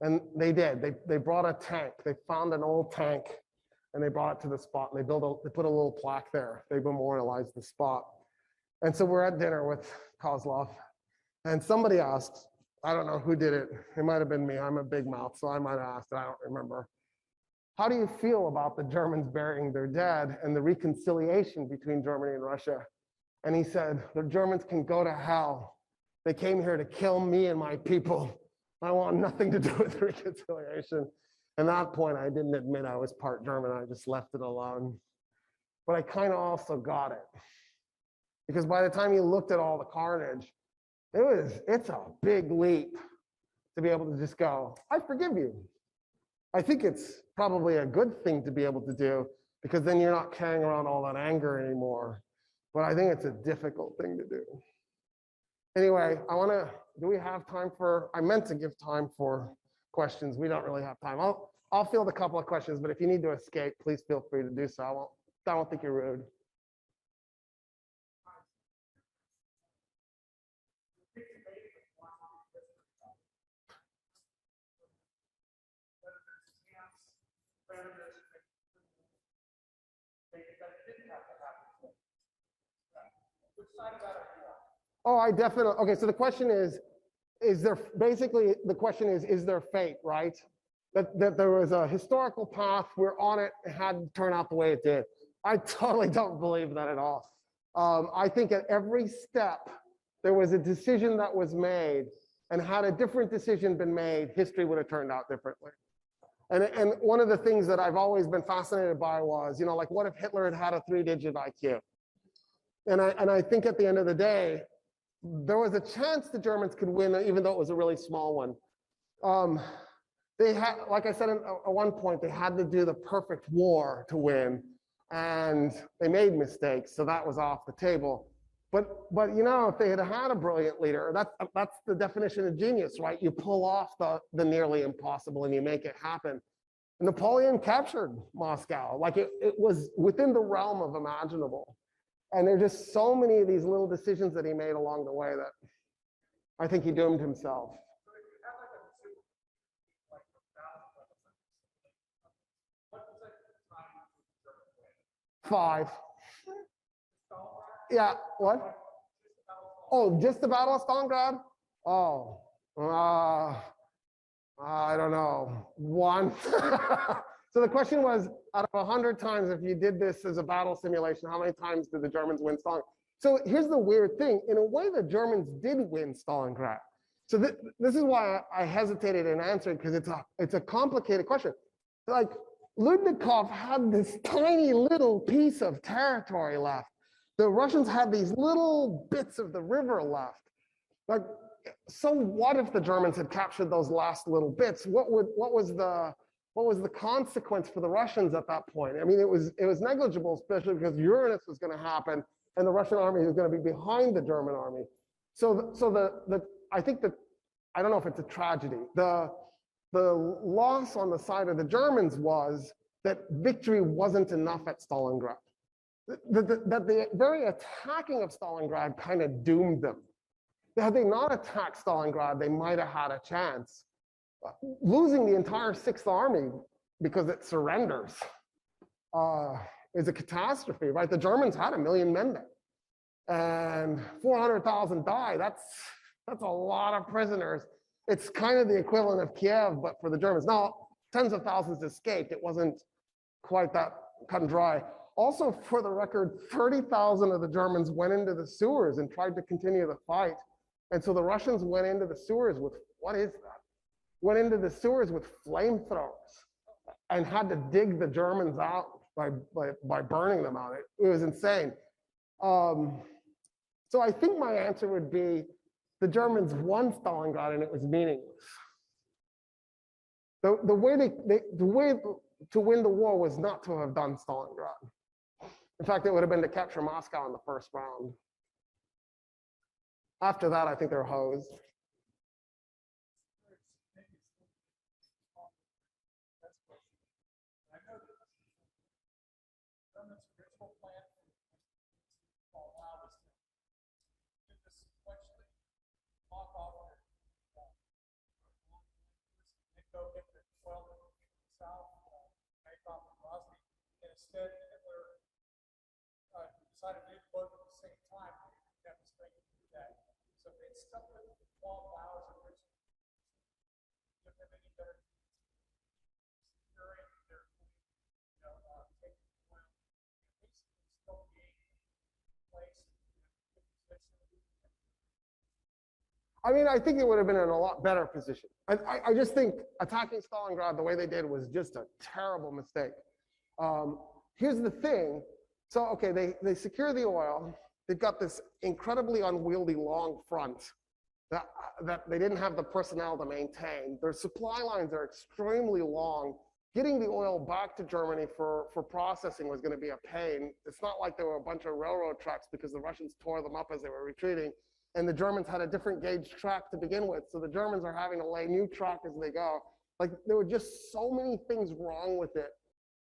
And they did. They brought a tank. They found an old tank, and they brought it to the spot, and they put a little plaque there. They memorialized the spot. And so we're at dinner with Kozlov, and somebody asks, I don't know who did it. It might have been me. I'm a big mouth, so I might have asked, I don't remember. How do you feel about the Germans burying their dead and the reconciliation between Germany and Russia? And he said, the Germans can go to hell. They came here to kill me and my people. I want nothing to do with reconciliation. At that point, I didn't admit I was part German. I just left it alone. But I kind of also got it. Because by the time you looked at all the carnage, it's a big leap to be able to just go, I forgive you. I think it's probably a good thing to be able to do, because then you're not carrying around all that anger anymore. But I think it's a difficult thing to do. Anyway, do we have time I meant to give time for questions. We don't really have time. I'll field a couple of questions, but if you need to escape, please feel free to do so. I won't think you're rude. Oh, I definitely, okay, so the question is there fate, right? That there was a historical path, we're on it, it had to turn out the way it did. I totally don't believe that at all. I think at every step, there was a decision that was made, and had a different decision been made, history would have turned out differently. And one of the things that I've always been fascinated by was, like, what if Hitler had a 3-digit IQ? And I think at the end of the day, there was a chance the Germans could win, even though it was a really small one. They had, like I said at one point, they had to do the perfect war to win. and they made mistakes, so that was off the table. But you know, if they had had a brilliant leader, that's the definition of genius, right? You pull off the nearly impossible and you make it happen. Napoleon captured Moscow, like it was within the realm of imaginable. And there are just so many of these little decisions that he made along the way that I think he doomed himself. 5. Yeah, what? Oh, just the Battle of Stalingrad? Oh, I don't know. 1. So the question was, out of 100 times, if you did this as a battle simulation, how many times did the Germans win Stalingrad? So here's the weird thing. In a way, the Germans did win Stalingrad. So this is why I hesitated in answering, because it's a complicated question. Like, Ludnikov had this tiny little piece of territory left. The Russians had these little bits of the river left. Like, so what if the Germans had captured those last little bits? What was the consequence for the Russians at that point? I mean, it was negligible, especially because Uranus was going to happen and the Russian army was going to be behind the German army. So I think that, I don't know if it's a tragedy. The loss on the side of the Germans was that victory wasn't enough at Stalingrad. That the very attacking of Stalingrad kind of doomed them. Had they not attacked Stalingrad, they might have had a chance. Losing the entire 6th Army because it surrenders is a catastrophe, right? The Germans had 1 million men there, and 400,000 died. That's a lot of prisoners. It's kind of the equivalent of Kiev, but for the Germans. Now, tens of thousands escaped. It wasn't quite that cut and dry. Also, for the record, 30,000 of the Germans went into the sewers and tried to continue the fight. And so the Russians went into the sewers with, what is that? Went into the sewers with flamethrowers and had to dig the Germans out by burning them out. It was insane. So I think my answer would be the Germans won Stalingrad and it was meaningless. The way to win the war was not to have done Stalingrad. In fact, it would have been to capture Moscow in the first round. After that, I think they're hosed. Instead, Hitler decided to do both at the same time. Demonstrated that. So they stuck with 12 hours of ritual. Give them any better securing their, taking oil, basically still being in place. I mean, I think it would have been in a lot better position. I just think attacking Stalingrad the way they did was just a terrible mistake. Here's the thing. So, okay, they secure the oil. They've got this incredibly unwieldy long front that they didn't have the personnel to maintain. Their supply lines are extremely long. Getting the oil back to Germany for processing was going to be a pain. It's not like there were a bunch of railroad tracks because the Russians tore them up as they were retreating. And the Germans had a different gauge track to begin with. So the Germans are having to lay new track as they go. Like, there were just so many things wrong with it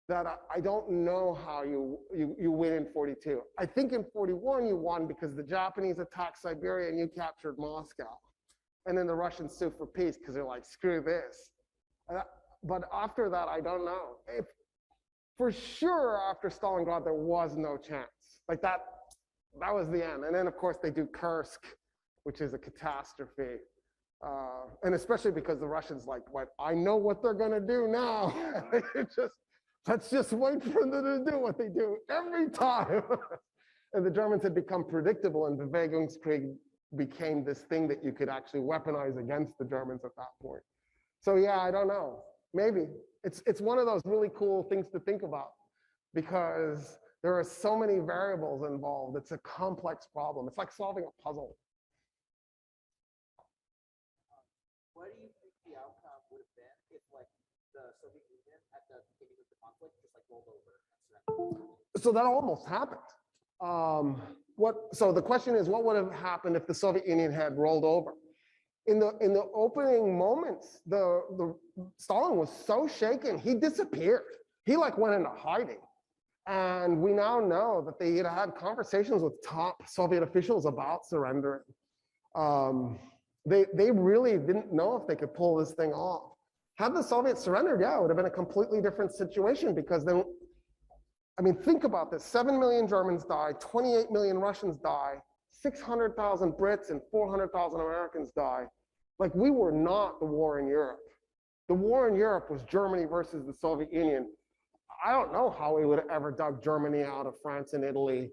that I don't know how you win in 42. I think in 41 you won because the Japanese attacked Siberia and you captured Moscow. And then the Russians sued for peace because they're like, screw this. But after that, I don't know. For sure, after Stalingrad, there was no chance. Like that was the end. And then, of course, they do Kursk, which is a catastrophe. And especially because the Russians I know what they're going to do now. Let's just wait for them to do what they do every time. And the Germans had become predictable, and Bewegungskrieg became this thing that you could actually weaponize against the Germans at that point. So yeah, I don't know. Maybe. It's one of those really cool things to think about because there are so many variables involved. It's a complex problem. It's like solving a puzzle. What do you think the outcome would have been if, the Soviet Union at the beginning of the conflict just rolled over and So that almost happened. So the question is, what would have happened if the Soviet Union had rolled over? In the opening moments, the Stalin was so shaken, he disappeared. He like went into hiding. And we now know that they had conversations with top Soviet officials about surrendering. They really didn't know if they could pull this thing off. Had the Soviets surrendered, yeah, it would have been a completely different situation, because then, I mean, think about this. 7 million Germans die, 28 million Russians die, 600,000 Brits and 400,000 Americans die. Like, we were not the war in Europe. The war in Europe was Germany versus the Soviet Union. I don't know how we would have ever dug Germany out of France and Italy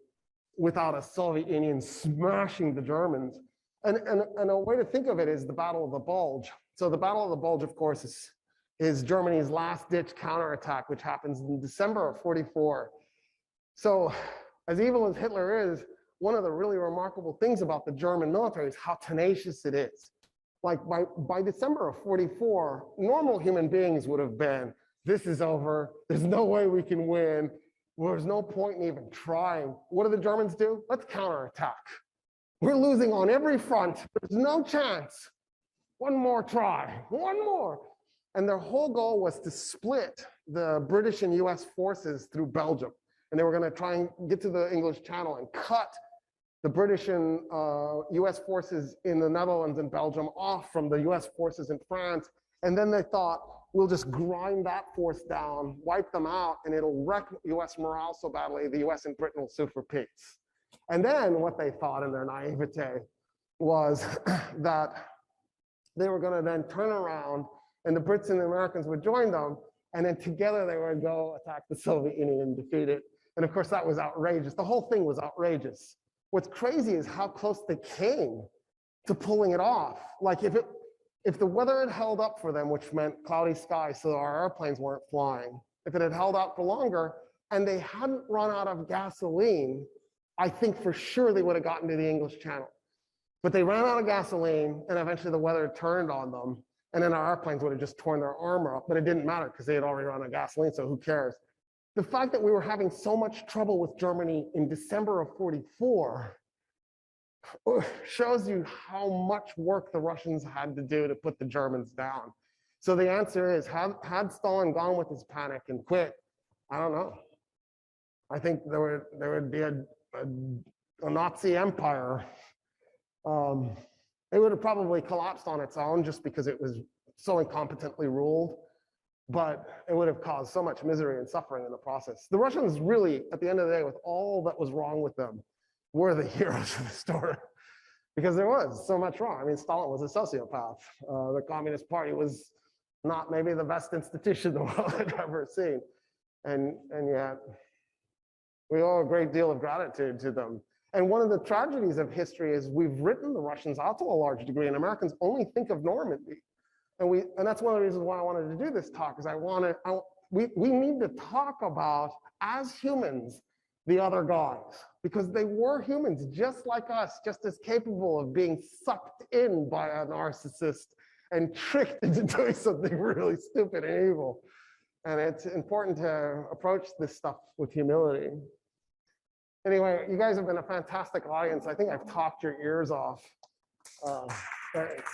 without a Soviet Union smashing the Germans. And a way to think of it is the Battle of the Bulge. So the Battle of the Bulge, of course, is Germany's last-ditch counterattack, which happens in December of 44. So as evil as Hitler is, one of the really remarkable things about the German military is how tenacious it is. Like by December of 44, normal human beings would have been, this is over, there's no way we can win, there's no point in even trying. What do the Germans do? Let's counterattack. We're losing on every front, there's no chance. One more try, one more. And their whole goal was to split the British and US forces through Belgium. And they were gonna try and get to the English Channel and cut the British and US forces in the Netherlands and Belgium off from the US forces in France. And then they thought, we'll just grind that force down, wipe them out, and it'll wreck US morale so badly, the US and Britain will sue for peace. And then what they thought in their naivete was that they were gonna then turn around and the Brits and the Americans would join them, and then together they would go attack the Soviet Union and defeat it. And of course, that was outrageous. The whole thing was outrageous. What's crazy is how close they came to pulling it off. Like if the weather had held up for them, which meant cloudy skies so our airplanes weren't flying, if it had held out for longer and they hadn't run out of gasoline, I think for sure they would have gotten to the English Channel. But they ran out of gasoline and eventually the weather turned on them, and then our airplanes would have just torn their armor up, but it didn't matter because they had already run out of gasoline, so who cares? The fact that we were having so much trouble with Germany in December of 44 shows you how much work the Russians had to do to put the Germans down. So the answer is, had Stalin gone with his panic and quit, I don't know. I think there would be a Nazi empire. It would have probably collapsed on its own just because it was so incompetently ruled, but it would have caused so much misery and suffering in the process. The Russians really, at the end of the day, with all that was wrong with them, were the heroes of the story, because there was so much wrong. I mean, Stalin was a sociopath. The Communist Party was not maybe the best institution the world had ever seen. And yet, we owe a great deal of gratitude to them. And one of the tragedies of history is we've written the Russians out to a large degree, and Americans only think of Normandy. And that's one of the reasons why I wanted to do this talk, is we need to talk about, as humans, the other guys, because they were humans just like us, just as capable of being sucked in by a narcissist and tricked into doing something really stupid and evil. And it's important to approach this stuff with humility. Anyway, you guys have been a fantastic audience. I think I've talked your ears off. Thanks.